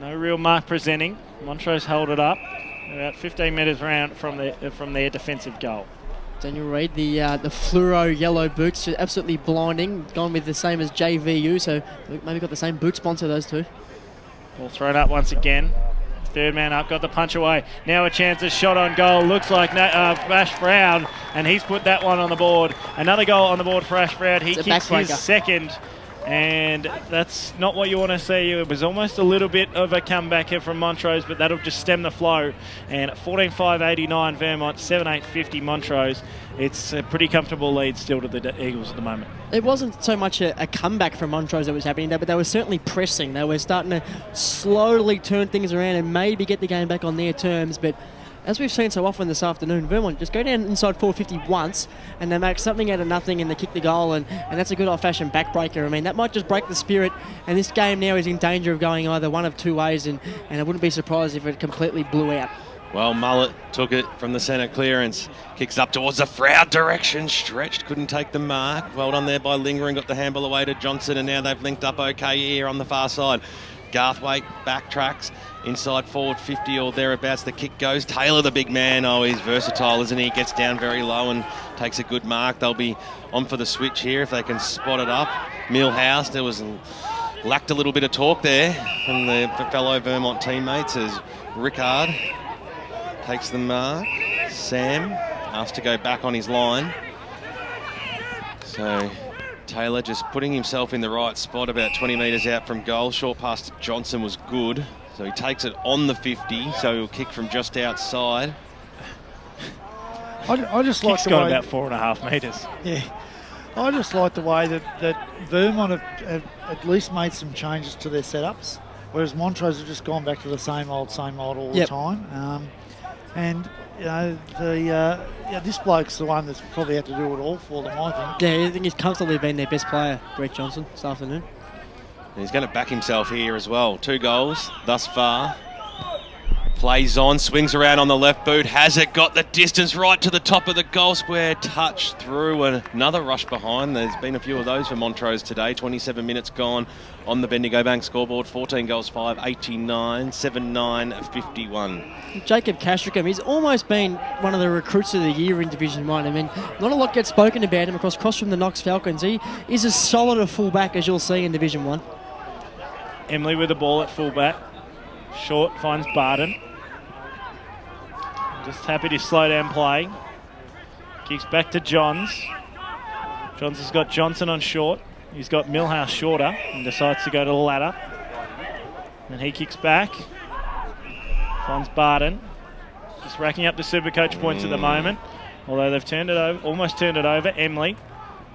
No real mark presenting. Montrose held it up about 15 metres round from their defensive goal. Daniel Reid, the fluoro yellow boots, absolutely blinding. Gone with the same as JVU, so maybe got the same boot sponsor, those two. Ball thrown up once again. Third man up, got the punch away. Now a chance, a shot on goal. Looks like Ash Brown, and he's put that one on the board. Another goal on the board for Ash Brown. He kicks his second, and that's not what you want to see. It was almost a little bit of a comeback here from Montrose, but that'll just stem the flow. And 14-5-89 Vermont, 7-8-50 Montrose. It's a pretty comfortable lead still to the Eagles at the moment. It wasn't so much a comeback from Montrose that was happening there, but they were certainly pressing. They were starting to slowly turn things around and maybe get the game back on their terms. But as we've seen so often this afternoon, Vermont just go down inside 450 once and they make something out of nothing and they kick the goal, and that's a good old-fashioned backbreaker. I mean, that might just break the spirit, and this game now is in danger of going either one of two ways, and I wouldn't be surprised if it completely blew out. Well, Mullet took it from the centre clearance. Kicks up towards the Froud direction. Stretched, couldn't take the mark. Well done there by Linger and got the handball away to Johnson, and now they've linked up okay here on the far side. Garthwaite backtracks inside forward 50 or thereabouts. The kick goes. Taylor, the big man. Oh, he's versatile, isn't he? Gets down very low and takes a good mark. They'll be on for the switch here if they can spot it up. Millhouse, there was lacked a little bit of talk there from the fellow Vermont teammates as Rickard takes the mark. Sam asked to go back on his line. So Taylor just putting himself in the right spot about 20 metres out from goal. Short pass to Johnson was good. So he takes it on the 50, so he'll kick from just outside. I just like the got way... about 4.5 metres. Yeah. I just like the way that Vermont have at least made some changes to their setups, whereas Montrose have just gone back to the same old all the time. And you know, this bloke's the one that's probably had to do it all for them, I think. Yeah, I think he's comfortably been their best player, Brett Johnson, this afternoon. And he's going to back himself here as well. 2 goals thus far. Plays on, swings around on the left boot, has it, got the distance right to the top of the goal square, touch through, another rush behind. There's been a few of those for Montrose today. 27 minutes gone on the Bendigo Bank scoreboard. 14 goals, 5, 89, 7-9, 51. Jacob Castricum, he's almost been one of the recruits of the year in Division 1. I mean, not a lot gets spoken about him across from the Knox Falcons. He is as solid a fullback as you'll see in Division 1. Emily with the ball at fullback. Short finds Barden. Just happy to slow down play. Kicks back to Johns. Johns has got Johnson on short. He's got Millhouse shorter and decides to go to the ladder. And he kicks back. Finds Barden. Just racking up the Supercoach points at the moment. Although they've turned it over, almost turned it over. Emily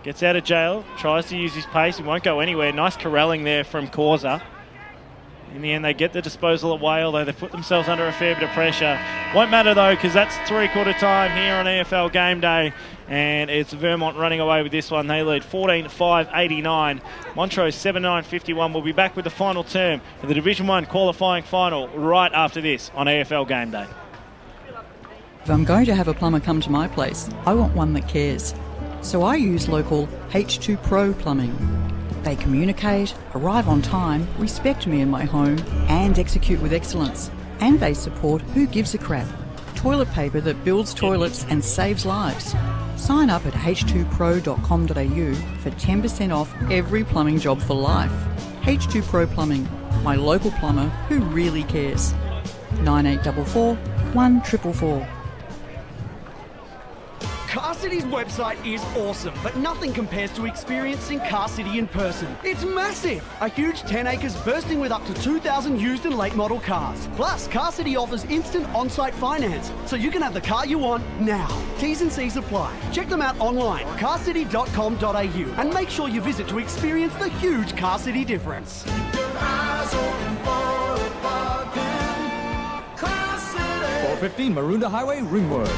gets out of jail, tries to use his pace. He won't go anywhere. Nice corralling there from Causa. In the end, they get the disposal away, although they put themselves under a fair bit of pressure. Won't matter, though, because that's three-quarter time here on EFL Game Day, and it's Vermont running away with this one. They lead 14-5-89. Montrose 7-9-51. We'll be back with the final term for the Division 1 qualifying final right after this on EFL Game Day. If I'm going to have a plumber come to my place, I want one that cares. So I use local H2 Pro plumbing. They communicate, arrive on time, respect me and my home, and execute with excellence. And they support Who Gives a Crap? Toilet paper that builds toilets and saves lives. Sign up at h2pro.com.au for 10% off every plumbing job for life. H2 Pro Plumbing, my local plumber who really cares. 9844 1444. Car City's website is awesome, but nothing compares to experiencing Car City in person. It's massive! A huge 10 acres bursting with up to 2,000 used and late model cars. Plus, Car City offers instant on-site finance, so you can have the car you want now. T's and C's apply. Check them out online, carcity.com.au, and make sure you visit to experience the huge Car City difference. 415 Maroondah Highway, Ringwood.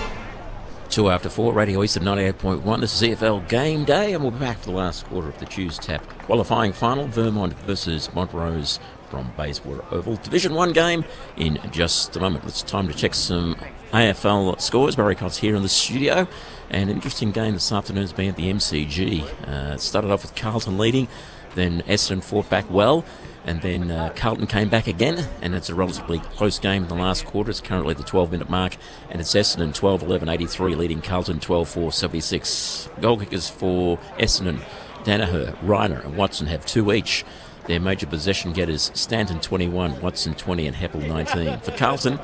2 after 4, Radio East of 98.1. This is EFL Game Day, and we'll be back for the last quarter of the Choose Tap qualifying final. Vermont versus Montrose from Bayswater Oval. Division 1 game in just a moment. It's time to check some AFL scores. Barry Cott's here in the studio. And an interesting game this afternoon has been at the MCG. It started off with Carlton leading, then Essendon fought back well, and then Carlton came back again, and it's a relatively close game in the last quarter. It's currently the 12-minute mark, and it's Essendon 12-11-83 leading Carlton 12-4-76. Goal kickers for Essendon, Danaher, Reiner and Watson have 2 each. Their major possession getters, Stanton 21, Watson 20 and Heppel 19. For Carlton,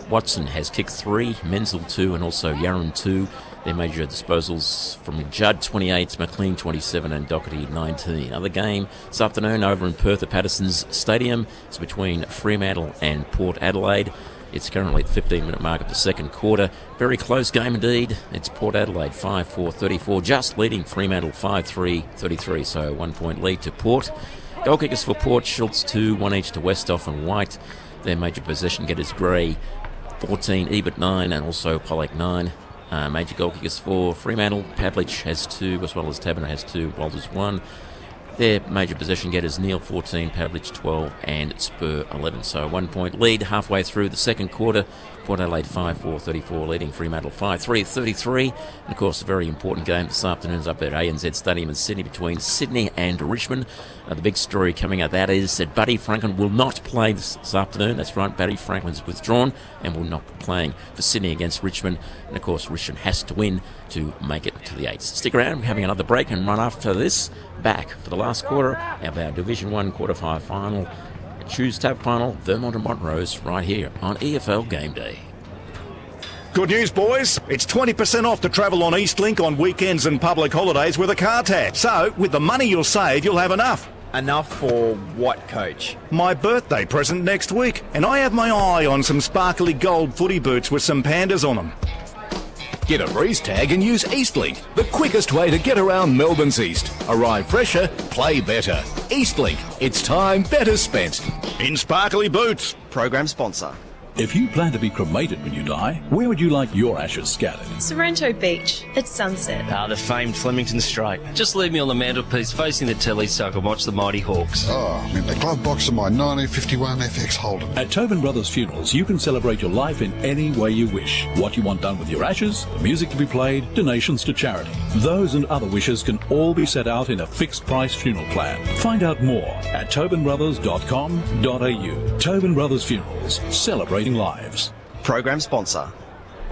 Watson has kicked 3, Menzel 2 and also Yaron 2. Their major disposals from Judd 28, McLean 27 and Doherty 19. Other game this afternoon over in Perth at Patterson's Stadium is between Fremantle and Port Adelaide. It's currently at the 15-minute mark of the second quarter. Very close game indeed. It's Port Adelaide 5-4-34, just leading Fremantle 5-3-33, so 1 point lead to Port. Goal kickers for Port, Schultz 2, 1 each to Westhoff and White. Their major possession getters Gray 14, Ebert 9 and also Pollock 9. Major goal kickers for Fremantle, Pavlich has 2 as well as Taberner has 2, Walters 1. Their major possession getters Neil 14, Pavlich 12 and Spur 11. So 1 point lead halfway through the second quarter. Port Adelaide 5-4-34 leading Fremantle 5-3-33. And of course a very important game this afternoon is up at ANZ Stadium in Sydney between Sydney and Richmond. The big story coming out of that is that Buddy Franklin will not play this afternoon. That's right, Buddy Franklin's withdrawn and will not be playing for Sydney against Richmond. And of course Richmond has to win to make it to the 8s. Stick around, we're having another break, and right after this, back for the last quarter of our Division 1 quarter-5 final. Choose Tab final, Vermont and Montrose, right here on EFL Game Day. Good news, boys. It's 20% off to travel on Eastlink on weekends and public holidays with a car tag. So, with the money you'll save, you'll have enough. Enough for what, Coach? My birthday present next week, and I have my eye on some sparkly gold footy boots with some pandas on them. Get a breeze tag and use Eastlink, the quickest way to get around Melbourne's East. Arrive fresher, play better. Eastlink, it's time better spent. In sparkly boots. Program sponsor. If you plan to be cremated when you die, where would you like your ashes scattered? Sorrento Beach at sunset. The famed Flemington Strait. Just leave me on the mantelpiece facing the telly so I can watch the Mighty Hawks. Oh, I'm in the glove box of my 1951 FX Holden. At Tobin Brothers Funerals, you can celebrate your life in any way you wish. What you want done with your ashes, the music to be played, donations to charity. Those and other wishes can all be set out in a fixed price funeral plan. Find out more at tobinbrothers.com.au. Tobin Brothers Funerals, celebrating lives. Program sponsor.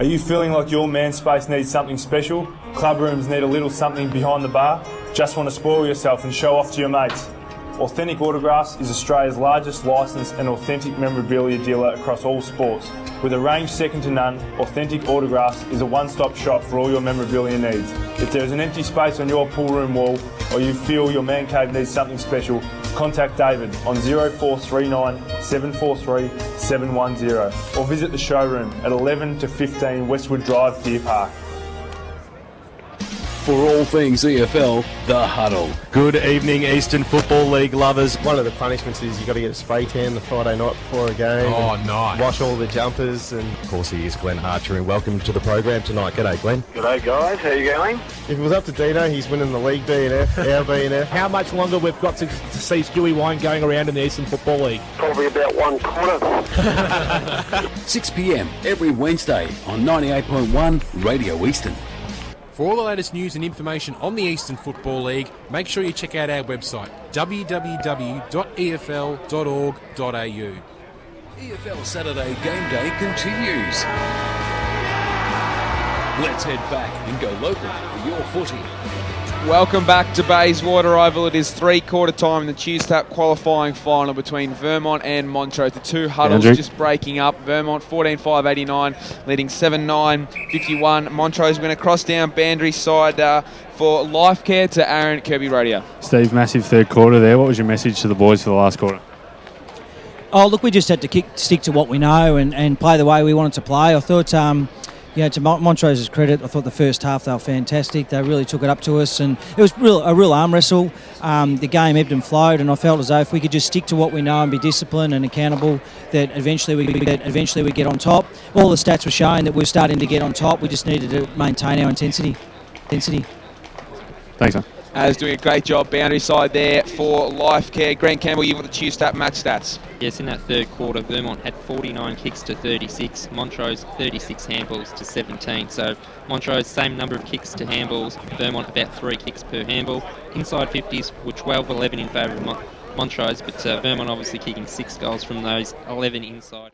Are you feeling like your man space needs something special? Club rooms need a little something behind the bar? Just want to spoil yourself and show off to your mates? Authentic Autographs is Australia's largest licensed and authentic memorabilia dealer across all sports. With a range second to none, Authentic Autographs is a one-stop shop for all your memorabilia needs. If there is an empty space on your pool room wall or you feel your man cave needs something special, contact David on 0439 743 710 or visit the showroom at 11 to 15 Westwood Drive, Deer Park. For all things EFL, The Huddle. Good evening, Eastern Football League lovers. One of the punishments is you've got to get a spray tan the Friday night before a game. Oh, nice. Wash all the jumpers. And of course, he is Glenn Archer, and welcome to the program tonight. G'day, Glenn. G'day, guys. How you going? If it was up to Dino, he's winning the league BNF, our BNF. How much longer we've got to see Stewie Wine going around in the Eastern Football League? Probably about 1 quarter. 6 p.m. every Wednesday on 98.1 Radio Eastern. For all the latest news and information on the Eastern Football League, make sure you check out our website, www.efl.org.au. EFL Saturday Game Day continues. Let's head back and go local for your footy. Welcome back to Bayswater Oval. It is three-quarter time in the Cheers Tap qualifying final between Vermont and Montrose. The two huddles just breaking up. Vermont 14-5-89, leading 7-9-51. Montrose going to cross down Bandry's side for Lifecare to Aaron Kirkby-Rodier. Steve, massive third quarter there. What was your message to the boys for the last quarter? Oh, look, we just had to stick to what we know and play the way we wanted to play. I thought... to Montrose's credit, I thought the first half they were fantastic. They really took it up to us, and it was a real arm wrestle. The game ebbed and flowed, and I felt as though if we could just stick to what we know and be disciplined and accountable, that eventually we get on top. All the stats were showing that we're starting to get on top. We just needed to maintain our intensity. Thanks, man. As doing a great job, boundary side there for Lifecare. Grant Campbell, you've got the Cheers Tap match stats. Yes, in that third quarter, Vermont had 49 kicks to 36, Montrose 36 handballs to 17. So Montrose, same number of kicks to handballs, Vermont about 3 kicks per handball. Inside 50s were 12-11 in favour of Montrose, but Vermont obviously kicking 6 goals from those 11 inside.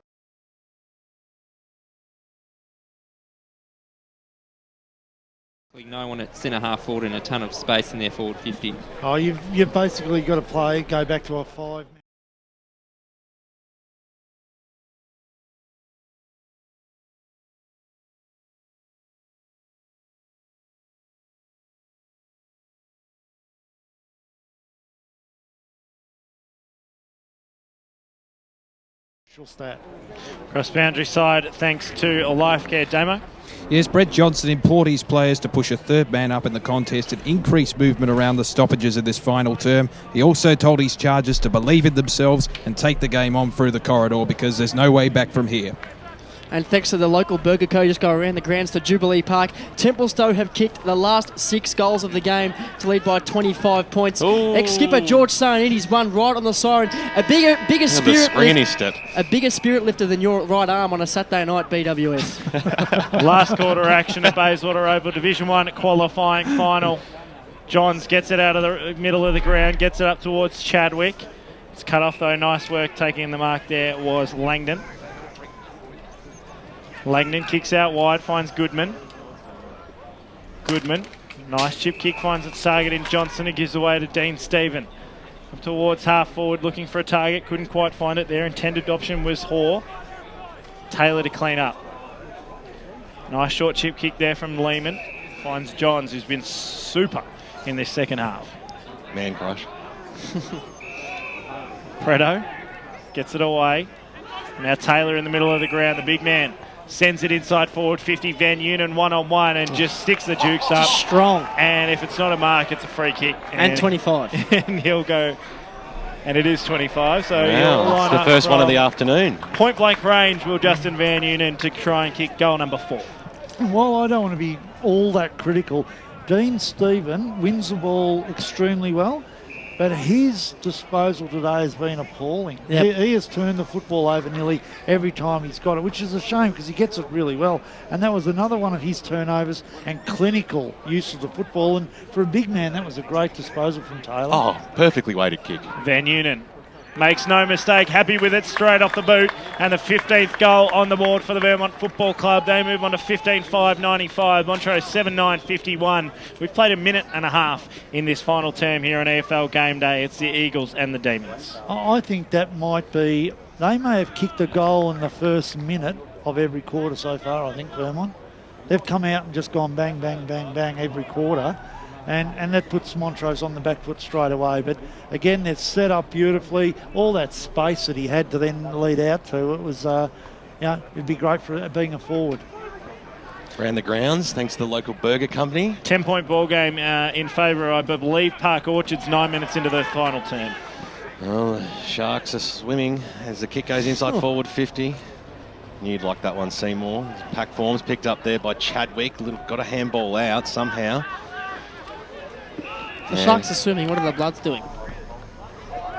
No one at centre half forward and a ton of space in their forward 50. Oh, you've basically got to go back to a 5. Stat. Cross boundary side, thanks to Lifecare. Damo? Yes, Brett Johnson implored his players to push a third man up in the contest and increase movement around the stoppages of this final term. He also told his charges to believe in themselves and take the game on through the corridor because there's no way back from here. And thanks to the local Burger Co. just go around the grounds to Jubilee Park. Templestowe have kicked the last 6 goals of the game to lead by 25 points. Ex-skipper George Saranides won right on the siren. A bigger spirit spring in his step. A bigger spirit lifter than your right arm on a Saturday night BWS. Last quarter action at Bayswater Oval, Division 1 qualifying final. Johns gets it out of the middle of the ground, gets it up towards Chadwick. It's cut off though. Nice work taking the mark there was Langdon. Langdon kicks out wide, finds Goodman. Nice chip kick, finds its target in Johnson. It gives away to Dean Stephen. Up towards half forward, looking for a target. Couldn't quite find it there. Intended option was Hoare. Taylor to clean up. Nice short chip kick there from Lehman. Finds Johns, who's been super in this second half. Man crush. Preto gets it away. Now Taylor in the middle of the ground, the big man. Sends it inside forward 50. Van Unen one-on-one and just sticks the jukes up. Strong. And if it's not a mark, it's a free kick. And 25. And he'll go. And it is 25. So wow, it's the first one of the afternoon. Point blank range will Justin Van Unen to try and kick goal number 4. Well, I don't want to be all that critical. Dean Stephen wins the ball extremely well, but his disposal today has been appalling. Yep. He has turned the football over nearly every time he's got it, which is a shame because he gets it really well. And that was another one of his turnovers and clinical use of the football. And for a big man, that was a great disposal from Taylor. Oh, perfectly weighted kick. Van Unen makes no mistake, happy with it, straight off the boot. And the 15th goal on the board for the Vermont Football Club. They move on to 15-5-95. Montrose 7-9-51. We've played a minute and a half in this final term here on EFL Gameday. It's the Eagles and the Demons. I think that might be... They may have kicked a goal in the first minute of every quarter so far, I think, Vermont. They've come out and just gone bang, bang, bang, bang every quarter. And that puts Montrose on the back foot straight away. But again, they're set up beautifully. All that space that he had to then lead out to, it was, it'd be great for being a forward. Around the grounds, thanks to the local burger company. 10-point ball game in favour, I believe, Park Orchards, 9 minutes into the final term. Well, the Sharks are swimming as the kick goes inside forward 50. You'd like that one, Seymour. Pack forms picked up there by Chadwick. Got a handball out somehow. The Sharks are swimming. What are the Bloods doing?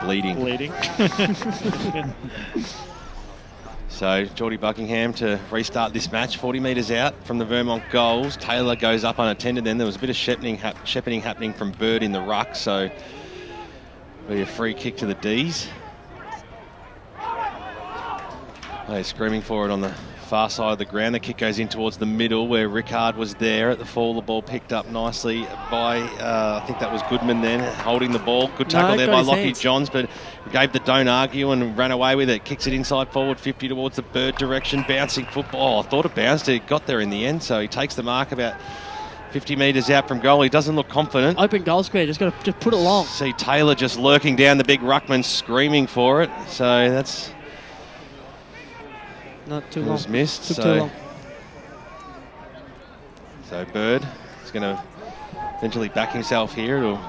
Bleeding. So Geordie Buckingham to restart this match. 40 metres out from the Vermont goals. Taylor goes up unattended. Then there was a bit of shepherding happening from Bird in the ruck. So be a free kick to the D's. They're screaming for it on the far side of the ground. The kick goes in towards the middle where Rickard was there at the fall. The ball picked up nicely by, I think that was Goodman then, holding the ball. Good tackle there by Lockie Johns, but gave the don't argue and ran away with it. Kicks it inside forward 50 towards the Bird direction. Bouncing football. I thought it bounced. It got there in the end, so he takes the mark about 50 metres out from goal. He doesn't look confident. Open goal square, just got to just put it long. See Taylor just lurking down the big ruckman, screaming for it. So that's not too long. Was missed. Took too long. So Bird is going to eventually back himself here. It'll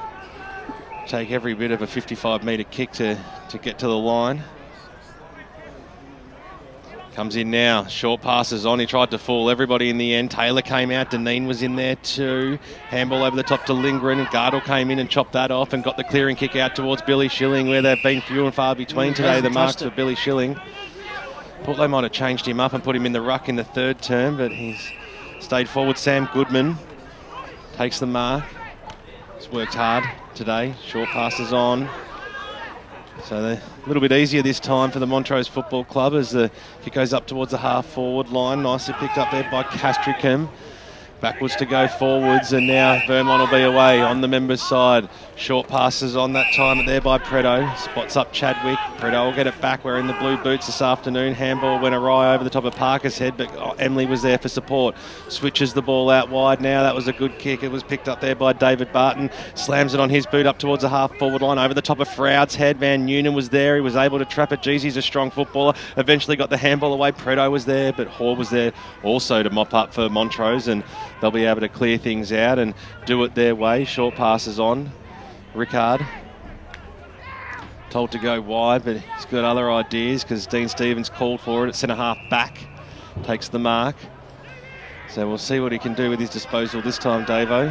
take every bit of a 55-metre kick to get to the line. Comes in now, short passes on. He tried to fool everybody in the end. Taylor came out, Deneen was in there too. Handball over the top to Lindgren. Gardle came in and chopped that off and got the clearing kick out towards Billy Schilling, where they've been few and far between today, the marks for Billy Schilling. Thought they might have changed him up and put him in the ruck in the third term, but he's stayed forward. Sam Goodman takes the mark. He's worked hard today. Short passes on. So they're a little bit easier this time for the Montrose Football Club as the kick goes up towards the half-forward line. Nicely picked up there by Castricum. Backwards to go forwards, and now Vermont will be away on the members' side. Short passes on that time there by Preto. Spots up Chadwick. Preto will get it back. We're in the blue boots this afternoon. Handball went awry over the top of Parker's head, but Emily was there for support. Switches the ball out wide now. That was a good kick. It was picked up there by David Barton. Slams it on his boot up towards the half-forward line. Over the top of Froud's head. Van Noonan was there. He was able to trap it. Geez, he's a strong footballer. Eventually got the handball away. Preto was there, but Hoare was there also to mop up for Montrose, and they'll be able to clear things out and do it their way. Short passes on. Rickard told to go wide, but he's got other ideas because Dean Stevens called for it at centre-half back. Takes the mark. So we'll see what he can do with his disposal this time, Davo.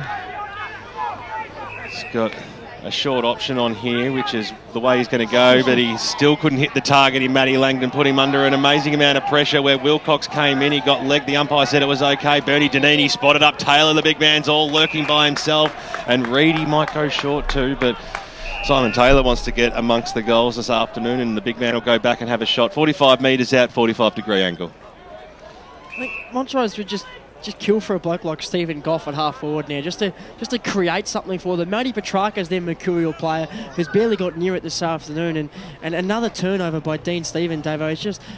He's got a short option on here, which is the way he's going to go, but he still couldn't hit the target in Matty Langdon, put him under an amazing amount of pressure where Wilcox came in. He got legged. The umpire said it was okay. Bernie Danini spotted up Taylor. The big man's all lurking by himself, and Reedy might go short too, but Simon Taylor wants to get amongst the goals this afternoon, and the big man will go back and have a shot. 45 metres out, 45-degree angle. I think Montrose would just kill for a bloke like Stephen Goff at half forward now, just to create something for them. Matty Petrarca's their mercurial player who's barely got near it this afternoon, and another turnover by Dean Stephen, Davo.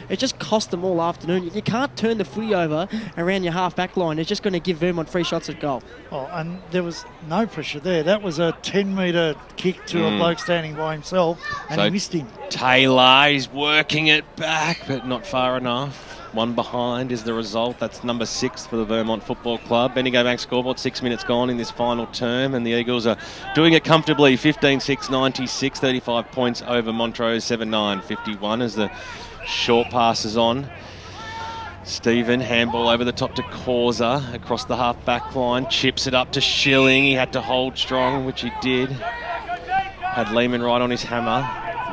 It just cost them all afternoon. You can't turn the footy over around your half back line. It's just going to give Vermont free shots at goal. Oh, and there was no pressure there. That was a 10-metre kick to a bloke standing by himself, and he missed him. Taylor is working it back, but not far enough. One behind is the result. That's number 6 for the Vermont Football Club. Bendigo Bank scoreboard, 6 minutes gone in this final term, and the Eagles are doing it comfortably. 15-6, 96, 35 points over Montrose, 7-9, 51 as the short pass is on. Stephen, handball over the top to Causa, across the half-back line, chips it up to Schilling. He had to hold strong, which he did. Had Lehman right on his hammer.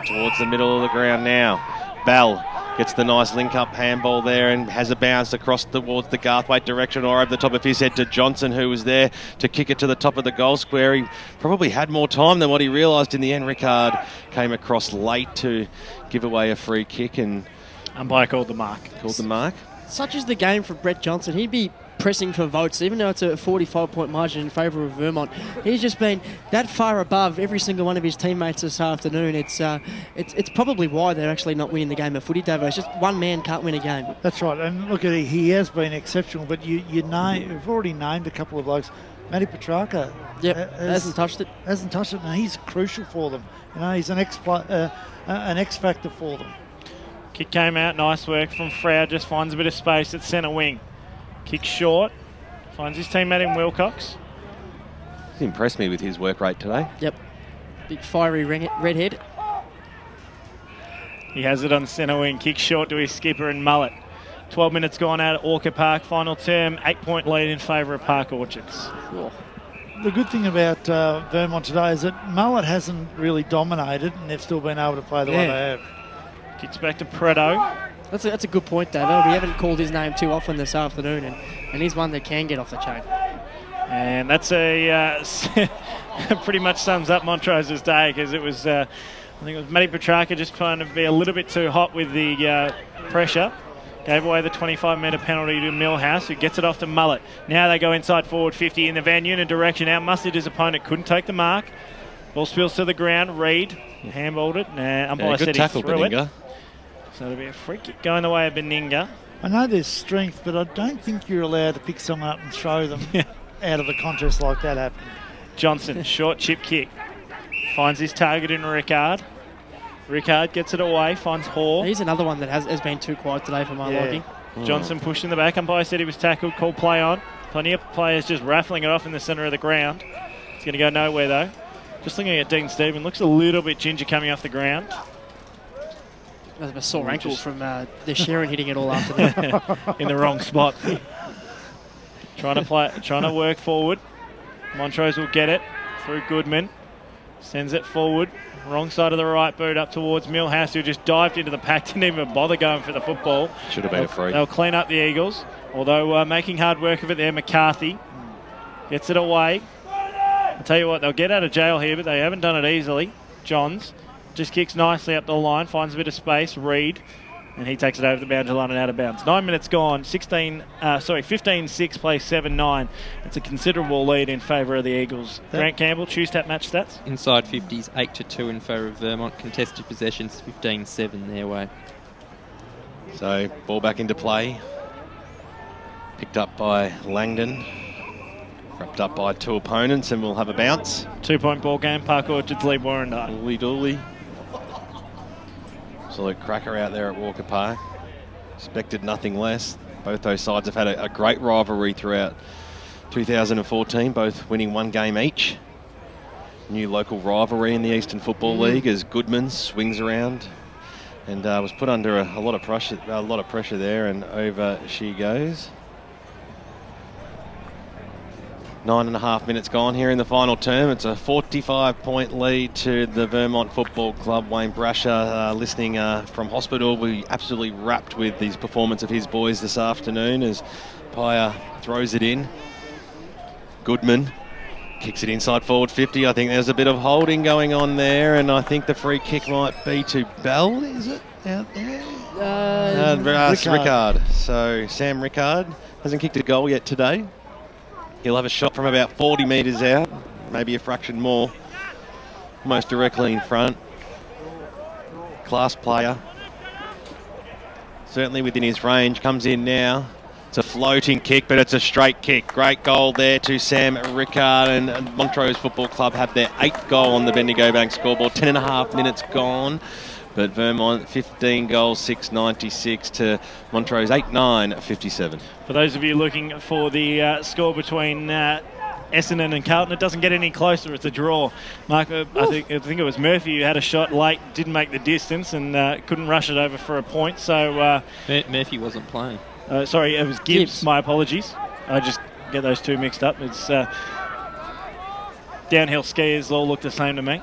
Towards the middle of the ground now. Bell gets the nice link-up handball there and has a bounce across towards the Garthwaite direction or over the top of his head to Johnson, who was there to kick it to the top of the goal square. He probably had more time than what he realised in the end. Rickard came across late to give away a free kick, and umpire called the mark. Such is the game for Brett Johnson. He'd be pressing for votes, even though it's a 45-point margin in favour of Vermont. He's just been that far above every single one of his teammates this afternoon. It's probably why they're actually not winning the game of footy, Davo. It's just one man can't win a game. That's right, and look at it, he has been exceptional, but you've already named a couple of blokes. Matty Petrarca hasn't touched it. Hasn't touched it, and he's crucial for them. You know, he's an X factor for them. Kick came out, nice work from Froud, just finds a bit of space at centre wing. Kick short, finds his teammate in Wilcox. He's impressed me with his work rate today. Yep, big fiery redhead. He has it on centre wing, kick short to his skipper and Mullet. 12 minutes gone out at Orca Park, final term, 8-point lead in favour of Park Orchards. Cool. The good thing about Vermont today is that Mullet hasn't really dominated, and they've still been able to play the way they have. Kicks back to Preto. That's a good point, Davo. We haven't called his name too often this afternoon, and he's one that can get off the chain. And that's pretty much sums up Montrose's day, because it was, I think it was Matty Petrarca just trying to be a little bit too hot with the pressure. Gave away the 25-metre penalty to Millhouse, who gets it off to Mullet. Now they go inside forward 50 in the Van Unit direction. Outmusted his opponent, couldn't take the mark. Ball spills to the ground. Reed handballed it. Umpire said he threw it. So it'll be a free kick going the way of Beninga. I know there's strength, but I don't think you're allowed to pick someone up and throw them out of the contest like that happened. Johnson, short chip kick. Finds his target in Rickard. Rickard gets it away, finds Hall. He's another one that has been too quiet today for my liking. Johnson pushed in the back. Umpire said he was tackled, called play on. Plenty of players just raffling it off in the centre of the ground. It's going to go nowhere though. Just looking at Dean Stephen, looks a little bit ginger coming off the ground. A sore ankle from the Sharon hitting it all afternoon. In the wrong spot. Trying to work forward. Montrose will get it through Goodman. Sends it forward. Wrong side of the right boot up towards Millhouse, who just dived into the pack, didn't even bother going for the football. Should have been a free. They'll clean up the Eagles, although making hard work of it there. McCarthy gets it away. I'll tell you what, they'll get out of jail here, but they haven't done it easily. Johns just kicks nicely up the line, finds a bit of space. Reed, and he takes it over the boundary line and out of bounds. 9 minutes gone. 15-6 plays 7-9. It's a considerable lead in favour of the Eagles. Grant Campbell, Tuesday match stats. Inside 50s, 8-2 in favour of Vermont. Contested possessions, 15-7 their way. So ball back into play. Picked up by Langdon. Wrapped up by two opponents, and we'll have a bounce. 2-point ball game. Park Orchards lead Warrandyte. Dooley Dooley. Absolute cracker out there at Walker Park. Expected nothing less. Both those sides have had a great rivalry throughout 2014, both winning one game each. New local rivalry in the Eastern Football League as Goodman swings around and was put under a lot of pressure there, and over she goes. 9.5 minutes gone here in the final term. It's a 45-point lead to the Vermont Football Club. Wayne Brasher, listening from hospital, will be absolutely wrapped with the performance of his boys this afternoon as Pyer throws it in. Goodman kicks it inside forward 50. I think there's a bit of holding going on there, and I think the free kick might be to Bell, is it, out there? Rickard. So Sam Rickard hasn't kicked a goal yet today. He'll have a shot from about 40 metres out, maybe a fraction more, almost directly in front. Class player. Certainly within his range, comes in now. It's a floating kick, but it's a straight kick. Great goal there to Sam Rickard, and Montrose Football Club have their 8th goal on the Bendigo Bank scoreboard. 10.5 minutes gone. But Vermont 15 goals, 6.96 to Montrose 8-9-57. For those of you looking for the score between Essendon and Carlton, it doesn't get any closer. It's a draw. Mark, I think it was Murphy who had a shot late, didn't make the distance, and couldn't rush it over for a point. So Murphy wasn't playing. Sorry, it was Gibbs. My apologies. I just get those two mixed up. It's downhill skiers all look the same to me.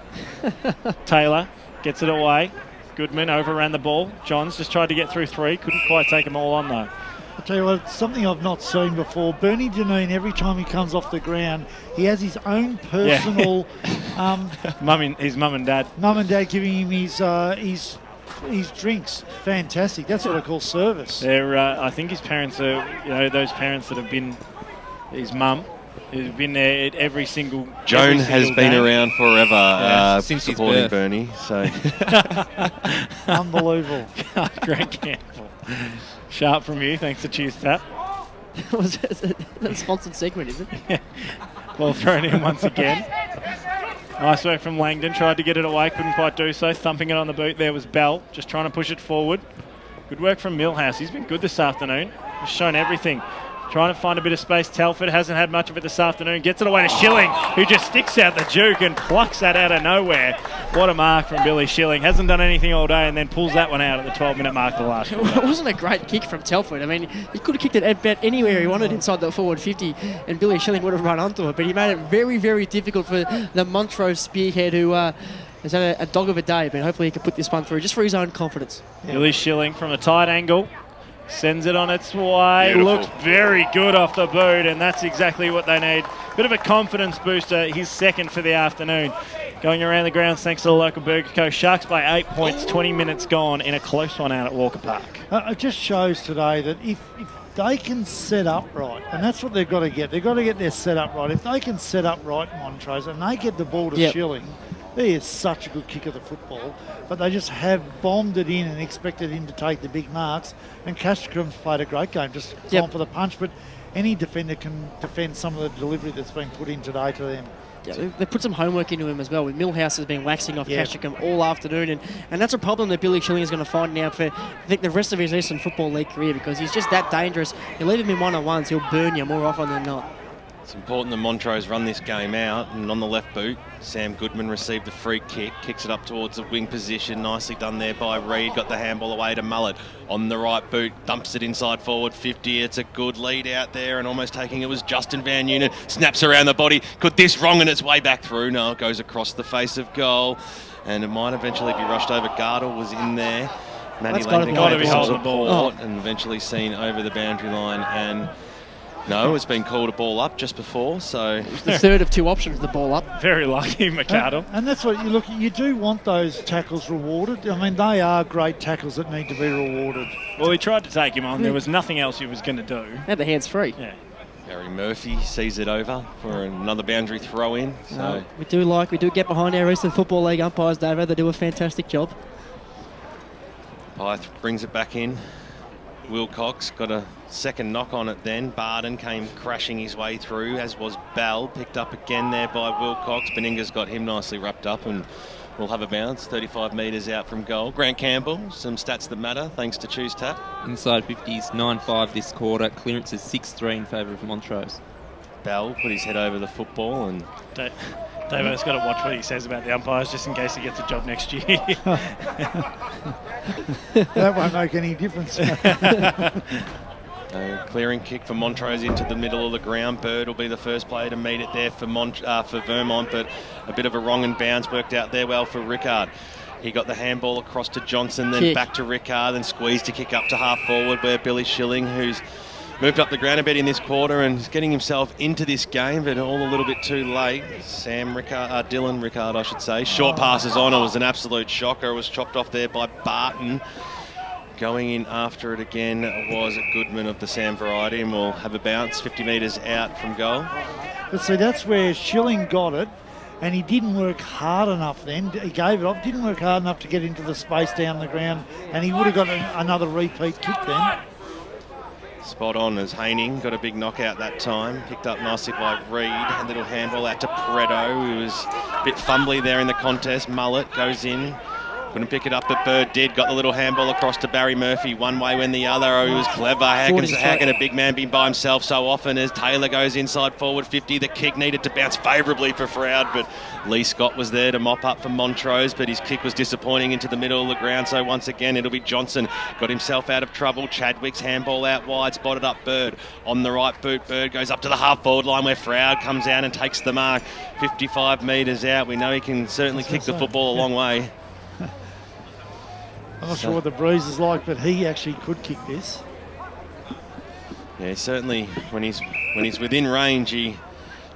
Taylor gets it away. Goodman overran the ball. Johns just tried to get through three. Couldn't quite take them all on, though. I'll tell you what, it's something I've not seen before. Bernie Janine, every time he comes off the ground, he has his own personal... his mum and dad. Mum and dad giving him his drinks. Fantastic. That's what I call service. I think his parents are, those parents that have been his mum, who's been there at every single Joan has been game. Around forever since supporting his birth. Bernie. So unbelievable. Great Campbell. Sharp from you, thanks to Cheers Tap. Was it a sponsored segment, is it? Yeah. Ball thrown in once again. Nice work from Langdon, tried to get it away, couldn't quite do so. Thumping it on the boot there was Bell, just trying to push it forward. Good work from Millhouse, he's been good this afternoon. He's shown everything. Trying to find a bit of space. Telford hasn't had much of it this afternoon. Gets it away to Schilling, who just sticks out the juke and plucks that out of nowhere. What a mark from Billy Schilling. Hasn't done anything all day and then pulls that one out at the 12-minute mark of the last quarter. It wasn't a great kick from Telford. I mean, he could have kicked it at bet anywhere he wanted inside the forward 50, and Billy Schilling would have run onto it. But he made it very, very difficult for the Montrose spearhead, who has had a dog of a day. But hopefully he can put this one through just for his own confidence. Billy Schilling from a tight angle. Sends it on its way. Beautiful. Looks very good off the boot, and that's exactly what they need. Bit of a confidence booster. His second for the afternoon. Going around the grounds thanks to the local Burger Co. Sharks by 8 points, 20 minutes gone in a close one out at Walker Park. It just shows today that if they can set up right, and that's what they've got to get. They've got to get their set up right. If they can set up right, Montrose, and they get the ball to Schilling, he is such a good kicker of the football, but they just have bombed it in and expected him to take the big marks. And Castricum's played a great game, just gone for the punch. But any defender can defend some of the delivery that's been put in today to them. Yeah, they put some homework into him as well. With Millhouse has been waxing off Castricum all afternoon, and that's a problem that Billy Schilling is going to find now for I think the rest of his Eastern Football League career, because he's just that dangerous. You leave him in one-on-ones, he'll burn you more often than not. It's important that Montrose run this game out, and on the left boot, Sam Goodman received the free kick, kicks it up towards the wing position, nicely done there by Reid, got the handball away to Mullet. On the right boot, dumps it inside forward 50, it's a good lead out there, and almost taking it was Justin Van Unen, snaps around the body, could this wrong and its way back through, no, it goes across the face of goal, and it might eventually be rushed over. Gardle was in there, Matty Langdon got to be holding the ball, and eventually seen over the boundary line, and no, it's been called a ball up just before, so... It's the third of two options, the ball up. Very lucky, McArdle. And that's what you look at. You do want those tackles rewarded. I mean, they are great tackles that need to be rewarded. Well, he tried to take him on. There was nothing else he was going to do. Had the hands free. Yeah. Gary Murphy sees it over for another boundary throw in. So we do get behind our Eastern Football League umpires, Davo. They do a fantastic job. Pyth brings it back in. Wilcox got a second knock on it then. Barden came crashing his way through, as was Bell. Picked up again there by Wilcox. Beninga's got him nicely wrapped up and will have a bounce. 35 metres out from goal. Grant Campbell, some stats that matter thanks to Choose Tap. Inside 50s, 9-5 this quarter. Clearance is 6-3 in favour of Montrose. Bell put his head over the football and... Davo's got to watch what he says about the umpires just in case he gets a job next year. That won't make any difference. Clearing kick for Montrose into the middle of the ground. Bird will be the first player to meet it there for Vermont, but a bit of a wrong and bounce worked out there well for Rickard. He got the handball across to Johnson, then back to Rickard, then squeezed to kick up to half forward where Billy Schilling, who's moved up the ground a bit in this quarter and is getting himself into this game, but all a little bit too late. Dylan Rickard, I should say. Short passes on. It was an absolute shocker. It was chopped off there by Barton. Going in after it again was Goodman of the Sam variety, and will have a bounce 50 metres out from goal. But see, that's where Schilling got it, and he didn't work hard enough then. He gave it up, didn't work hard enough to get into the space down the ground, and he would have got another repeat kick then. Spot on as Haining got a big knockout that time. Picked up nicely by Reid. A little handball out to Pareto, who was a bit fumbly there in the contest. Mullet goes in. Couldn't pick it up, but Bird did. Got the little handball across to Barry Murphy. One way when the other. Oh, he was clever. How can a big man be by himself so often as Taylor goes inside forward 50. The kick needed to bounce favourably for Froud, but Lee Scott was there to mop up for Montrose, but his kick was disappointing into the middle of the ground. So once again, it'll be Johnson. Got himself out of trouble. Chadwick's handball out wide. Spotted up Bird. On the right boot, Bird goes up to the half-forward line where Froud comes out and takes the mark. 55 metres out. We know he can certainly kick the football a long way. I'm not sure what the breeze is like, but he actually could kick this. Yeah, certainly when he's within range, he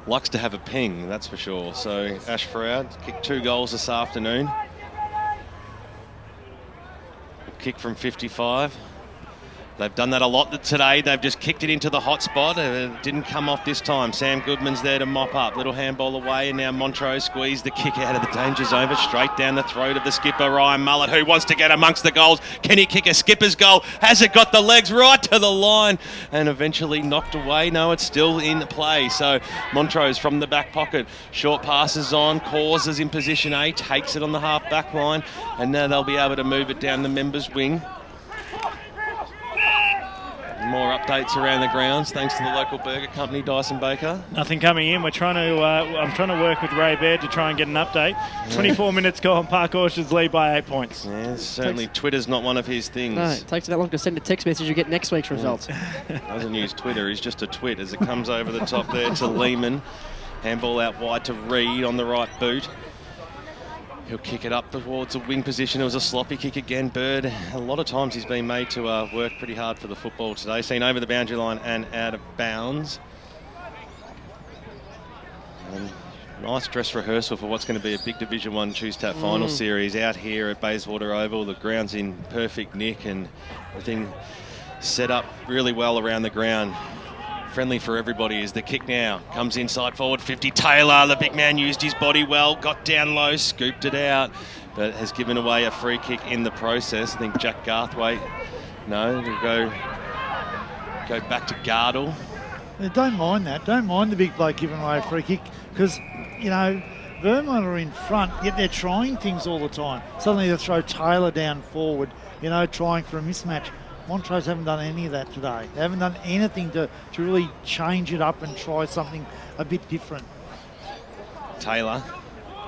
likes to have a ping, that's for sure. So Ash Froud kicked 2 goals this afternoon. Kick from 55. They've done that a lot today. They've just kicked it into the hot spot. It didn't come off this time. Sam Goodman's there to mop up. Little handball away, and now Montrose squeezed the kick out of the danger zone, straight down the throat of the skipper, Ryan Mullet, who wants to get amongst the goals. Can he kick a skipper's goal? Has it got the legs right to the line? And eventually knocked away. No, it's still in play. So Montrose from the back pocket. Short passes on. Causes in position A. Takes it on the half back line. And now they'll be able to move it down the members' wing. More updates around the grounds, thanks to the local burger company, Dyson Baker. Nothing coming in. I'm trying to work with Ray Baird to try and get an update. 24 minutes gone. Park Orchards lead by 8 points. Yeah, certainly Twitter's not one of his things. No, it takes that long to send a text message. You get next week's results. Doesn't use Twitter. He's just a twit as it comes over the top there to Lehman. Handball out wide to Reid on the right boot. He'll kick it up towards the wing position. It was a sloppy kick again. Bird, a lot of times he's been made to work pretty hard for the football today. Seen over the boundary line and out of bounds. And Nice dress rehearsal for what's going to be a big Division 1 Choose Tap final series out here at Bayswater Oval. The ground's in perfect nick and everything set up really well around the ground. Friendly for everybody is the kick now. Comes inside forward 50. Taylor, the big man, used his body well, got down low, scooped it out, but has given away a free kick in the process. I think Jack Garthwaite, no, it'll go back to Gardle. Don't mind that. Don't mind the big bloke giving away a free kick because, you know, Vermont are in front, yet they're trying things all the time. Suddenly they throw Taylor down forward, you know, trying for a mismatch. Montrose haven't done any of that today. They haven't done anything to really change it up and try something a bit different. Taylor.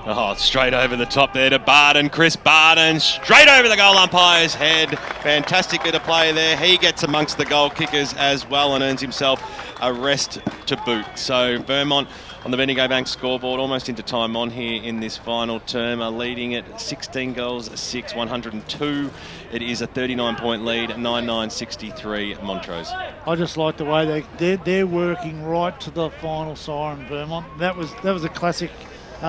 Oh, straight over the top there to Barden. Chris Barden, straight over the goal umpire's head. Fantastic bit of play there. He gets amongst the goal kickers as well and earns himself a rest to boot. So Vermont on the Bendigo Bank scoreboard, almost into time on here in this final term, are leading it 16 goals, 6, 102. It is a 39-point lead, 9-9-63 Montrose. I just like the way they're working right to the final siren, Vermont. That was a classic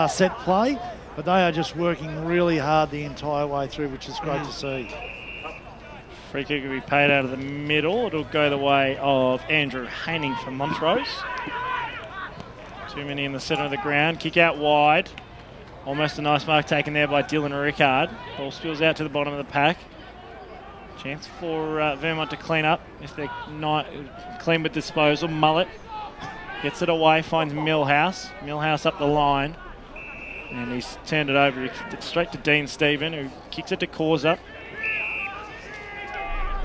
set play, but they are just working really hard the entire way through, which is great to see. Free kick will be paid out of the middle. It'll go the way of Andrew Haining for Montrose. Too many in the centre of the ground. Kick out wide. Almost a nice mark taken there by Dylan Rickard. Ball spills out to the bottom of the pack. Chance for Vermont to clean up if they're not clean with disposal. Mullet gets it away, finds Millhouse. Millhouse up the line. And he's turned it over. He kicked it straight to Dean Stephen, who kicks it to Causa.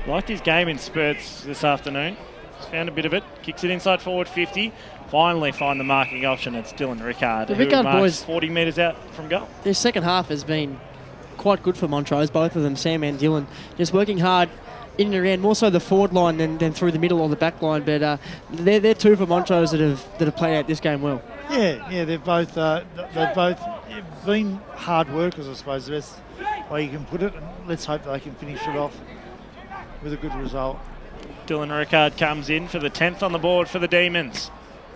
Liked his game in spurts this afternoon. He's found a bit of it. Kicks it inside forward 50. Finally find the marking option. It's Dylan Rickard. The Rickard boys 40 metres out from goal. Their second half has been quite good for Montrose, both of them, Sam and Dylan, just working hard in and around, more so the forward line than through the middle or the back line. But they're two for Montrose that have played out this game well. Yeah, they've both been hard workers, I suppose, the best way you can put it. And let's hope they can finish it off with a good result. Dylan Rickard comes in for the 10th on the board for the Demons.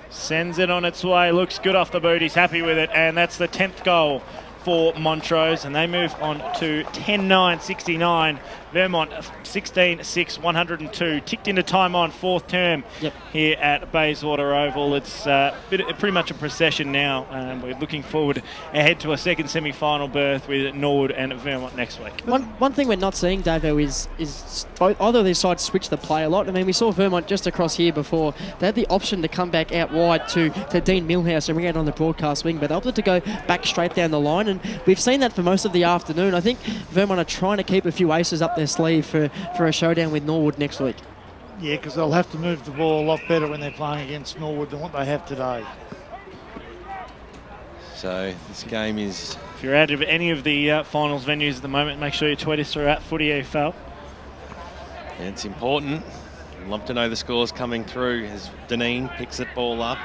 Sends it on its way, looks good off the boot, he's happy with it, and that's the 10th goal for Montrose, and they move on to 10-9-69. Vermont 16-6, 102. Ticked into time on fourth term here at Bayswater Oval. It's pretty much a procession now, and we're looking forward ahead to a second semi-final berth with Norwood and Vermont next week. One thing we're not seeing, Davo, is both, either of these sides switch the play a lot. I mean, we saw Vermont just across here before. They had the option to come back out wide to Dean Millhouse and bring out on the broadcast wing, but they opted to go back straight down the line, and we've seen that for most of the afternoon. I think Vermont are trying to keep a few aces up their sleeve for a showdown with Norwood next week. Yeah, because they'll have to move the ball a lot better when they're playing against Norwood than what they have today. So this game is... If you're out of any of the finals venues at the moment, make sure you tweet us through @FootyEFL. It's important. I'd love to know the scores coming through as Deneen picks the ball up.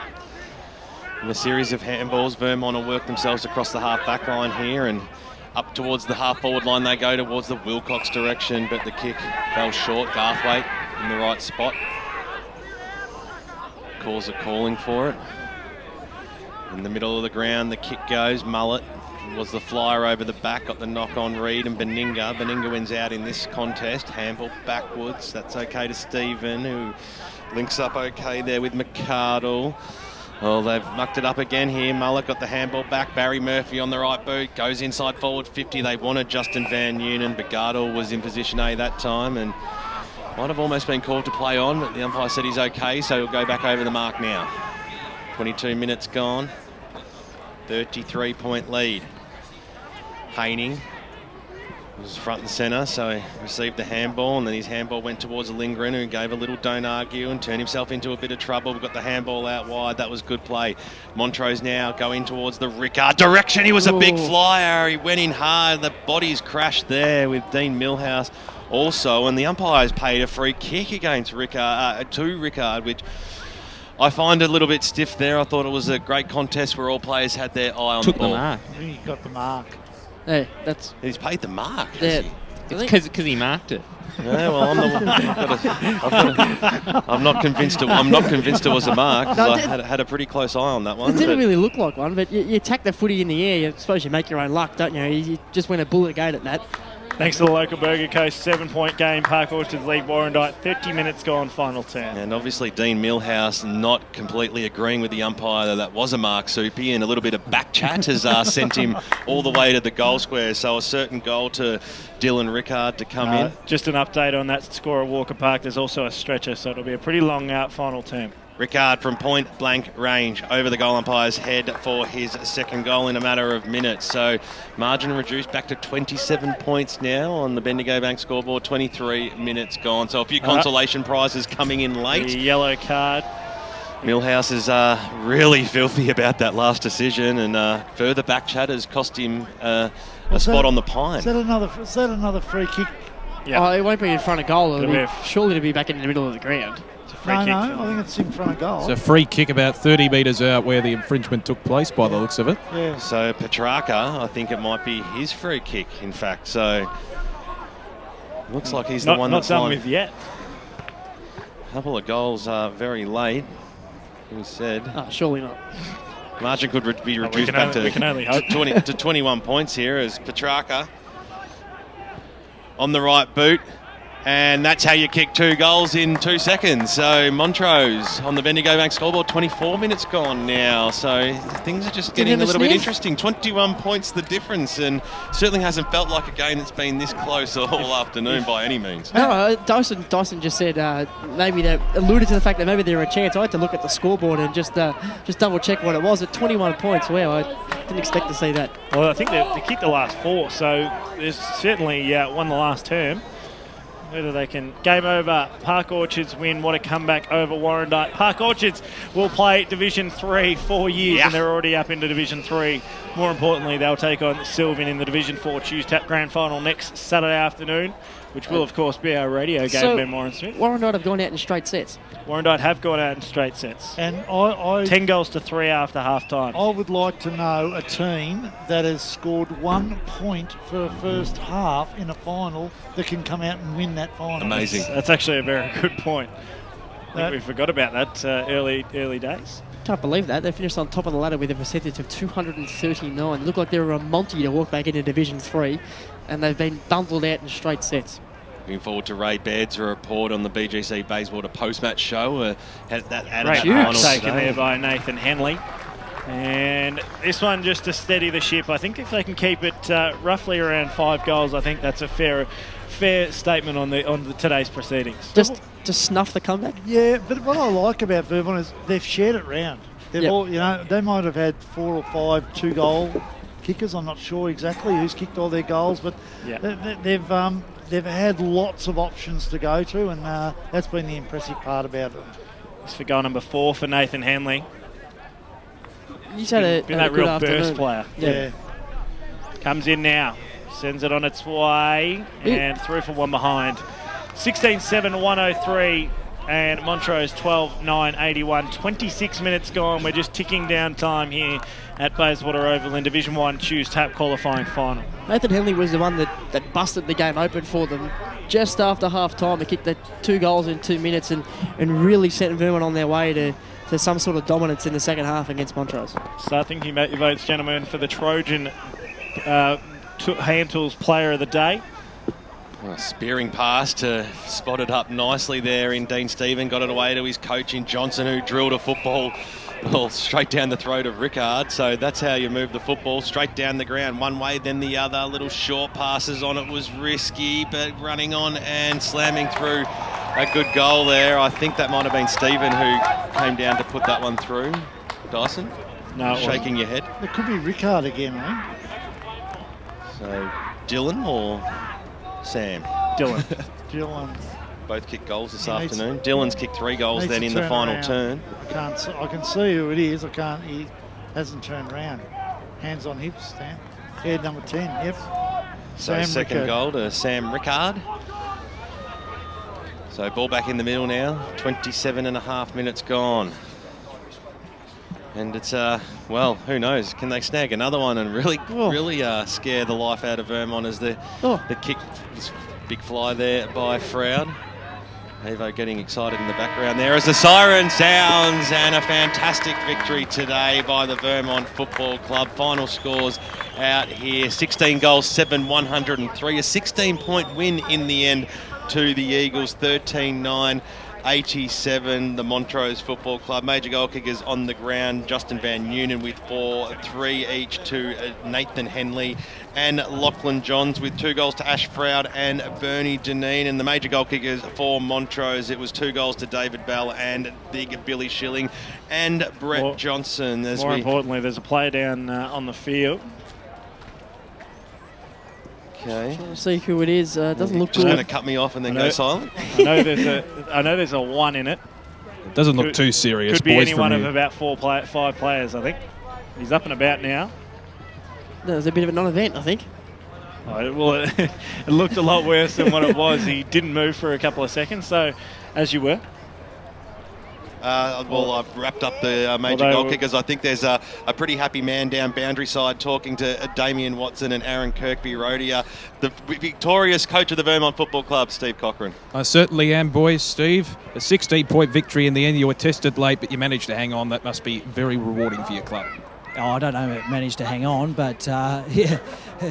In a series of handballs, Vermont will work themselves across the half-back line here and up towards the half-forward line they go towards the Wilcox direction, but the kick fell short. Garthwaite in the right spot. Calls are calling for it. In the middle of the ground, the kick goes. Mullet was the flyer over the back, got the knock on Reed and Beninga. Beninga wins out in this contest. Handball backwards. That's okay to Stephen, who links up okay there with McCardle. Well, they've mucked it up again here. Mullet got the handball back. Barry Murphy on the right boot. Goes inside forward 50. They wanted Justin Van Noonen, but Gardle was in position A that time and might have almost been called to play on, but the umpire said he's okay, so he'll go back over the mark now. 22 minutes gone. 33-point lead. Haining was front and centre, so he received the handball, and then his handball went towards Lindgren, who gave a little don't argue and turned himself into a bit of trouble. We've got the handball out wide. That was good play. Montrose now going towards the Rickard direction. He was a big flyer. He went in hard. The bodies crashed there with Dean Millhouse also, and the umpires paid a free kick against to Rickard, which I find a little bit stiff there. I thought it was a great contest where all players had their eye on the ball. I think he got the mark. Yeah, he's paid the mark. Yeah, It's because he marked it. Yeah, well, I'm not convinced. I'm not convinced it was a mark. 'Cause I had a pretty close eye on that one. It didn't really look like one, but you attack the footy in the air. I suppose you make your own luck, don't you? You just went a bullet gate at that. Thanks to the local Burger Coast 7-point game. Park Orchards lead Warrandyte. 30 minutes gone, final turn. And obviously Dean Millhouse not completely agreeing with the umpire that was a mark, Soupy, and a little bit of back chat has sent him all the way to the goal square. So a certain goal to Dylan Rickard to come in. Just an update on that score at Walker Park. There's also a stretcher, so it'll be a pretty long out final term. Rickard from point blank range over the goal umpire's head for his second goal in a matter of minutes. So margin reduced back to 27 points now on the Bendigo Bank scoreboard. 23 minutes gone. So a few consolation prizes coming in late. The yellow card. Millhouse is really filthy about that last decision, and further back chat has cost him a spot on the pine. Is that another free kick? Yeah. Oh, it won't be in front of goal. Surely it'll be back in the middle of the ground. No, I think it's in front of goal. It's a free kick about 30 metres out where the infringement took place by the looks of it. Yeah. So Petrarca, I think it might be his free kick, in fact. So looks like he's the one that's not done with yet. A couple of goals very late, he said. Oh, surely not. Margin could be reduced back to 21 points here as Petrarca on the right boot. And that's how you kick 2 goals in 2 seconds. So Montrose on the Bendigo Bank scoreboard, 24 minutes gone now. So things are just getting a little bit interesting. 21 points the difference, and certainly hasn't felt like a game that's been this close all afternoon by any means. No, Dyson just said maybe they alluded to the fact that maybe they were a chance. I had to look at the scoreboard and just double check what it was. At 21 points, wow, I didn't expect to see that. Well, I think they kicked the last 4, so there's certainly won the last term. Whether they can game over. Park Orchards win. What a comeback over Warrandyte. Park Orchards will play Division 3 4 years, and they're already up into Division 3. More importantly, they'll take on Sylvan in the Division 4 Choose Tap Grand Final next Saturday afternoon, which will, of course, be our radio game, So, Ben Warren Smith. Warrandyte have gone out in straight sets. Warrandyte have gone out in straight sets. And I 10 goals to 3 after half-time. I would like to know a team that has scored 1 point for a first half in a final that can come out and win that final. Amazing. That's actually a very good point. I think we forgot about that early days. Can't believe that. They finished on top of the ladder with a percentage of 239. Looked like they were a Monty to walk back into Division 3, and they've been bundled out in straight sets. Looking forward to Ray Baird's report on the BGC Bayswater post-match show. Had that added Great that final taken there by Nathan Henley. And this one just to steady the ship. I think if they can keep it roughly around 5 goals, I think that's a fair statement on the today's proceedings. Just to snuff the comeback? Yeah, but what I like about Vermont is they've shared it round. They've all, they might have had 4 or 5 2-goal kickers. I'm not sure exactly who's kicked all their goals, but they've had lots of options to go to, and that's been the impressive part about it. It's for goal number 4 for Nathan Henley. He's had been that good real burst player. Yeah. Comes in now, sends it on its way, and through for one behind. 16-7, 103, and Montrose 12-9, 81. 26 minutes gone. We're just ticking down time here at Bayswater Oval in Division 1 Choose Tap qualifying final. Nathan Henley was the one that busted the game open for them just after half-time. He kicked the 2 goals in 2 minutes and really sent Vermont on their way to some sort of dominance in the second half against Montrose. Start thinking about your votes, gentlemen, for the Trojan hand tools player of the day. Well, spearing pass to spotted up nicely there in Dean Stephen. Got it away to his coach in Johnson, who drilled a football straight down the throat of Rickard. So that's how you move the football, straight down the ground, one way then the other. Little short passes on it was risky, but running on and slamming through. A good goal there. I think that might have been Stephen who came down to put that one through. Dyson? No, shaking your head. It could be Rickard again, I think. So Dylan or Sam? Dylan. Dylan. Both kicked goals this afternoon. Dylan's kicked 3 goals then in the final turn. I can see who it is. He hasn't turned around. Hands on hips, Stan. Head number 10, yep. So Sam second Rickard. goal to Sam Rickard. So ball back in the middle now. 27 and a half minutes gone. And it's, well, who knows? Can they snag another one and really scare the life out of Vermont as the kick, this big fly there by Froud. Evo getting excited in the background there as the siren sounds, and a fantastic victory today by the Vermont Football Club. Final scores out here, 16 goals, 103. A 16-point win in the end to the Eagles, 13-9. 87, the Montrose Football Club. Major goal kickers on the ground, Justin Van Noonen with 4, 3 each to Nathan Henley and Lachlan Johns with 2 goals to Ash Froud and Bernie Deneen. And the major goal kickers for Montrose, it was 2 goals to David Bell and big Billy Schilling and Brett Johnson. More importantly, there's a player down on the field. Okay. Trying to see who it is. Doesn't look just good. going to cut me off and then go silent. I know there's a 1 in it. It doesn't look too serious, Could be boys, any from one here. of about 5 players, I think. He's up and about now. There's a bit of a non-event, I think. Well, it looked a lot worse than what it was. He didn't move for a couple of seconds, so as you were. Well, I've wrapped up the major goal kickers. I think there's a pretty happy man down boundary side talking to Damian Watson and Aaron Kirkby-Rodier, the victorious coach of the Vermont Football Club, Steve Cochran. I certainly am, boys. Steve, a 16-point victory in the end. You were tested late, but you managed to hang on. That must be very rewarding for your club. Oh, I don't know if it managed to hang on, but yeah,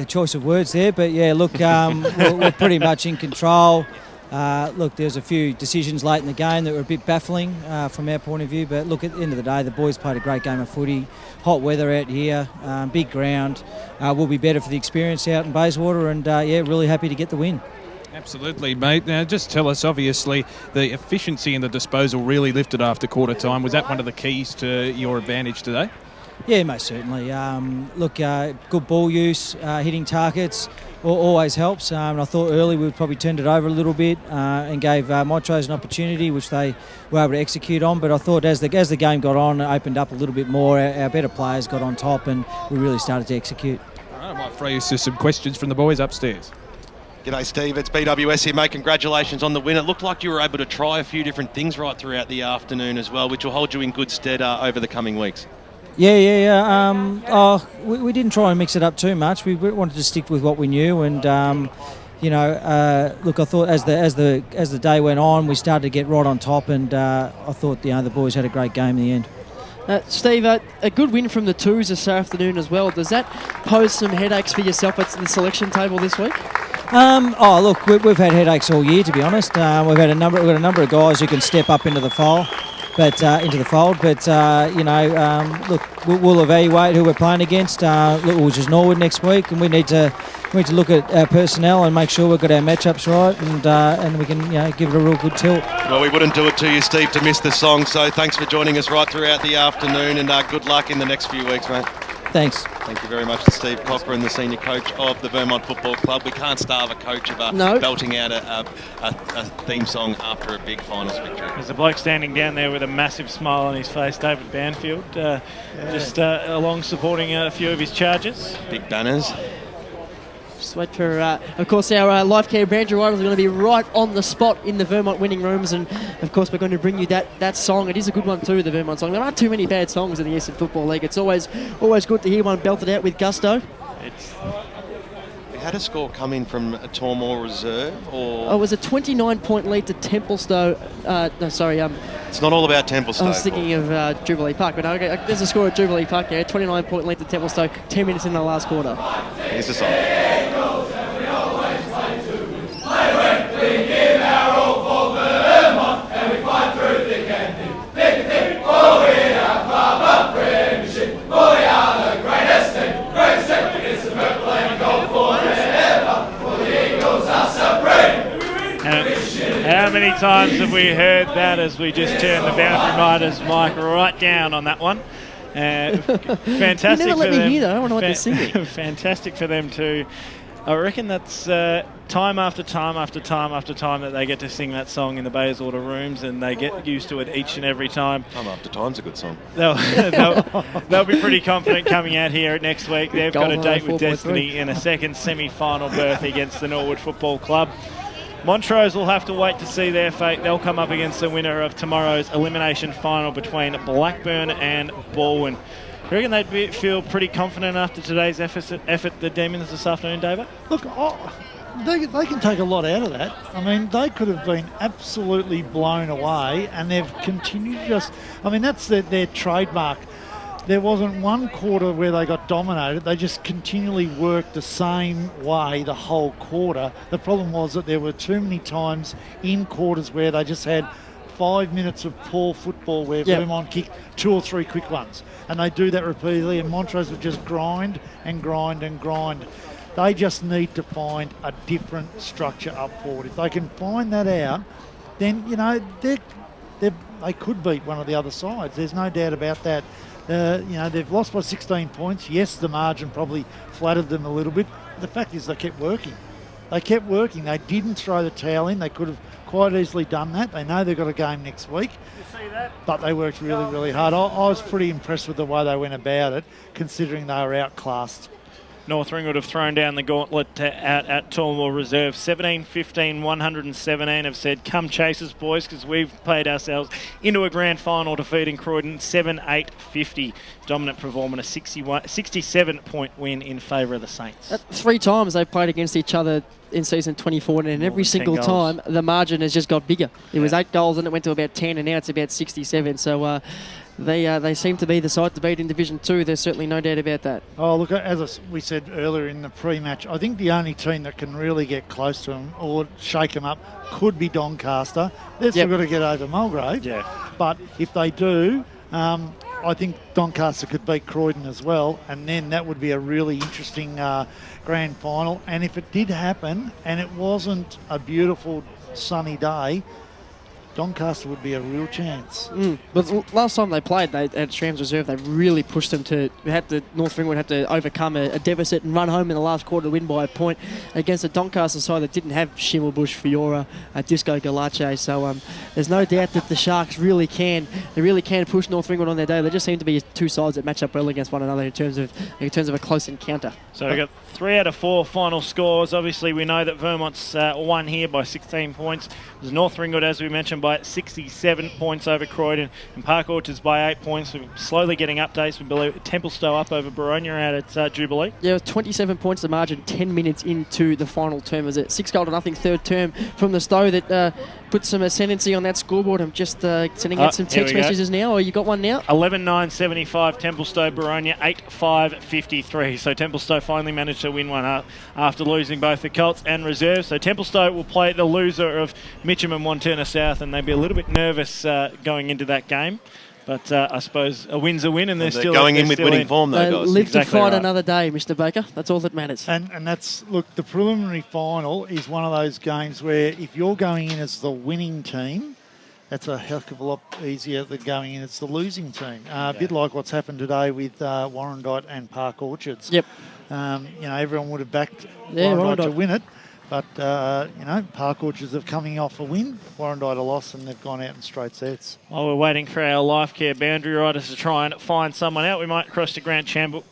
choice of words there. But yeah, look, we're pretty much in control. Look, there's a few decisions late in the game that were a bit baffling from our point of view, but look, at the end of the day, the boys played a great game of footy. Hot weather out here, big ground. Will be better for the experience out in Bayswater, and yeah, really happy to get the win. Absolutely, mate. Now, just tell us, obviously, the efficiency in the disposal really lifted after quarter time. Was that one of the keys to your advantage today? Yeah, most certainly. Look, good ball use, hitting targets always helps. And I thought early we probably turned it over a little bit and gave Montrose an opportunity, which they were able to execute on. But I thought as the game got on, it opened up a little bit more. Our better players got on top, and we really started to execute. All right, I might throw you some questions from the boys upstairs. G'day, Steve. It's BWS here, mate. Congratulations on the win. It looked like you were able to try a few different things right throughout the afternoon as well, which will hold you in good stead over the coming weeks. Yeah. We didn't try and mix it up too much. We wanted to stick with what we knew, and look, I thought as the day went on, we started to get right on top, and I thought the boys had a great game in the end. Steve, a good win from the twos this afternoon as well. Does that pose some headaches for yourself at the selection table this week? Look, we've had headaches all year, to be honest. We've got a number of guys who can step up into the fold. But look, we'll evaluate who we're playing against, which is Norwood next week, and we need to look at our personnel and make sure we've got our matchups right, and we can give it a real good tilt. Well, we wouldn't do it to you, Steve, to miss the song. So thanks for joining us right throughout the afternoon, and good luck in the next few weeks, mate. Thanks. Thank you very much to Steve Cochran, the senior coach of the Vermont Football Club. We can't starve a coach of belting out a theme song after a big finals victory. There's a bloke standing down there with a massive smile on his face, David Banfield, just along supporting a few of his charges. Big banners. Just wait for, of course, our Lifecare brand riders are going to be right on the spot in the Vermont winning rooms, and of course we're going to bring you that song. It is a good one too, the Vermont song. There aren't too many bad songs in the Eastern Football League. It's always good to hear one belted out with gusto. We had a score come in from a Tormore Reserve, or... Oh, it was a 29-point lead to Templestowe. It's not all about Templestowe. I was thinking of Jubilee Park, but okay, there's a score at Jubilee Park there. 29-point lead to Templestowe, 10 minutes in the last quarter. Here's the song. How many times have we heard that as we just turned the boundary rider's mic right down on that one? Fantastic you never let for me them. hear that. I don't know what they're singing. Fantastic for them too. I reckon that's time after time after time after time that they get to sing that song in the Bayswater rooms, and they get used to it each and every time. Time After Time's a good song. They'll be pretty confident coming out here next week. They've got a date with Destiny in a second semi-final berth against the Norwood Football Club. Montrose will have to wait to see their fate. They'll come up against the winner of tomorrow's elimination final between Blackburn and Baldwin. You reckon they'd feel pretty confident after today's effort, the Demons, this afternoon, David? Look, they can take a lot out of that. I mean, they could have been absolutely blown away, and they've continued just... I mean, that's their trademark. There wasn't one quarter where they got dominated. They just continually worked the same way the whole quarter. The problem was that there were too many times in quarters where they just had 5 minutes of poor football where Vermont kicked 2 or 3 quick ones. And they do that repeatedly, and Montrose would just grind and grind and grind. They just need to find a different structure up forward. If they can find that out, then, you know, they could beat one of the other sides. There's no doubt about that. You know, they've lost by 16 points. Yes, the margin probably flattered them a little bit. But the fact is they kept working. They kept working. They didn't throw the towel in. They could have quite easily done that. They know they've got a game next week. You see that? But they worked really, really hard. I was pretty impressed with the way they went about it, considering they were outclassed. North Ringwood have thrown down the gauntlet out at Toolmore Reserve. 17-15, 117 have said, come chase us, boys, because we've played ourselves into a grand final, defeating Croydon 7-8-50. Dominant performance, a 67-point win in favour of the Saints. 3 times they've played against each other in season 24, and every single time the margin has just got bigger. It was 8 goals and it went to about 10, and now it's about 67. So they seem to be the side to beat in Division 2. There's certainly no doubt about that. Oh, look, as we said earlier in the pre-match, I think the only team that can really get close to them or shake them up could be Doncaster. They've still got to get over Mulgrave. Yeah. But if they do, I think Doncaster could beat Croydon as well, and then that would be a really interesting grand final. And if it did happen and it wasn't a beautiful sunny day, Doncaster would be a real chance. But last time they played at Shams Reserve, they really pushed them to... North Ringwood had to overcome a deficit and run home in the last quarter to win by a point against a Doncaster side that didn't have Schimmelbusch, Fiora, Disco Galache. So there's no doubt that the Sharks really can push North Ringwood on their day. They just seem to be 2 sides that match up well against one another in terms of a close encounter. So we've got 3 out of 4 final scores. Obviously, we know that Vermont's won here by 16 points. There's North Ringwood, as we mentioned, by 67 points over Croydon, and Park Orchards by 8 points. We're slowly getting updates. We believe Templestowe up over Boronia out at Jubilee. Yeah, with 27 points the margin, 10 minutes into the final term. It was a 6-0 third term from the Stowe that put some ascendancy on that scoreboard. I'm just sending out some text messages now. Or you got one now? 11-9-75 Templestowe, Boronia 8-5-53. So Templestowe finally managed to win one after losing both the Colts and Reserve. So Templestowe will play the loser of Mitcham and Montana South, and they'll be a little bit nervous going into that game. But I suppose a win's a win, and they're still going in with winning form, though, guys. Live to fight another day, Mr. Baker. That's all that matters. And that's, look, the preliminary final is one of those games where if you're going in as the winning team, that's a heck of a lot easier than going in as the losing team. A bit like what's happened today with Warrandyte and Park Orchards. Yep. You know, everyone would have backed Warrandyte to win it. But, you know, Park Orchards are coming off a win. Warrandyte a loss, and they've gone out in straight sets. While we're waiting for our Lifecare boundary riders to try and find someone out, we might cross to Grant Campbell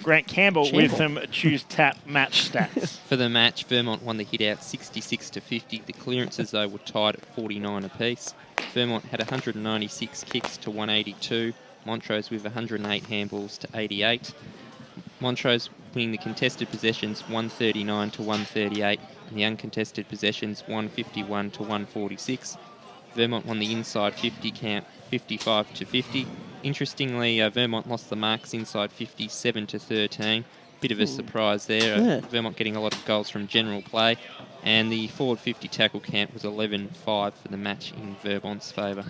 with them choose tap match stats. For the match, Vermont won the hit out 66-50. The clearances, though, were tied at 49 apiece. Vermont had 196 kicks to 182. Montrose with 108 handballs to 88. Montrose winning the contested possessions 139 to 138. And the uncontested possessions 151 to 146. Vermont won the inside 50 count 55 to 50. Interestingly, Vermont lost the marks inside 50 7 to 13. Bit of a surprise there. Vermont getting a lot of goals from general play, and the forward 50 tackle count was 11-5 for the match in Vermont's favour.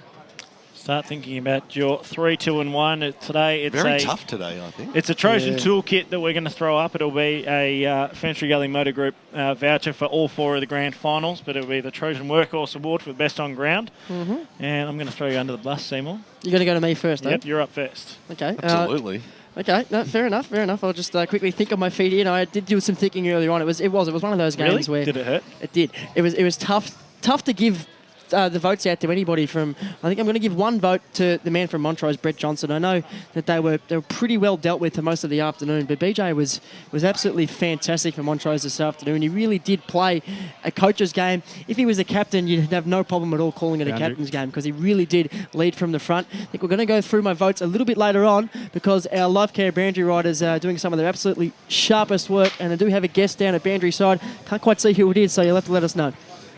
Start thinking about your 3-2-1 today. It's very tough today, I think. It's a Trojan toolkit that we're going to throw up. It'll be a Fenchurch Gully Motor Group voucher for all 4 of the grand finals, but it'll be the Trojan Workhorse Award for best on ground. And I'm going to throw you under the bus, Seymour. You're going to go to me first, though? Yep, you're up first. Okay. Absolutely. Okay, no, fair enough. I'll just quickly think on my feet here. I did do some thinking earlier on. It was one of those games where Did it hurt? It did. It was tough to give the votes out to anybody from, I think I'm going to give one vote to the man from Montrose, Brett Johnson. I know that they were pretty well dealt with for most of the afternoon, but BJ was absolutely fantastic for Montrose this afternoon. He really did play a coach's game. If he was a captain, you'd have no problem at all calling it a captain's game, because he really did lead from the front. I think we're going to go through my votes a little bit later on, because our Lifecare boundary riders are doing some of their absolutely sharpest work, and they do have a guest down at boundary side. Can't quite see who it is, so you'll have to let us know.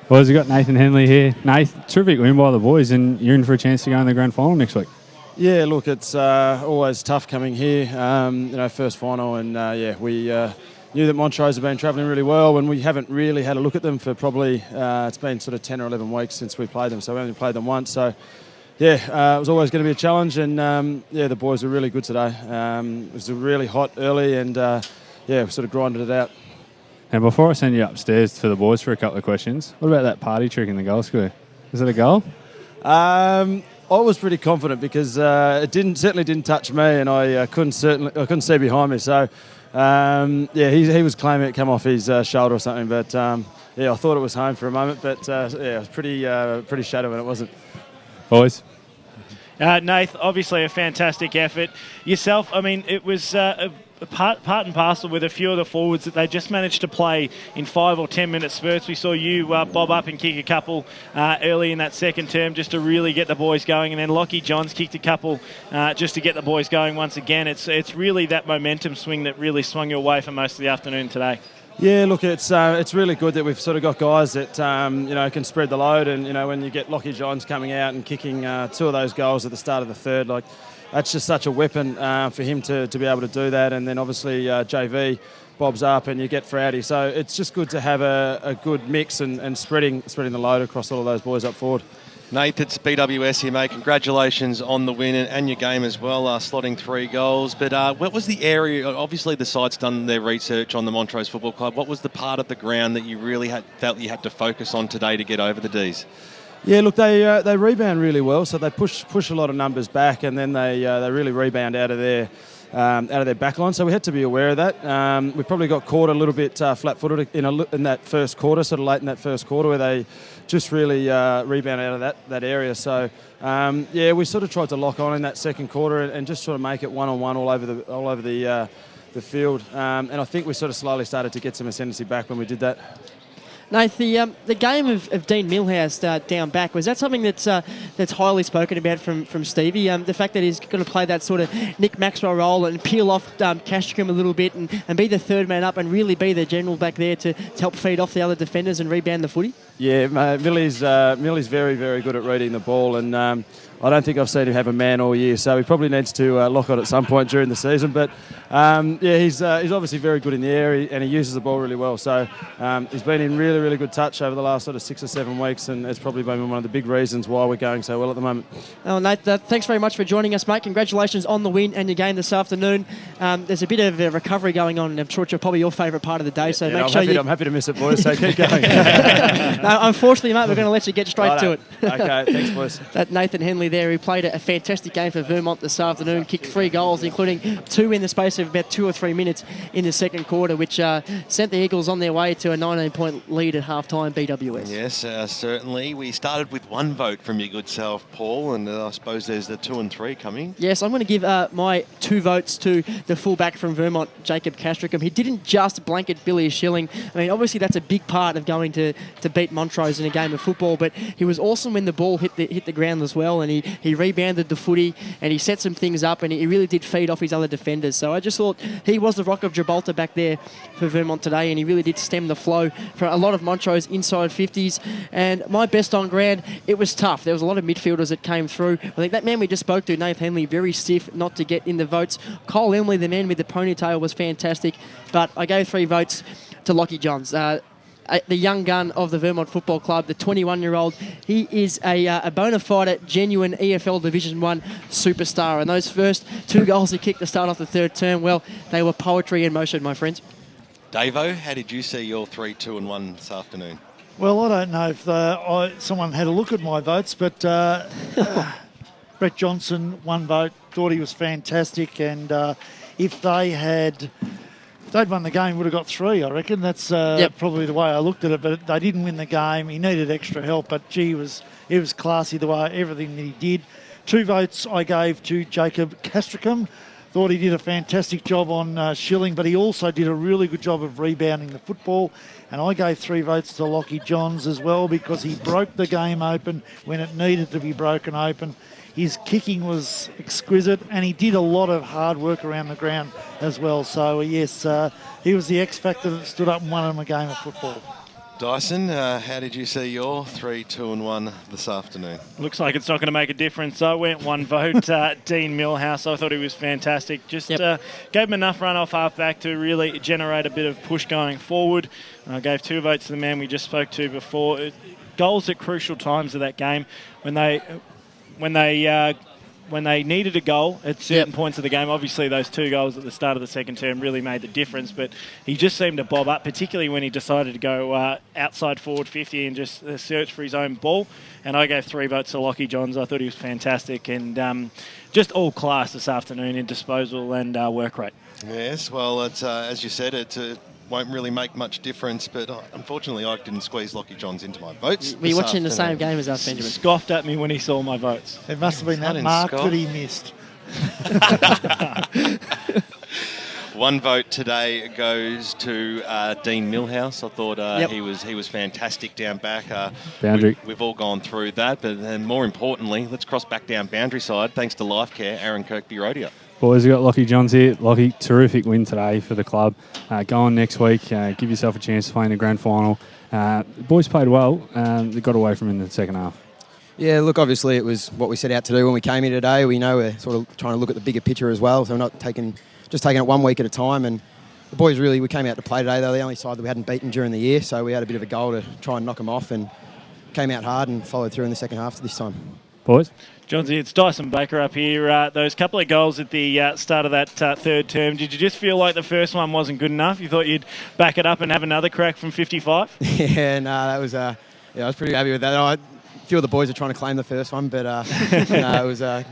Boys, we've got Nathan Henley here. Nathan, terrific win by the boys, and you're in for a chance to go in the grand final next week. Yeah, look, it's always tough coming here. First final, and we knew that Montrose have been travelling really well, and we haven't really had a look at them for probably it's been sort of 10 or 11 weeks since we played them, so we only played them once. So it was always going to be a challenge, and the boys were really good today. It was really hot early, and we sort of grinded it out. And before I send you upstairs for the boys for a couple of questions, what about that party trick in the goal square? Is it a goal? I was pretty confident, because it certainly didn't touch me, and I couldn't see behind me. So he was claiming it come off his shoulder or something. But I thought it was home for a moment. But it was pretty shadow when it wasn't. Boys. Nath, obviously a fantastic effort. Yourself, I mean, it was part and parcel with a few of the forwards that they just managed to play in 5 or 10 minute spurts. We saw you bob up and kick a couple early in that second term just to really get the boys going, and then Lockie Johns kicked a couple just to get the boys going once again. It's really that momentum swing that really swung your way for most of the afternoon today. Yeah, look, it's really good that we've sort of got guys that can spread the load, and when you get Lockie Johns coming out and kicking 2 of those goals at the start of the third, that's just such a weapon for him to be able to do that. And then obviously JV bobs up and you get Frowdy. So it's just good to have a good mix and spreading the load across all of those boys up forward. Nate, it's BWS here, mate. Congratulations on the win and your game as well, slotting 3 goals. But what was the area, obviously the side's done their research on the Montrose Football Club. What was the part of the ground that you really felt you had to focus on today to get over the Ds? Yeah, look, they rebound really well, so they push a lot of numbers back, and then they really rebound out of their back line. So we had to be aware of that. We probably got caught a little bit flat-footed in that first quarter, sort of late in that first quarter, where they just really rebound out of that area. So we sort of tried to lock on in that second quarter and just sort of make it one-on-one all over the field. And I think we sort of slowly started to get some ascendancy back when we did that. Nath, the game of Dean Milhouse down back, was that something that's highly spoken about from Stevie? The fact that he's going to play that sort of Nick Maxwell role and peel off Castricum a little bit and be the third man up and really be the general back there to help feed off the other defenders and rebound the footy? Yeah, Millie's very, very good at reading the ball, and I don't think I've seen him have a man all year, so he probably needs to lock on at some point during the season. But he's obviously very good in the air, and he uses the ball really well. So he's been in really, really good touch over the last sort of 6 or 7 weeks, and it's probably been one of the big reasons why we're going so well at the moment. Oh, Nate, thanks very much for joining us, mate. Congratulations on the win and your game this afternoon. There's a bit of a recovery going on, and I'm sure it's probably your favourite part of the day. So I'm happy to miss it, boys. So keep going. No, unfortunately, mate, we're going to let you get straight to it. Okay, thanks, boys. That Nathan Henley there, who played a fantastic game for Vermont this afternoon, kicked 3 goals, including 2 in the space of about 2 or 3 minutes in the second quarter, which sent the Eagles on their way to a 19-point lead at half-time, BWS. Yes, certainly. We started with 1 vote from your good self, Paul, and I suppose there's the 2 and 3 coming. Yes, I'm going to give my 2 votes to the fullback from Vermont, Jacob Castricum. He didn't just blanket Billy Schilling. I mean, obviously that's a big part of going to beat Montrose in a game of football, but he was awesome when the ball hit the ground as well, and he rebounded the footy and he set some things up, and he really did feed off his other defenders. So I just thought he was the rock of Gibraltar back there for Vermont today, and he really did stem the flow for a lot of Montrose inside 50s. And my best on ground, it was tough. There was a lot of midfielders that came through. I think that man we just spoke to, Nathan Henley, very stiff not to get in the votes. Cole Emley, the man with the ponytail, was fantastic, but I gave 3 votes to Lockie Johns. The young gun of the Vermont Football Club, the 21-year-old. He is a bona fide, genuine EFL Division 1 superstar. And those first 2 goals he kicked to start off the third term, well, they were poetry in motion, my friends. Davo, how did you see your 3, 2 and 1 this afternoon? Well, I don't know if someone had a look at my votes, but Brett Johnson, 1 vote, thought he was fantastic. And if they had if they'd won the game, would have got 3, I reckon. That's probably the way I looked at it. But they didn't win the game. He needed extra help. But, gee, it was classy the way everything that he did. 2 votes I gave to Jacob Castricum. Thought he did a fantastic job on Schilling, but he also did a really good job of rebounding the football. And I gave 3 votes to Lockie Johns as well because he broke the game open when it needed to be broken open. His kicking was exquisite, and he did a lot of hard work around the ground as well. So, yes, he was the X factor that stood up and won him a game of football. Dyson, how did you see your 3, 2 and 1 this afternoon? Looks like it's not going to make a difference. I went 1 vote. Dean Millhouse, I thought he was fantastic. Just gave him enough run off half-back to really generate a bit of push going forward. I gave 2 votes to the man we just spoke to before. Goals at crucial times of that game when they needed a goal at certain points of the game. Obviously, those 2 goals at the start of the second term really made the difference, but he just seemed to bob up, particularly when he decided to go outside forward 50 and just search for his own ball. And I gave 3 votes to Lockie Johns. I thought he was fantastic and just all class this afternoon in disposal and work rate. Yes, well, it's as you said, it won't really make much difference, but unfortunately I didn't squeeze Lockie Johns into my votes. Were you watching the same game as us, Benjamin? Scoffed at me when he saw my votes. It must have been that mark that he missed. 1 vote today goes to Dean Millhouse. I thought he was fantastic down back. Boundary. We've all gone through that, but then more importantly, let's cross back down boundary side. Thanks to Lifecare, Aaron Kirkby-Rodier. Boys, we've got Lockie Johns here. Lockie, terrific win today for the club. Go on next week. Give yourself a chance to play in the grand final. The boys played well. They got away from it in the second half. Yeah, look, obviously it was what we set out to do when we came here today. We know we're sort of trying to look at the bigger picture as well, so we're not taking it 1 week at a time. And the boys we came out to play today. They were the only side that we hadn't beaten during the year, so we had a bit of a goal to try and knock them off and came out hard and followed through in the second half this time. Boys? Johnsy, it's Dyson Baker up here. Those couple of goals at the start of that third term, did you just feel like the first one wasn't good enough? You thought you'd back it up and have another crack from 55? Yeah, no, that was. I was pretty happy with that. A few of the boys are trying to claim the first one, but it was a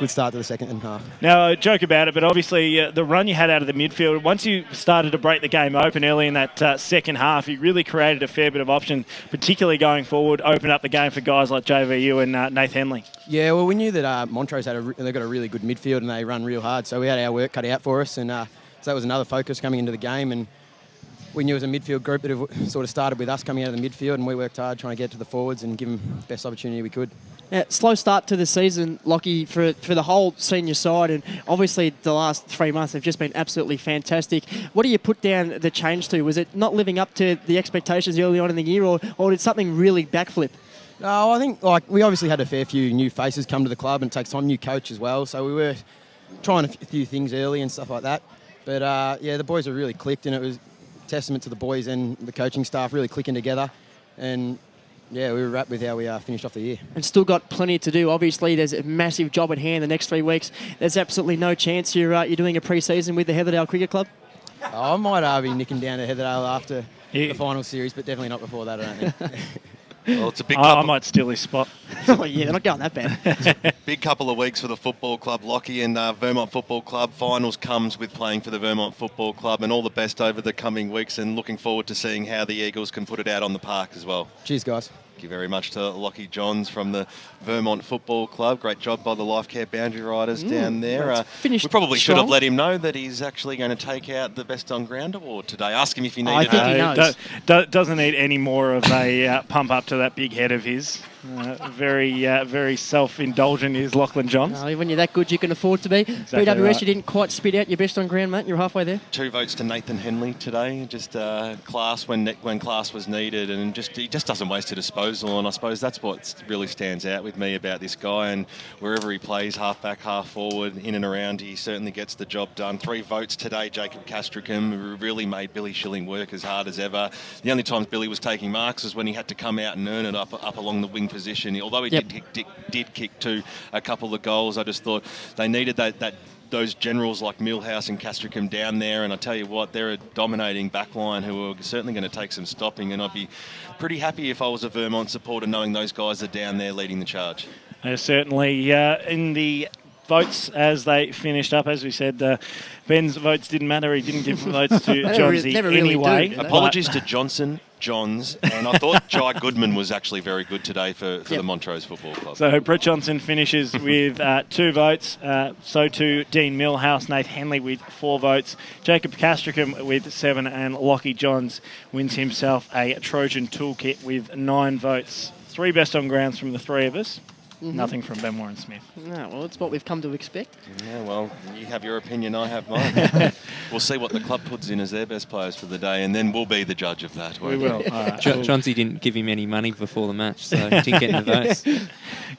good start to the second half. Now, joke about it, but obviously the run you had out of the midfield, once you started to break the game open early in that second half, you really created a fair bit of option, particularly going forward, open up the game for guys like JVU and Nath Henley. Yeah, well, we knew that Montrose they've got a really good midfield and they run real hard, so we had our work cut out for us, and so that was another focus coming into the game. And we knew as a midfield group that it sort of started with us coming out of the midfield, and we worked hard trying to get to the forwards and give them the best opportunity we could. Yeah, slow start to the season, Lockie, for the whole senior side, and obviously the last 3 months have just been absolutely fantastic. What do you put down the change to? Was it not living up to the expectations early on in the year, or did something really backflip? No, I think we obviously had a fair few new faces come to the club, and it takes time, new coach as well, so we were trying a few things early and stuff like that. But the boys are really clicked, and it was testament to the boys and the coaching staff really clicking together, and we were wrapped with how we finished off the year. And still got plenty to do. Obviously, there's a massive job at hand the next 3 weeks. There's absolutely no chance you're doing a pre-season with the Heatherdale Cricket Club? I might be nicking down to Heatherdale after the final series, but definitely not before that, I don't think. Well, it's a big I might steal his spot. Oh, yeah, they're not going that bad. Big couple of weeks for the football club, Lockie, and Vermont Football Club. Finals comes with playing for the Vermont Football Club, and all the best over the coming weeks, and looking forward to seeing how the Eagles can put it out on the park as well. Cheers, guys. Thank you very much to Lockie Johns from the Vermont Football Club. Great job by the Lifecare boundary riders down there. We probably should have let him know that he's actually going to take out the Best on Ground award today. Ask him if he needed I think he knows. Doesn't need any more of a pump up to that big head of his. Very self-indulgent is Lachlan Johns. When you're that good, you can afford to be. Exactly BWS, right. You didn't quite spit out your best on ground, mate. You're halfway there. 2 votes to Nathan Henley today. Just class when class was needed, and he just doesn't waste a disposal. And I suppose that's what really stands out with me about this guy. And wherever he plays, half back, half forward, in and around, he certainly gets the job done. 3 votes today, Jacob Castricum, who really made Billy Schilling work as hard as ever. The only times Billy was taking marks was when he had to come out and earn it up along the wing position. Although he did kick to a couple of goals, I just thought they needed those generals like Millhouse and Castricum down there, and I tell you what, they're a dominating backline who are certainly going to take some stopping, and I'd be pretty happy if I was a Vermont supporter knowing those guys are down there leading the charge. Certainly in the votes as they finished up. As we said, Ben's votes didn't matter. He didn't give votes to Johnsy never really anyway. do. Apologies to Johnson, Johns, and I thought Jai Goodman was actually very good today for the Montrose Football Club. So Brett Johnson finishes with 2 votes. So too Dean Millhouse, Nate Henley with 4 votes. Jacob Castricum with 7, and Lockie Johns wins himself a Trojan Toolkit with 9 votes. 3 best on grounds from the 3 of us. Nothing from Ben Warren Smith. No, well, it's what we've come to expect. Yeah, well, you have your opinion, I have mine. We'll see what the club puts in as their best players for the day, and then we'll be the judge of that. We will. Johnsy didn't give him any money before the match, so he didn't get any votes.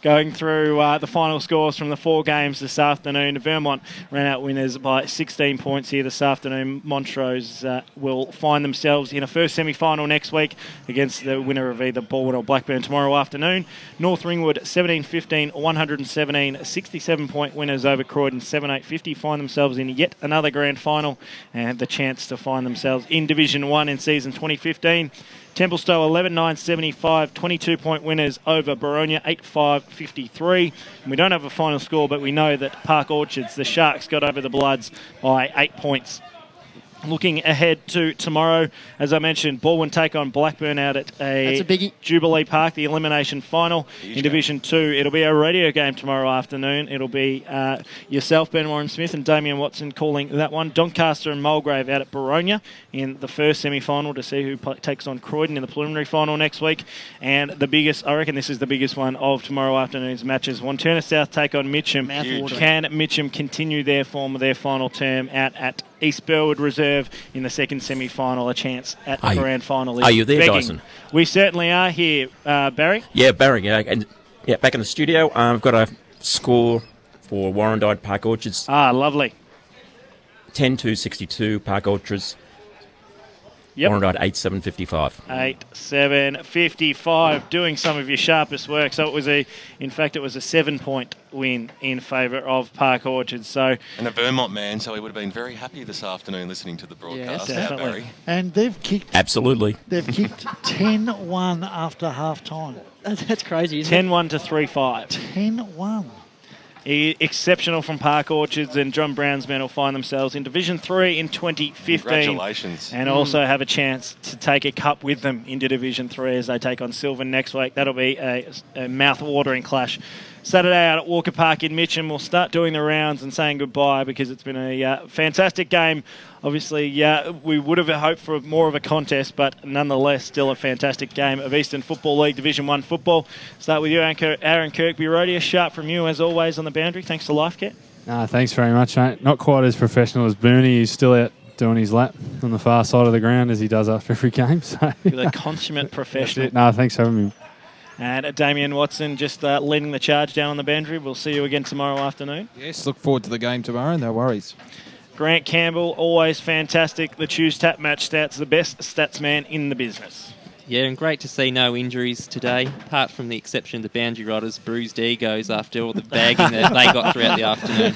Going through the final scores from the 4 games this afternoon, Vermont ran out winners by 16 points here this afternoon. Montrose will find themselves in a first semi-final next week against the winner of either Baldwin or Blackburn tomorrow afternoon. North Ringwood 17-15, 117, 67-point winners over Croydon 7-8-50 find themselves in yet another grand final and have the chance to find themselves in Division 1 in season 2015. Templestowe 11-9-75, 22-point winners over Boronia 8-5-53. And we don't have a final score, but we know that Park Orchards, the Sharks, got over the Bloods by 8 points. Looking ahead to tomorrow, as I mentioned, Baldwin take on Blackburn out at That's a biggie. Jubilee Park, the elimination final in Division 2. It'll be a radio game tomorrow afternoon. It'll be yourself, Ben Warren Smith, and Damian Watson calling that one. Doncaster and Mulgrave out at Boronia in the first semi-final to see who takes on Croydon in the preliminary final next week. And the biggest, I reckon this is the biggest one of tomorrow afternoon's matches. Wantirna South take on Mitcham. Can Mitcham continue their form of their final term out at East Burwood Reserve in the second semi-final, a chance at the grand final? Are you there, Dyson? We certainly are here, Barry. Yeah, Barry. Yeah, back in the studio. I've got a score for Warrandyte Park Orchards. Lovely. 10-62 Park Orchards. Yep. Warrandyte 8-7-55. 8-7-55, doing some of your sharpest work. So it was a 7-point win in favour of Park Orchards. So and a Vermont man, so he would have been very happy this afternoon listening to the broadcast. Yes, definitely. Barry. And they've kicked. Absolutely. They've kicked 10-1 after half time. That's crazy, isn't it? 10-1 to 3-5. 10-1. Exceptional from Park Orchards, and John Brown's men will find themselves in Division 3 in 2015. Congratulations. And also have a chance to take a cup with them into Division 3 as they take on Sylvan next week. That'll be a mouth-watering clash. Saturday out at Walker Park in Mitcham. We'll start doing the rounds and saying goodbye because it's been a fantastic game. Obviously, we would have hoped for more of a contest, but nonetheless, still a fantastic game of Eastern Football League Division 1 football. Start with you, Aaron Kirkby-Rodier. Sharp from you, as always, on the boundary. Thanks to Lifecare. Thanks very much, mate. Not quite as professional as Bernie. He's still out doing his lap on the far side of the ground as he does after every game. So You're a consummate professional. No, thanks for having me. And Damian Watson just leading the charge down on the boundary. We'll see you again tomorrow afternoon. Yes, look forward to the game tomorrow. No worries. Grant Campbell, always fantastic. The Choose Tap match stats, the best stats man in the business. Yeah, and great to see no injuries today, apart from the exception of the Boundary Riders' bruised egos after all the bagging that they got throughout the afternoon.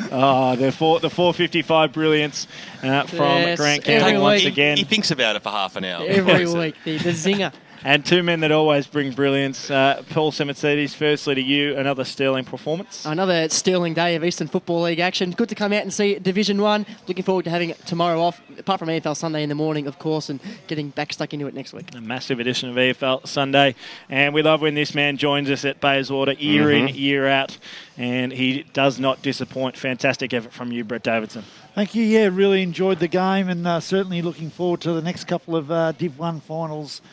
The 4:55 brilliance from Grant Campbell once again. He thinks about it for half an hour. Every week, the zinger. And 2 men that always bring brilliance. Paul Semertzidis, firstly to you, another sterling performance. Another sterling day of Eastern Football League action. Good to come out and see Division 1. Looking forward to having tomorrow off, apart from EFL Sunday in the morning, of course, and getting back stuck into it next week. A massive edition of EFL Sunday. And we love when this man joins us at Bayswater year in, year out. And he does not disappoint. Fantastic effort from you, Brett Davidson. Thank you. Yeah, really enjoyed the game and certainly looking forward to the next couple of Div 1 finals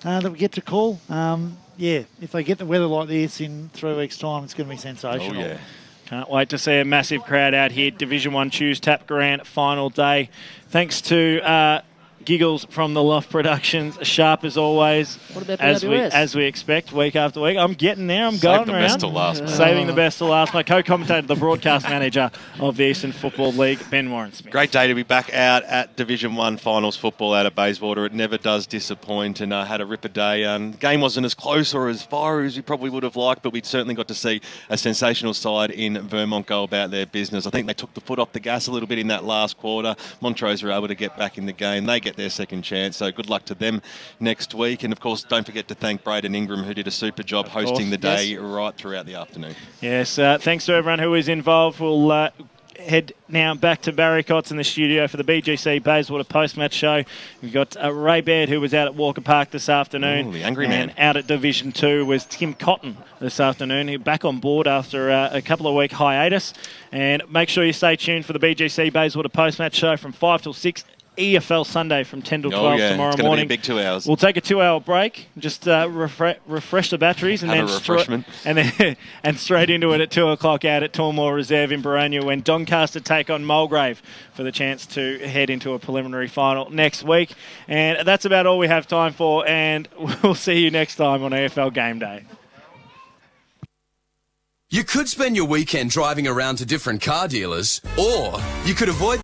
that we get to call. If they get the weather like this in 3 weeks' time, it's going to be sensational. Oh, yeah. Can't wait to see a massive crowd out here. Division 1 Choose Tap Grand final day. Thanks to Giggles from the Loft Productions, sharp as always. What about as we expect, week after week. I'm getting there. I'm going around. Best to last. Saving the best to last. My co-commentator, the broadcast manager of the Eastern Football League, Ben Warren Smith. Great day to be back out at Division 1 finals football out at Bayswater. It never does disappoint, and had a ripper day. Game wasn't as close or as far as we probably would have liked, but we certainly got to see a sensational side in Vermont go about their business. I think they took the foot off the gas a little bit in that last quarter. Montrose were able to get back in the game. They get get their second chance. So good luck to them next week. And, of course, don't forget to thank Braden Ingram, who did a super job hosting the day right throughout the afternoon. Yes, thanks to everyone who is involved. We'll head now back to Barry Cotts in the studio for the BGC Bayswater post-match show. We've got Ray Baird, who was out at Walker Park this afternoon. Ooh, the angry man. And out at Division 2 was Tim Cotton this afternoon. He's back on board after a couple of week hiatus. And make sure you stay tuned for the BGC Bayswater post-match show from 5 till 6. EFL Sunday from 10 till 12 tomorrow it's morning. Be a big 2 hours. We'll take a 2-hour break, just refresh the batteries, and Have then a refreshment. and straight into it at 2 o'clock out at Tormore Reserve in Baranya when Doncaster take on Mulgrave for the chance to head into a preliminary final next week. And that's about all we have time for, and we'll see you next time on EFL Game Day. You could spend your weekend driving around to different car dealers, or you could avoid